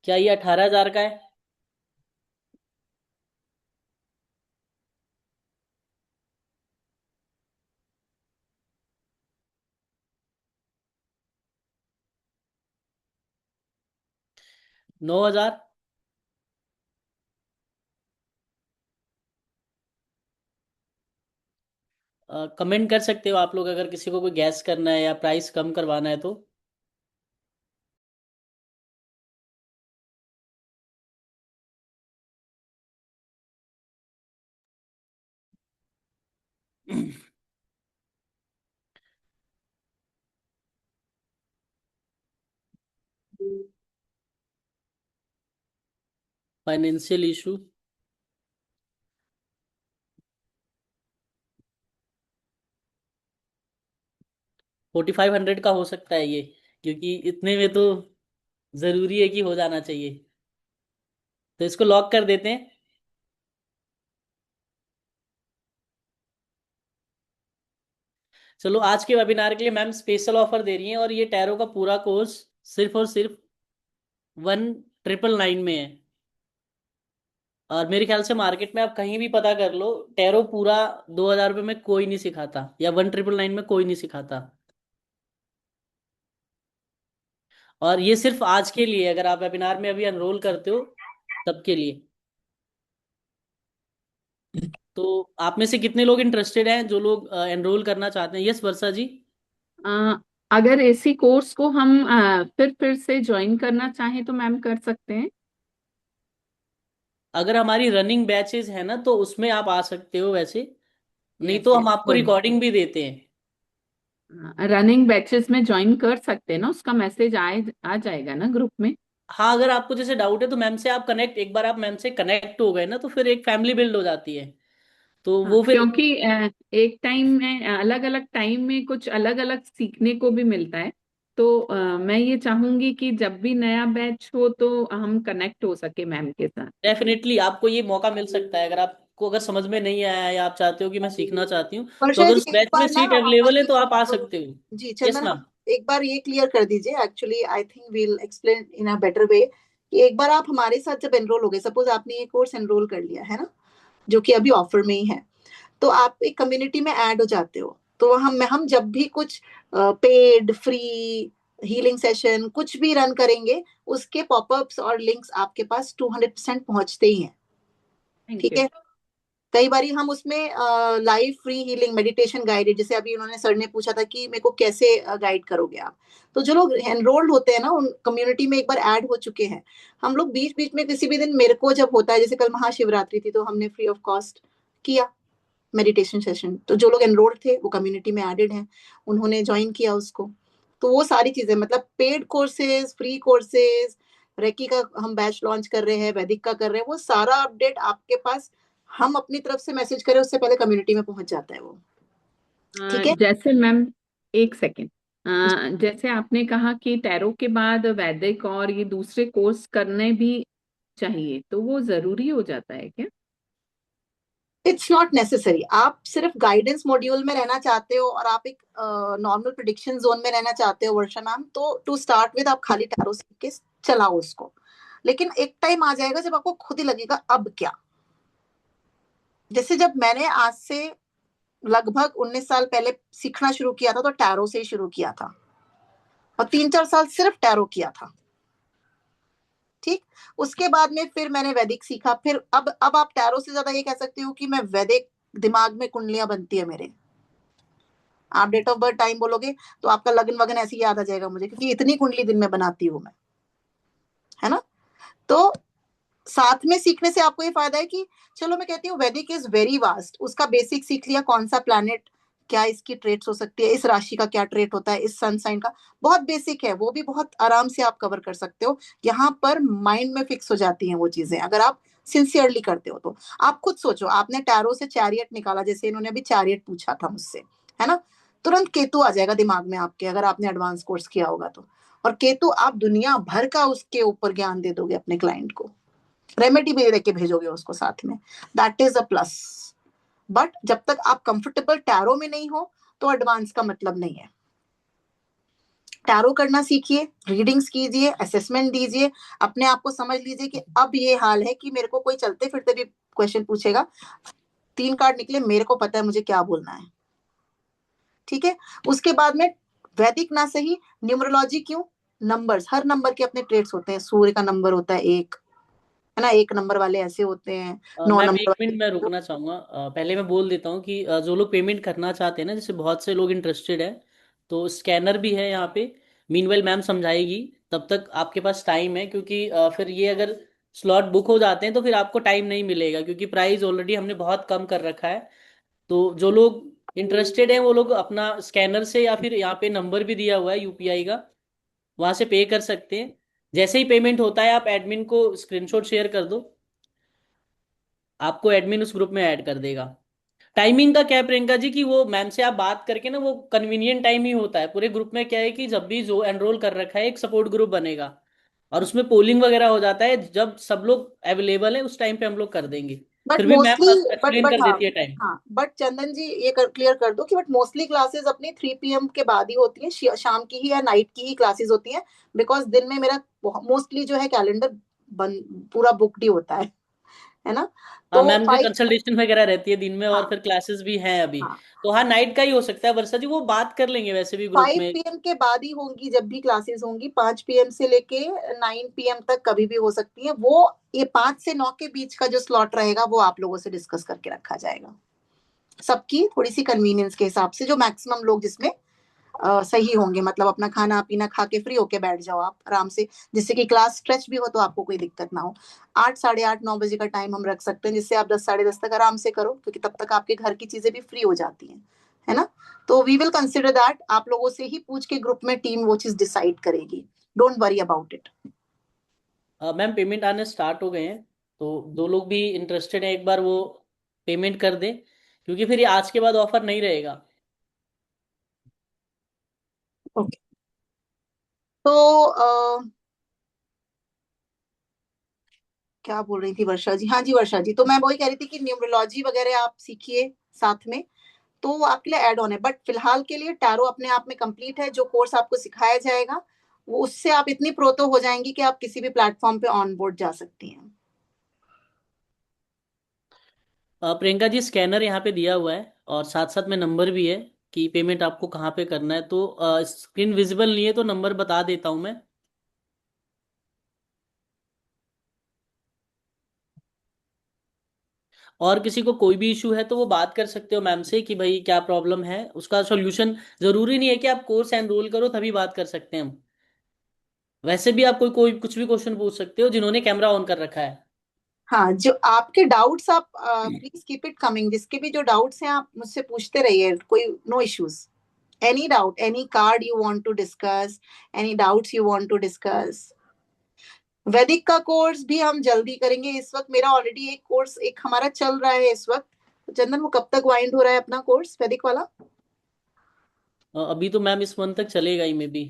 क्या ये 18,000 का है? $9,000? कमेंट कर सकते हो आप लोग अगर किसी को कोई गैस करना है या प्राइस कम करवाना है तो। Financial issue? 4,500 का हो सकता है ये, क्योंकि इतने में तो जरूरी है कि हो जाना चाहिए। तो इसको लॉक कर देते हैं। चलो आज के वेबिनार के लिए मैम स्पेशल ऑफर दे रही हैं, और ये टैरो का पूरा कोर्स सिर्फ और सिर्फ 1,999 में है। और मेरे ख्याल से मार्केट में आप कहीं भी पता कर लो, टैरो पूरा 2,000 रुपये में कोई नहीं सिखाता, या 1,999 में कोई नहीं सिखाता। और ये सिर्फ आज के लिए, अगर आप वेबिनार में अभी एनरोल करते हो तब के लिए। तो आप में से कितने लोग इंटरेस्टेड हैं, जो लोग एनरोल करना चाहते हैं? यस वर्षा जी। अ, अगर इसी कोर्स को हम फिर से ज्वाइन करना चाहें तो मैम कर सकते हैं। अगर हमारी रनिंग बैचेस है ना तो उसमें आप आ सकते हो वैसे, नहीं यस तो हम यस, आपको रिकॉर्डिंग भी देते हैं। रनिंग बैचेस में ज्वाइन कर सकते हैं ना, उसका मैसेज आ जाएगा ना ग्रुप में। हाँ, अगर आपको जैसे डाउट है तो मैम से आप कनेक्ट, एक बार आप मैम से कनेक्ट हो गए ना तो फिर एक फैमिली बिल्ड हो जाती है। तो हाँ, वो फिर क्योंकि एक टाइम में अलग अलग टाइम में कुछ अलग अलग सीखने को भी मिलता है। तो मैं ये चाहूंगी कि जब भी नया बैच हो तो हम कनेक्ट हो सके मैम के साथ। डेफिनेटली आपको ये मौका मिल सकता है, अगर आपको अगर समझ में नहीं आया है या आप चाहते हो कि मैं सीखना चाहती हूँ, तो वर्षा अगर जी उस एक बैच में बार ना सीट अवेलेबल है तो आप आ सकते हो। जी यस चंदन, मैम। आप एक बार ये क्लियर कर दीजिए, actually I think we'll explain in a better way, कि एक बार आप हमारे साथ जब एनरोल हो गए, सपोज आपने ये कोर्स एनरोल कर लिया है ना, जो कि अभी ऑफर में ही है, तो आप एक कम्युनिटी में ऐड हो जाते हो, तो हम जब भी कुछ पेड फ्री हीलिंग सेशन कुछ भी रन करेंगे, उसके पॉपअप्स और लिंक्स आपके पास 200% पहुंचते ही हैं। थैंक ठीक यू। है, कई बार हम उसमें live free healing meditation guided, जैसे अभी उन्होंने सर ने पूछा था कि मेरे को कैसे गाइड करोगे आप, तो जो लोग एनरोल्ड होते हैं ना, उन कम्युनिटी में एक बार ऐड हो चुके हैं, हम लोग बीच बीच में किसी भी दिन, मेरे को जब होता है, जैसे कल महाशिवरात्रि थी तो हमने फ्री ऑफ कॉस्ट किया मेडिटेशन सेशन, तो जो लोग एनरोल्ड थे वो कम्युनिटी में एडेड हैं, उन्होंने ज्वाइन किया उसको। तो वो सारी चीजें, मतलब paid courses, free courses, reiki का हम बैच लॉन्च कर रहे हैं, वैदिक का कर रहे हैं, वो सारा अपडेट आपके पास, हम अपनी तरफ से मैसेज करें उससे पहले कम्युनिटी में पहुंच जाता है वो। ठीक है। जैसे मैम, एक सेकेंड, जैसे आपने कहा कि टैरो के बाद वैदिक और ये दूसरे कोर्स करने भी चाहिए, तो वो जरूरी हो जाता है क्या? इट्स नॉट नेसेसरी, आप सिर्फ गाइडेंस मॉड्यूल में रहना चाहते हो और आप एक नॉर्मल प्रिडिक्शन जोन में रहना चाहते हो वर्षा मैम, तो टू स्टार्ट विद आप खाली टैरो सीख के चलाओ उसको, लेकिन एक टाइम आ जाएगा जब आपको खुद ही लगेगा अब क्या। जैसे जब मैंने आज से लगभग 19 साल पहले सीखना शुरू किया था, तो टैरो से ही शुरू किया था, और 3-4 साल सिर्फ टैरो किया था। ठीक, उसके बाद में फिर मैंने वैदिक सीखा, फिर अब आप टैरो से ज्यादा ये कह सकते हो कि मैं वैदिक, दिमाग में कुंडलियां बनती है मेरे, आप डेट ऑफ बर्थ टाइम बोलोगे तो आपका लगन वगन ऐसे ही याद आ जाएगा मुझे, क्योंकि इतनी कुंडली दिन में बनाती हूँ मैं, है ना। तो साथ में सीखने से आपको ये फायदा है कि, चलो मैं कहती हूँ वैदिक इज वेरी वास्ट, उसका बेसिक सीख लिया, कौन सा प्लैनेट, क्या इसकी ट्रेट्स हो सकती है, इस राशि का क्या ट्रेट होता है, इस सन साइन का, बहुत बेसिक है वो भी, बहुत आराम से आप कवर कर सकते हो। यहाँ पर माइंड में फिक्स हो जाती हैं वो चीजें, अगर आप सिंसियरली करते हो तो। आप खुद सोचो, आपने टैरो से चैरियट निकाला, जैसे इन्होंने अभी चैरियट पूछा था मुझसे, है ना, तुरंत केतु आ जाएगा दिमाग में आपके, अगर आपने एडवांस कोर्स किया होगा तो, और केतु आप दुनिया भर का उसके ऊपर ज्ञान दे दोगे अपने क्लाइंट को, रेमेडी भी देके भेजोगे उसको साथ में, that is a plus. But जब तक आप कंफर्टेबल टैरो में नहीं हो, तो एडवांस का मतलब नहीं है। टैरो करना सीखिए, रीडिंग्स कीजिए, असेसमेंट दीजिए, अपने आप को समझ लीजिए कि अब ये हाल है कि मेरे को कोई चलते फिरते भी क्वेश्चन पूछेगा, 3 कार्ड निकले, मेरे को पता है मुझे क्या बोलना है। ठीक है, उसके बाद में वैदिक ना सही, न्यूमरोलॉजी क्यों, नंबर्स, हर नंबर के अपने ट्रेड्स होते हैं, सूर्य का नंबर होता है एक, है ना, 1 नंबर वाले ऐसे होते हैं, 9 मैम नंबर एक मिनट मैं वाले। रुकना चाहूंगा, पहले मैं बोल देता हूँ कि जो लोग पेमेंट करना चाहते हैं ना, जैसे बहुत से लोग इंटरेस्टेड है, तो स्कैनर भी है यहाँ पे। मीनवेल मैम समझाएगी, तब तक आपके पास टाइम है, क्योंकि फिर ये अगर स्लॉट बुक हो जाते हैं तो फिर आपको टाइम नहीं मिलेगा, क्योंकि प्राइस ऑलरेडी हमने बहुत कम कर रखा है। तो जो लोग इंटरेस्टेड हैं वो लोग अपना स्कैनर से, या फिर यहाँ पे नंबर भी दिया हुआ है यूपीआई का, वहां से पे कर सकते हैं। जैसे ही पेमेंट होता है आप एडमिन को स्क्रीनशॉट शेयर कर दो, आपको एडमिन उस ग्रुप में ऐड कर देगा। टाइमिंग का क्या है प्रियंका जी, कि वो मैम से आप बात करके ना, वो कन्वीनियंट टाइम ही होता है पूरे ग्रुप में। क्या है कि जब भी जो एनरोल कर रखा है एक सपोर्ट ग्रुप बनेगा, और उसमें पोलिंग वगैरह हो जाता है, जब सब लोग अवेलेबल है उस टाइम पे हम लोग कर देंगे। बट फिर भी मैम मोस्टली, एक्सप्लेन बट कर हाँ, देती है टाइम। हाँ बट चंदन जी ये क्लियर कर दो कि बट मोस्टली क्लासेस अपनी 3 PM के बाद ही होती हैं, शाम की ही या नाइट की ही क्लासेस होती हैं, बिकॉज दिन में मेरा मोस्टली जो है कैलेंडर पूरा बुकड ही होता है ना। हाँ तो मैम की 5, कंसल्टेशन वगैरह रहती है दिन में, और हाँ, फिर क्लासेस भी हैं अभी। हाँ, तो हाँ, नाइट का ही हो सकता है वर्षा जी, वो बात कर लेंगे वैसे भी ग्रुप फाइव में। पीएम के बाद ही होंगी जब भी क्लासेस होंगी, 5 PM से लेके 9 PM तक कभी भी हो सकती है वो, ये 5 से 9 के बीच का जो स्लॉट रहेगा वो आप लोगों से डिस्कस करके रखा जाएगा, सबकी थोड़ी सी कन्वीनियंस के हिसाब से, जो मैक्सिमम लोग जिसमें सही होंगे, मतलब अपना खाना पीना खा के फ्री होके बैठ जाओ आप आराम से, जिससे कि क्लास स्ट्रेच भी हो तो आपको कोई दिक्कत ना हो। 8, 8:30, 9 बजे का टाइम हम रख सकते हैं, जिससे आप 10, 10:30 तक आराम से करो, क्योंकि तब तक आपके घर की चीजें भी फ्री हो जाती हैं, है ना। तो वी विल कंसिडर दैट, आप लोगों से ही पूछ के ग्रुप में टीम वो चीज डिसाइड करेगी, don't worry about it. Ma'am payment आने स्टार्ट हो गए हैं, तो दो लोग भी इंटरेस्टेड हैं, एक बार वो पेमेंट कर दें, क्योंकि फिर ये आज के बाद ऑफर नहीं रहेगा। ओके। तो क्या बोल रही थी वर्षा जी? हाँ जी वर्षा जी, तो मैं वही कह रही थी कि न्यूमरोलॉजी वगैरह आप सीखिए साथ में, तो वो आपके लिए ऐड ऑन है। बट फिलहाल के लिए टैरो अपने आप में कंप्लीट है। जो कोर्स आपको सिखाया जाएगा वो, उससे आप इतनी प्रो तो हो जाएंगी कि आप किसी भी प्लेटफॉर्म पे ऑन बोर्ड जा सकती हैं। प्रियंका जी, स्कैनर यहाँ पे दिया हुआ है और साथ साथ में नंबर भी है कि पेमेंट आपको कहाँ पे करना है। तो स्क्रीन विजिबल नहीं है तो नंबर बता देता हूँ मैं। और किसी को कोई भी इशू है तो वो बात कर सकते हो मैम से कि भाई क्या प्रॉब्लम है, उसका सॉल्यूशन। जरूरी नहीं है कि आप कोर्स एनरोल करो तभी बात कर सकते हैं हम। वैसे भी आप कोई कोई कुछ भी क्वेश्चन पूछ सकते हो जिन्होंने कैमरा ऑन कर रखा है। हाँ, जो आपके डाउट्स आप प्लीज कीप इट कमिंग। जिसके भी जो डाउट्स हैं आप मुझसे पूछते रहिए, कोई no issues. Any doubt, any card you want to discuss, any doubts you want to discuss. वैदिक का कोर्स भी हम जल्दी करेंगे। इस वक्त मेरा ऑलरेडी एक कोर्स एक हमारा चल रहा है इस वक्त। तो चंदन, वो कब तक वाइंड हो रहा है अपना कोर्स वैदिक वाला? अभी तो मैम इस मंथ तक चलेगा ही maybe.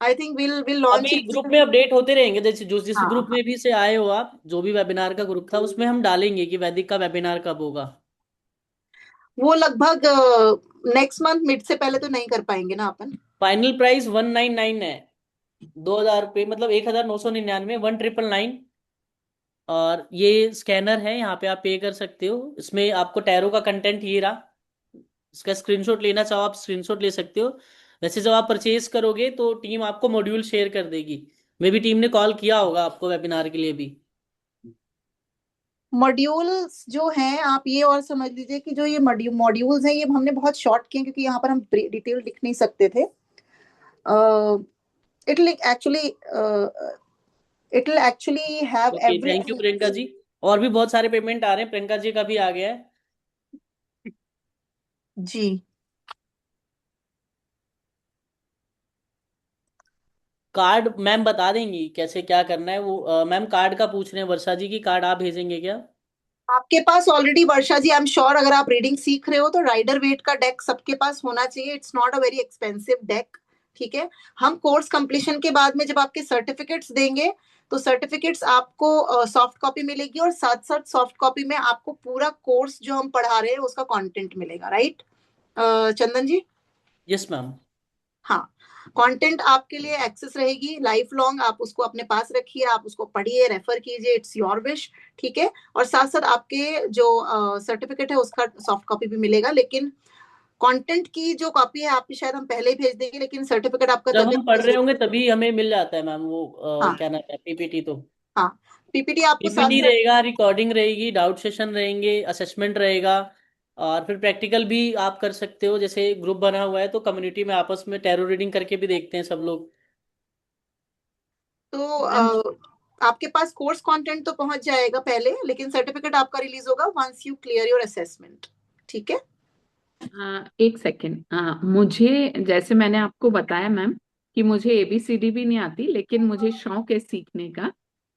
I think will launch अभी इट। ग्रुप में अपडेट होते रहेंगे, जैसे जो जिस ग्रुप हाँ, में भी से आए हो आप, जो भी वेबिनार का ग्रुप था उसमें हम डालेंगे कि वैदिक का वेबिनार कब होगा। वो लगभग नेक्स्ट मंथ मिड से पहले तो नहीं कर पाएंगे ना अपन। फाइनल प्राइस 199 है। 2000 रुपये, मतलब 1999, 1999। और ये स्कैनर है, यहाँ पे आप पे कर सकते हो। इसमें आपको टैरो का कंटेंट ये रहा। इसका स्क्रीनशॉट लेना चाहो आप स्क्रीनशॉट ले सकते हो। वैसे जब आप परचेज करोगे तो टीम आपको मॉड्यूल शेयर कर देगी। मे भी टीम ने कॉल किया होगा आपको वेबिनार के लिए भी। मॉड्यूल्स जो हैं, आप ये और समझ लीजिए कि जो ये मॉड्यूल्स हैं ये हमने बहुत शॉर्ट किए क्योंकि यहाँ पर हम डिटेल लिख नहीं सकते थे। It actually it will actually have okay, thank you everything. Priyanka ji. और भी बहुत सारे पेमेंट आ रहे हैं, प्रियंका जी का भी आ गया है। जी। कार्ड मैम बता देंगी कैसे क्या करना है वो। मैम कार्ड का पूछ रहे हैं वर्षा जी की, कार्ड आप भेजेंगे क्या? आपके पास already Varsha ji, I am sure, अगर आप रीडिंग सीख रहे हो तो राइडर वेट का डेक सबके पास होना चाहिए। It's not a very expensive deck. ठीक है। हम कोर्स कंप्लीशन के बाद में जब आपके सर्टिफिकेट्स देंगे तो सर्टिफिकेट्स आपको सॉफ्ट कॉपी मिलेगी, और साथ साथ सॉफ्ट कॉपी में आपको पूरा कोर्स जो हम पढ़ा रहे हैं उसका कंटेंट मिलेगा। Right Chandan ji? Yes ma'am. हाँ, कंटेंट आपके लिए एक्सेस रहेगी लाइफ लॉन्ग। आप उसको अपने पास रखिए, आप उसको पढ़िए, रेफर कीजिए, इट्स योर विश। ठीक है। और साथ साथ आपके जो सर्टिफिकेट है उसका सॉफ्ट कॉपी भी मिलेगा। लेकिन कंटेंट की जो कॉपी है आपकी शायद हम पहले ही भेज देंगे, लेकिन सर्टिफिकेट आपका जब तभी हम पढ़ भेज रहे होंगे देंगे। तभी हमें मिल जाता है मैम वो, हाँ। क्या नाम है, पीपीटी तो। हाँ, पीपीटी आपको साथ पीपीटी साथ। रहेगा, रिकॉर्डिंग रहेगी, डाउट सेशन रहेंगे, असेसमेंट रहेगा। और फिर प्रैक्टिकल भी आप कर सकते हो, जैसे ग्रुप बना हुआ है तो कम्युनिटी में आपस में टैरो रीडिंग करके भी देखते हैं सब लोग। तो मैम आपके पास कोर्स कंटेंट तो पहुंच जाएगा पहले, लेकिन सर्टिफिकेट आपका रिलीज होगा once you clear your assessment. ठीक है। एक सेकेंड, मुझे जैसे मैंने आपको बताया मैम कि मुझे एबीसीडी भी नहीं आती, लेकिन मुझे शौक है सीखने का।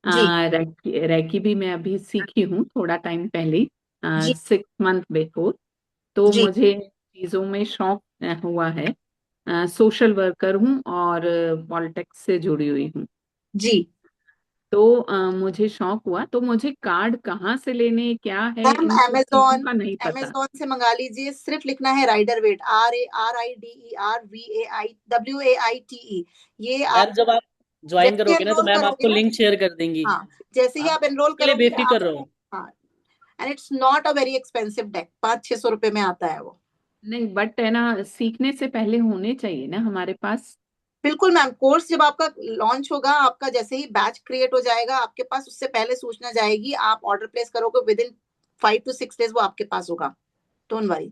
जी। रैकी भी मैं अभी सीखी हूँ थोड़ा टाइम पहले ही, जी। 6 मंथ बिफोर। तो जी। मुझे चीजों में शौक हुआ है। सोशल वर्कर हूँ और पॉलिटिक्स से जुड़ी हुई हूँ। जी। तो मुझे शौक हुआ, तो मुझे कार्ड कहाँ से लेने, क्या है, मैम इन सब चीजों अमेजोन, का नहीं पता। अमेजोन से मंगा लीजिए। सिर्फ लिखना है राइडर वेट, RARIDERVAITE। ये मैम आपको जब आप ज्वाइन जैसे करोगे ना तो एनरोल मैम करोगे आपको ना। लिंक शेयर कर देंगी। हाँ, जैसे ही आप आप एनरोल के लिए करोगे बेफिक्र आपको। रहो। हाँ, and it's not a very expensive deck, 500-600 रुपए में आता है वो। नहीं, बट है ना, सीखने से पहले होने चाहिए ना हमारे पास। बिल्कुल मैम, कोर्स जब आपका लॉन्च होगा, आपका जैसे ही बैच क्रिएट हो जाएगा आपके पास, उससे पहले सूचना जाएगी। आप ऑर्डर प्लेस करोगे, विद इन 5 to 6 डेज वो आपके पास होगा। Don't worry.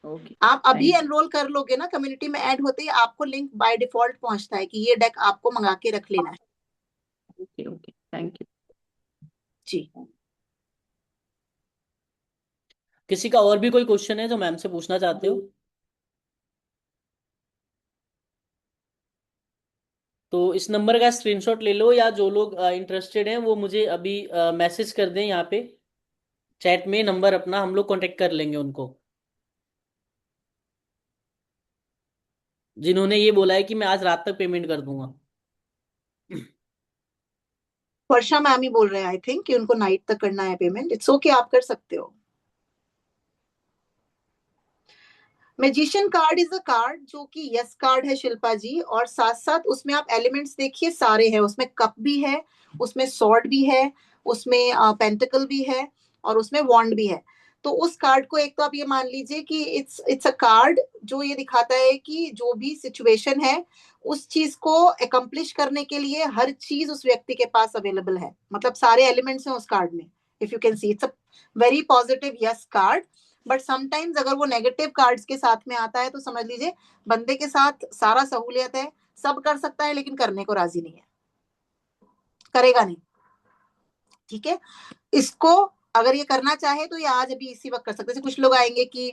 ओके, आप अभी थैंक एनरोल कर लोगे ना, कम्युनिटी में ऐड होते ही आपको लिंक बाय डिफॉल्ट पहुंचता है कि ये डेक आपको मंगा के रख लेना है। You. Okay okay, thank you. जी। किसी का और भी कोई क्वेश्चन है जो मैम से पूछना चाहते हो? तो इस नंबर का स्क्रीनशॉट ले लो, या जो लोग इंटरेस्टेड हैं वो मुझे अभी मैसेज कर दें यहाँ पे। चैट में नंबर अपना हम लोग कांटेक्ट कर लेंगे उनको, जिन्होंने ये बोला है कि मैं आज रात तक पेमेंट कर दूंगा। वर्षा मैम ही बोल रहे हैं आई थिंक कि उनको नाइट तक करना है पेमेंट। इट्स ओके, आप कर सकते हो। Magician card is a card जो कि यस कार्ड है शिल्पा जी, और साथ साथ उसमें आप एलिमेंट्स देखिए सारे हैं, उसमें कप भी है, उसमें सॉर्ड भी है, उसमें पेंटिकल भी है, और उसमें वॉन्ड भी है। तो उस कार्ड को एक तो आप ये मान लीजिए कि इट्स अ कार्ड जो ये दिखाता है कि जो भी सिचुएशन है उस चीज को अकम्प्लिश करने के लिए हर चीज उस व्यक्ति के पास अवेलेबल है, मतलब सारे एलिमेंट्स हैं उस कार्ड में। If you can see it's a very positive yes card. But sometimes अगर वो नेगेटिव कार्ड्स के साथ में आता है तो समझ लीजिए बंदे के साथ सारा सहूलियत है, सब कर सकता है, लेकिन करने को राजी नहीं है, करेगा नहीं। ठीक है, इसको अगर ये करना चाहे तो ये आज अभी इसी वक्त कर सकते हैं। जैसे कुछ लोग आएंगे कि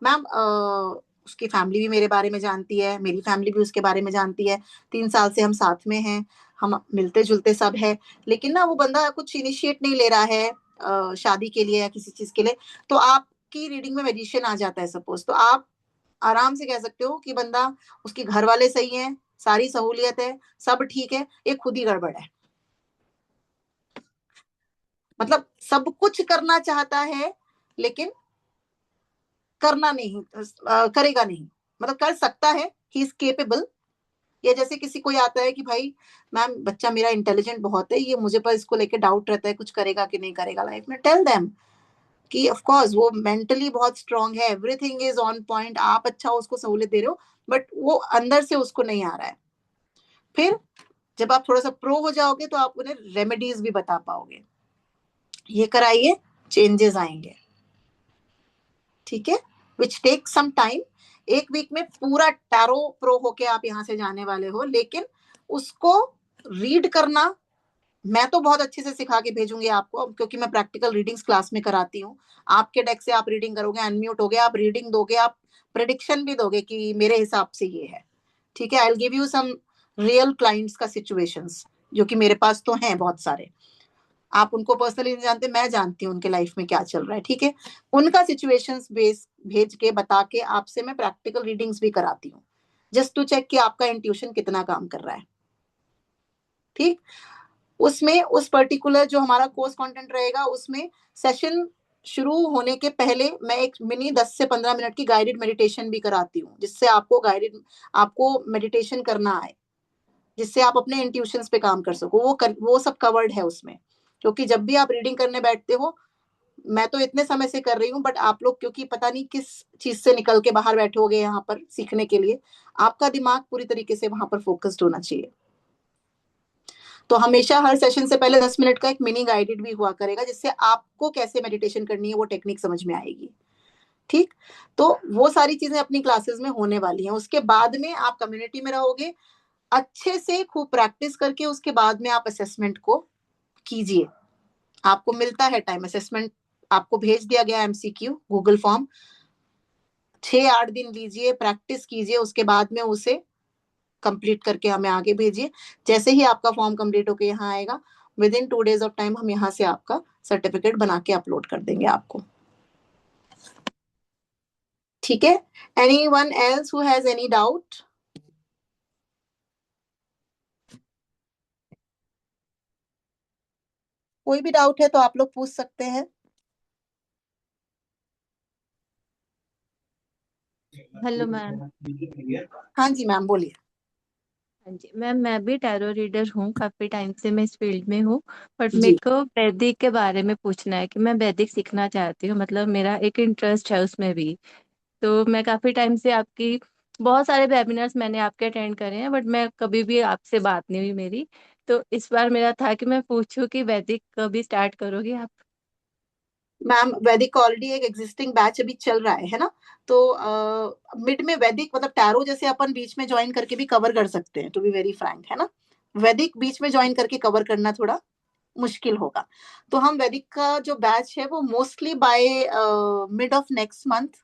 मैम उसकी फैमिली भी मेरे बारे में जानती है, मेरी फैमिली भी उसके बारे में जानती है, 3 साल से हम साथ में हैं, हम मिलते जुलते सब है, लेकिन ना वो बंदा कुछ इनिशिएट नहीं ले रहा है शादी के लिए या किसी चीज के लिए। तो आपकी रीडिंग में मैजिशियन आ जाता है सपोज, तो आप आराम से कह सकते हो कि बंदा, उसके घर वाले सही हैं, सारी सहूलियत है, सब ठीक है, ये खुद ही गड़बड़ है। मतलब सब कुछ करना चाहता है लेकिन करना नहीं, करेगा नहीं। मतलब कर सकता है, ही इज केपेबल। या जैसे किसी कोई आता है कि भाई मैम बच्चा मेरा इंटेलिजेंट बहुत है, ये मुझे पर इसको लेके डाउट रहता है कुछ करेगा कि नहीं करेगा लाइफ में, टेल देम कि ऑफ कोर्स वो मेंटली बहुत स्ट्रांग है, एवरीथिंग इज ऑन पॉइंट, आप अच्छा उसको सहूलियत दे रहे हो, बट वो अंदर से उसको नहीं आ रहा है। फिर जब आप थोड़ा सा प्रो हो जाओगे तो आप उन्हें रेमेडीज भी बता पाओगे, ये कराइए चेंजेस आएंगे। ठीक है, विच टेक सम टाइम। एक वीक में पूरा टैरो प्रो होके आप यहाँ से जाने वाले हो, लेकिन उसको रीड करना मैं तो बहुत अच्छे से सिखा के भेजूंगी आपको, क्योंकि मैं प्रैक्टिकल रीडिंग्स क्लास में कराती हूँ। आपके डेक से आप रीडिंग करोगे, अनम्यूट हो गए, आप रीडिंग दोगे, आप प्रिडिक्शन भी दोगे कि मेरे हिसाब से ये है। ठीक है, I will give you some real clients का सिचुएशंस, जो कि मेरे पास तो हैं बहुत सारे। आप उनको पर्सनली नहीं जानते, मैं जानती हूँ उनके लाइफ में क्या चल रहा है। ठीक है, उनका सिचुएशंस बेस भेज के बता के आपसे मैं प्रैक्टिकल रीडिंग्स भी कराती हूँ, जस्ट टू चेक कि आपका इंट्यूशन कितना काम कर रहा है। ठीक, उसमें उस पर्टिकुलर जो हमारा कोर्स कंटेंट रहेगा उसमें सेशन शुरू होने के पहले मैं एक मिनी 10 से 15 मिनट की गाइडेड मेडिटेशन भी कराती हूँ, जिससे आपको मेडिटेशन करना आए, जिससे आप अपने इंट्यूशंस पे काम कर सको। वो सब कवर्ड है उसमें, क्योंकि जब भी आप रीडिंग करने बैठते हो, मैं तो इतने समय से कर रही हूँ, बट आप लोग क्योंकि पता नहीं किस चीज से निकल के बाहर बैठोगे यहाँ पर सीखने के लिए, आपका दिमाग पूरी तरीके से वहां पर फोकस्ड होना चाहिए। तो हमेशा हर सेशन से पहले 10 मिनट का एक मिनी गाइडेड भी हुआ करेगा, जिससे आपको कैसे मेडिटेशन करनी है वो टेक्निक समझ में आएगी। ठीक, तो वो सारी चीजें अपनी क्लासेस में होने वाली हैं। उसके बाद में आप कम्युनिटी में रहोगे, अच्छे से खूब प्रैक्टिस करके उसके बाद में आप असेसमेंट को कीजिए। आपको मिलता है टाइम, असेसमेंट आपको भेज दिया गया एमसीक्यू गूगल फॉर्म, 6-8 दिन लीजिए, प्रैक्टिस कीजिए, उसके बाद में उसे कंप्लीट करके हमें आगे भेजिए। जैसे ही आपका फॉर्म कंप्लीट होकर यहाँ आएगा, with in 2 days of time हम यहाँ से आपका सर्टिफिकेट बना के अपलोड कर देंगे आपको। ठीक है, any one else who has any doubt? कोई भी डाउट है तो आप लोग पूछ सकते हैं। Hello ma'am. हाँ जी मैम, बोलिए। हाँ जी मैम, मैं भी टैरो रीडर हूँ, काफी टाइम से मैं इस फील्ड में हूँ। बट मेरे जी को वैदिक के बारे में पूछना है कि मैं वैदिक सीखना चाहती हूँ, मतलब मेरा एक इंटरेस्ट है उसमें भी। तो मैं काफी टाइम से आपकी बहुत सारे वेबिनार्स मैंने आपके अटेंड करे हैं, बट मैं कभी भी आपसे बात नहीं हुई मेरी। तो इस बार मेरा था कि मैं पूछूं कि वैदिक कभी स्टार्ट करोगे आप। मैम, वैदिक ऑलरेडी एक एग्जिस्टिंग बैच अभी चल रहा है ना, तो मिड में वैदिक मतलब टैरो जैसे अपन बीच में ज्वाइन करके भी कवर कर सकते हैं, टू बी वेरी फ्रैंक, है ना। वैदिक बीच में ज्वाइन करके कवर करना थोड़ा मुश्किल होगा। तो हम वैदिक का जो बैच है वो mostly by mid of next month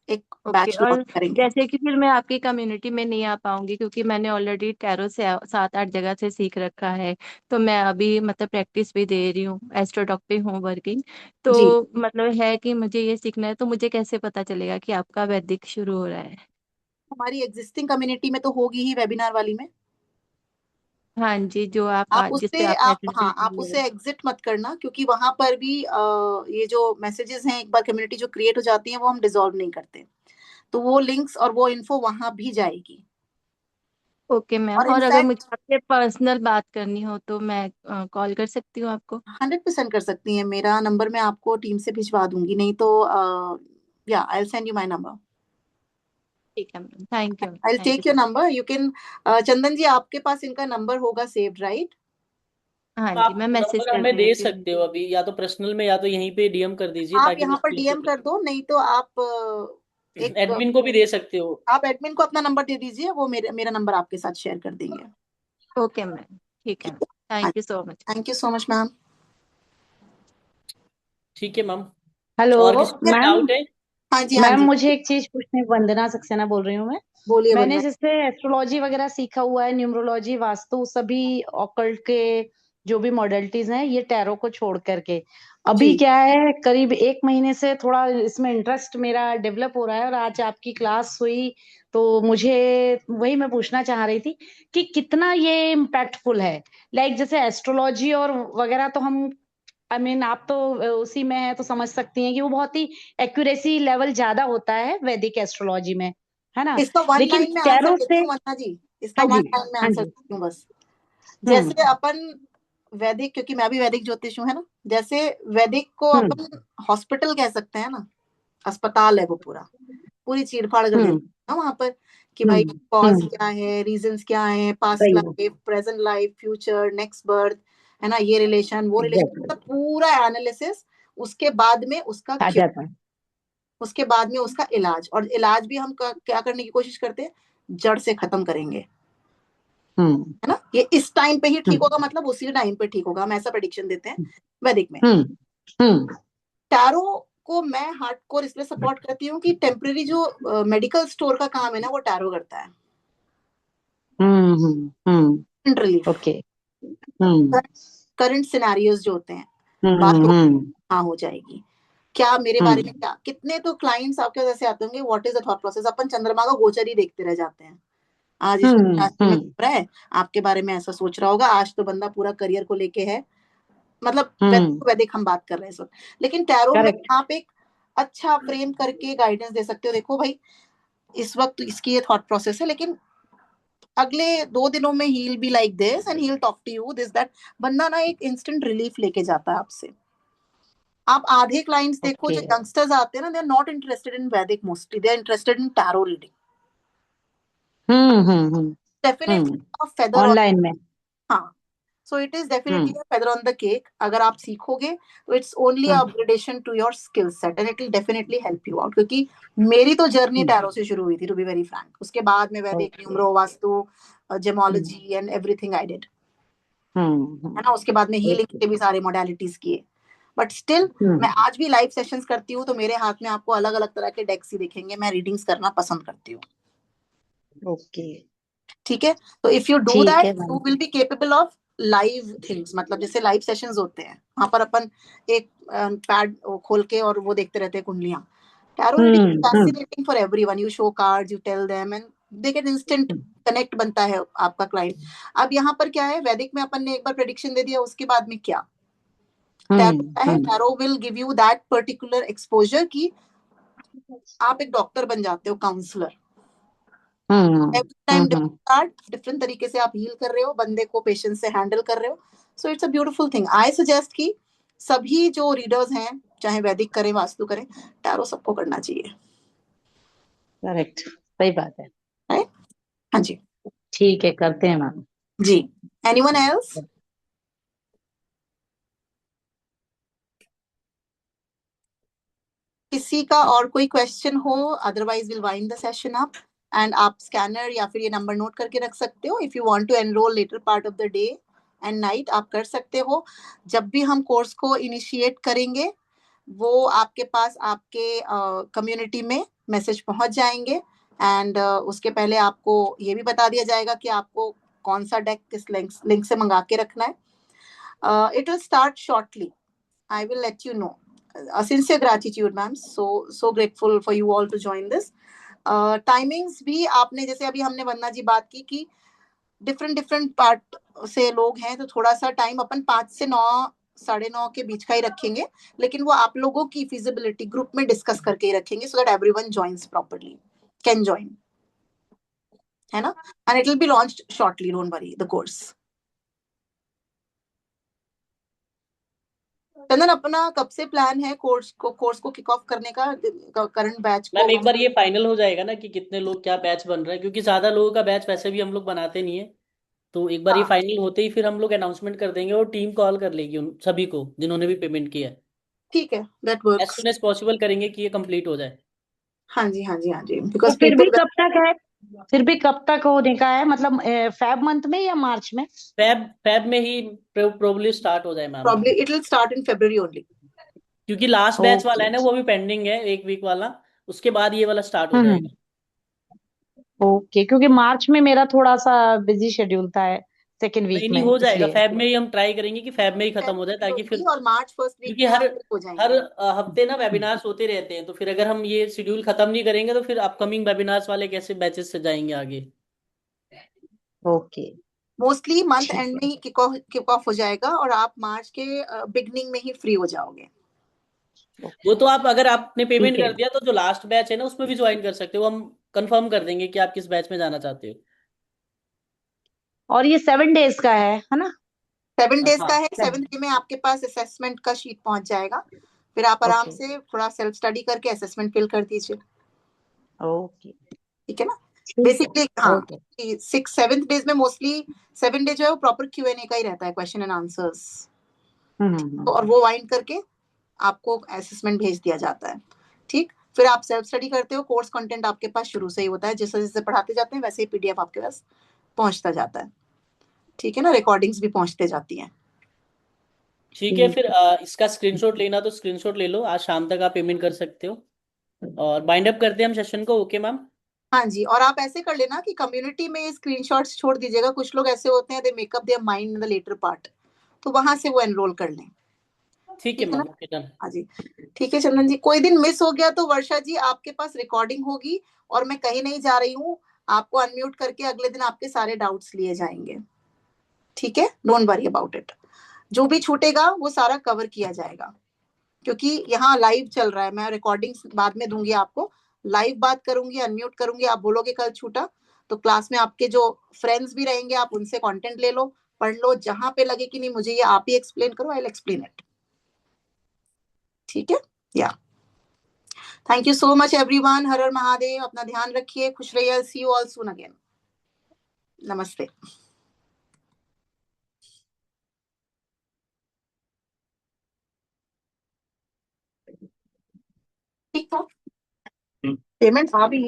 एक ओके। बैच और लॉन्च करेंगे। जैसे कि फिर मैं आपकी कम्युनिटी में नहीं आ पाऊंगी क्योंकि मैंने ऑलरेडी टैरो से 7-8 जगह से सीख रखा है। तो मैं अभी मतलब प्रैक्टिस भी दे रही हूँ, एस्ट्रोटॉक पे हूँ वर्किंग। तो जी, मतलब है कि मुझे ये सीखना है, तो मुझे कैसे पता चलेगा कि आपका वैदिक शुरू हो रहा है? हमारी एग्जिस्टिंग कम्युनिटी में तो होगी ही, वेबिनार वाली में। हाँ जी, जो आप आप जिस पे उससे आपने आप अटेंड हाँ, कर आप लिया उससे है। एग्जिट मत करना, क्योंकि वहां पर भी ये जो मैसेजेस हैं, एक बार कम्युनिटी जो क्रिएट हो जाती है वो हम डिसॉल्व नहीं करते। तो वो लिंक्स और वो इन्फो वहां भी जाएगी। Okay ma'am. और और अगर इनफैक्ट मुझे आपसे पर्सनल बात करनी हो तो मैं कॉल कर सकती हूँ आपको? 100% कर सकती हैं। मेरा नंबर मैं आपको टीम से भिजवा दूंगी, नहीं तो या I will send you my number. ठीक है ma'am, thank you, I will thank you take your so much. Number, you can. Chandan ji, आपके पास इनका नंबर होगा सेव्ड, राइट? हाँ जी, आप मैं मैसेज नंबर कर हमें दे देती हूँ। सकते हो अभी, या तो पर्सनल में या तो यहीं पे डीएम कर दीजिए आप ताकि मैं यहाँ पर सेव कर डीएम कर सकूं। दो, नहीं तो आप एक एडमिन को भी दे सकते हो। आप एडमिन को अपना नंबर दे दीजिए, वो मेरा नंबर आपके साथ शेयर कर देंगे। ओके मैम, ठीक है। हाँ, thank you so much. Thank you so much ma'am. ठीक है मैम। हेलो और किसी को मैम। डाउट है? हाँ जी, हाँ मैम जी, मुझे एक चीज पूछनी, वंदना सक्सेना बोल रही हूँ मैं। बोलिए मैंने वंदना। जैसे एस्ट्रोलॉजी वगैरह सीखा हुआ है, न्यूमरोलॉजी, वास्तु, सभी ऑकल्ट के जो भी मॉडलिटीज हैं, ये टैरो को छोड़ करके अभी जी, क्या है, करीब 1 महीने से थोड़ा इसमें इंटरेस्ट मेरा डेवलप हो रहा है। और आज आपकी क्लास हुई तो मुझे वही मैं पूछना चाह रही थी कि कितना ये इम्पैक्टफुल है। लाइक जैसे एस्ट्रोलॉजी और वगैरह तो हम, आप तो उसी में है तो समझ सकती हैं कि वो बहुत ही एक्यूरेसी लेवल ज्यादा होता है वैदिक एस्ट्रोलॉजी में, है ना? इसका वन लेकिन लाइन में आंसर टैरो देती से। हूँ वंदना जी। इसका हाँ वन जी। लाइन में हाँ आंसर जी। देती हूँ बस। हम्म। जैसे अपन वैदिक, क्योंकि मैं भी वैदिक ज्योतिष हूँ, है ना। जैसे वैदिक को हम्म। अपन हॉस्पिटल कह सकते हैं ना, अस्पताल है वो पूरा, पूरी चीरफाड़ कर देते हम्म। हैं ना वहां पर, कि भाई हम्म। कॉज हम्म। क्या है, रीजंस क्या है, पास्ट सही है। Life, present life, future, next birth, है ना, ये रिलेशन वो रिलेशन, एग्जैक्टली। मतलब पूरा एनालिसिस। उसके बाद में उसका आ क्योर, जाता है। उसके बाद में उसका इलाज। और इलाज भी हम क्या करने की कोशिश करते हैं, जड़ से खत्म करेंगे, हम्म। है ना। ये इस टाइम पे ही ठीक हम्म। होगा, मतलब उसी टाइम पे ठीक होगा, हम ऐसा प्रेडिक्शन देते हैं वैदिक में। हम्म। हम्म। टैरो को मैं हार्डकोर इसलिए सपोर्ट करती हूँ कि टेम्परेरी जो मेडिकल स्टोर का काम है ना, वो टैरो करता है। Hmm. Hmm. Relief, okay. Hmm. Current scenarios जो होते हैं, बात हम्म। हो हम्म। हाँ हो जाएगी। क्या मेरे बारे में, हम्म। क्या कितने तो क्लाइंट्स आपके वजह से आते होंगे, what is the thought process, अपन चंद्रमा का गोचर ही देखते रह जाते हैं। आज इसमें हम्म। राशि में घूम रहा है, आपके बारे में ऐसा सोच रहा होगा, आज तो बंदा पूरा करियर को लेके है, मतलब हम्म। वैदिक वैदिक हम बात कर रहे हैं इस वक्त। लेकिन टैरो में करेक्ट। आप एक अच्छा फ्रेम करके गाइडेंस दे सकते हो, देखो भाई इस वक्त इसकी ये थॉट प्रोसेस है, लेकिन अगले 2 दिनों में ही will be like this and he will talk to you this that. बंदा ना एक इंस्टेंट रिलीफ लेके जाता है आपसे। आप आधे क्लाइंट्स देखो ओके। जो यंगस्टर्स आते हैं ना, they are not interested in Vedic, mostly they are interested in tarot reading. Hmm. Hmm. Hmm. Definitely feather on, online में। हाँ। So it is definitely hmm. Feather on the cake. अगर आप सीखोगे तो it's only hmm. Upgradation to your skill set and it will definitely help you out. क्योंकि मेरी तो journey हम्म। Tarot से शुरू हुई थी, टू बी वेरी फ्रैंक। उसके बाद में Vedic, okay. Numero, vastu, hmm. Gemology and everything I did, hmm. है ना। उसके बाद में हीलिंग ओके। के भी सारे मोडालिटीज किए। बट स्टिल मैं हम्म। आज भी लाइव सेशंस करती हूँ तो मेरे हाथ में आपको अलग अलग तरह के डेक्स ही दिखेंगे। मैं रीडिंग्स करना पसंद करती हूँ, ओके। ठीक है। तो इफ यू डू ठीक दैट है you ma'am. Will be capable of live things. मतलब जैसे लाइव सेशंस होते हैं, वहां पर अपन एक पैड खोल के और वो देखते रहते हैं कुंडलियां। Tarot reading hmm. Fascinating for everyone. You show cards, you tell them and they get instant connect बनता है आपका क्लाइंट। अब यहाँ पर क्या है, वैदिक में अपन ने एक बार प्रेडिक्शन दे दिया, उसके बाद में क्या, टैरो हम्म। क्या है, hmm. Tarot will give you that particular exposure की आप एक डॉक्टर बन जाते हो, counsellor. Hmm. Every time hmm. Different card, different तरीके से आप हील कर रहे हो, बंदे को पेशेंस से हैंडल कर रहे हो। So it's a beautiful thing. I suggest कि सभी जो रीडर्स हैं, चाहे वैदिक करें वास्तु करें, टैरो सबको करना चाहिए, करेक्ट, सही बात है। राइट। हाँ जी, ठीक है, करते हैं मैम। जी। Anyone else? किसी का और कोई क्वेश्चन हो, otherwise will wind the session up. And आप स्कैनर या फिर ये नंबर नोट करके रख सकते हो। If you want to enrol later part of the day and night, आप कर सकते हो। जब भी हम कोर्स को इनिशिएट करेंगे, वो आपके पास आपके कम्युनिटी में मैसेज पहुंच जाएंगे। एंड उसके पहले आपको ये भी बता दिया जाएगा कि आपको कौन सा डेक किस लिंक से मंगा के रखना है। It will start shortly, I will let you know. A sincere gratitude, ma'am. So grateful for you all to join this. Timings भी आपने, जैसे अभी हमने वंदना जी बात की कि डिफरेंट पार्ट से लोग हैं, तो थोड़ा सा टाइम अपन 5 से 9, 9:30 के बीच का ही रखेंगे, लेकिन वो आप लोगों की फिजिबिलिटी ग्रुप में डिस्कस करके ही रखेंगे, so that everyone joins properly, can join, है ना। And it will be launched shortly, don't worry the course. Chandan, अपना कब से प्लान है कोर्स को किक ऑफ करने का, करंट बैच को? मैम एक बार ये फाइनल हो जाएगा ना कि कितने लोग क्या बैच बन रहा है, क्योंकि ज्यादा लोगों का बैच वैसे भी हम लोग बनाते नहीं है, तो एक बार ये हाँ, फाइनल होते ही फिर हम लोग अनाउंसमेंट कर देंगे और टीम कॉल कर लेगी उन सभी को जिन्होंने भी पेमेंट किया है। ठीक है, that as works. Soon as possible करेंगे कि ये कंप्लीट हो जाए। हाँ जी, हाँ जी, हाँ जी, तो बिकॉज फिर भी पीपल, कब तक है, फिर भी कब तक होने का है, मतलब फेब मंथ में या मार्च में? फैब में ही प्रोबली स्टार्ट हो जाए ma'am, probably it will start in February only. क्योंकि लास्ट बैच वाला ओके। है ना वो भी पेंडिंग है, एक वीक वाला, उसके बाद ये वाला स्टार्ट हो हम्म। जाएगा। ओके, क्योंकि मार्च में मेरा थोड़ा सा बिजी शेड्यूल था, सेकेंड वीक नहीं नहीं, में, हो जाएगा, इसलिए। फैब में ही हम ट्राई करेंगे कि फैब में ही खत्म हो जाए, ताकि फिर, होगी और मार्च फर्स्ट वीक क्योंकि में हर आप हो हर जाएंगे। हफ्ते ना वेबिनार्स होते रहते हैं, तो फिर अगर हम ये शेड्यूल खत्म नहीं करेंगे तो फिर अपकमिंग वेबिनार्स वाले कैसे बैचेस से जाएंगे आगे। ओके, मोस्टली मंथ ठीक एंड है। में ही किक ऑफ हो जाएगा और आप मार्च के बिगनिंग में ही फ्री हो जाओगे। वो तो आप, अगर आपने पेमेंट ठीक है। कर दिया तो जो लास्ट बैच है ना उसमें भी ज्वाइन कर सकते हो, हम कंफर्म कर देंगे कि आप किस बैच में जाना चाहते हो। और ये 7 डेज का है ना? 7 डेज का हाँ। है। 7th डे में आपके पास असेसमेंट का शीट पहुंच जाएगा, फिर आप आराम ओके। से थोड़ा सेल्फ स्टडी करके असेसमेंट फिल कर दीजिए, ओके, ठीक है ना। ठीक है। बेसिकली हाँ, ओके। 7th डेज में मोस्टली 7 डे जो है वो प्रॉपर Q&A का ही रहता है, क्वेश्चन एंड आंसर्स, और वो वाइंड करके आपको असेसमेंट भेज दिया जाता है, ठीक। फिर आप सेल्फ स्टडी करते हो, कोर्स कंटेंट आपके पास शुरू से ही होता है, जैसे जैसे पढ़ाते जाते हैं वैसे ही PDF आपके पास पहुंचता जाता है, ठीक है ना। रिकॉर्डिंग्स भी पहुंचते जाती हैं। ठीक है, ठीक फिर है। इसका स्क्रीनशॉट लेना तो स्क्रीनशॉट ले लो, आज शाम तक आप पेमेंट कर सकते हो, और बाइंड अप करते हैं हम सेशन को। Okay ma'am. हाँ जी, और आप ऐसे कर लेना कि कम्युनिटी में स्क्रीनशॉट्स छोड़ दीजिएगा, कुछ लोग ऐसे होते हैं they make up their mind in the latter part, तो वहां से वो एनरोल कर लें, ठीक है ठीक है ना। Ma'am, okay done. हाँ जी, ठीक है चंदन जी, कोई दिन मिस हो गया तो वर्षा जी आपके पास रिकॉर्डिंग होगी, और मैं कहीं नहीं जा रही हूँ, आपको अनम्यूट करके अगले दिन आपके सारे डाउट्स लिए जाएंगे, ठीक है, डोंट वरी अबाउट इट। जो भी छूटेगा वो सारा कवर किया जाएगा, क्योंकि यहाँ लाइव चल रहा है, मैं रिकॉर्डिंग्स बाद में दूंगी आपको, लाइव बात करूंगी, अनम्यूट करूंगी, आप बोलोगे कल छूटा, तो क्लास में आपके जो फ्रेंड्स भी रहेंगे आप उनसे कंटेंट ले लो, पढ़ लो, जहां पे लगे कि नहीं मुझे ये आप ही एक्सप्लेन करो, आई विल एक्सप्लेन इट, ठीक है। या thank you so much everyone, Har Har Mahadev, अपना ध्यान रखिए, खुश रहिए, see you all soon again, namaste. ठीक था, पेमेंट आ भी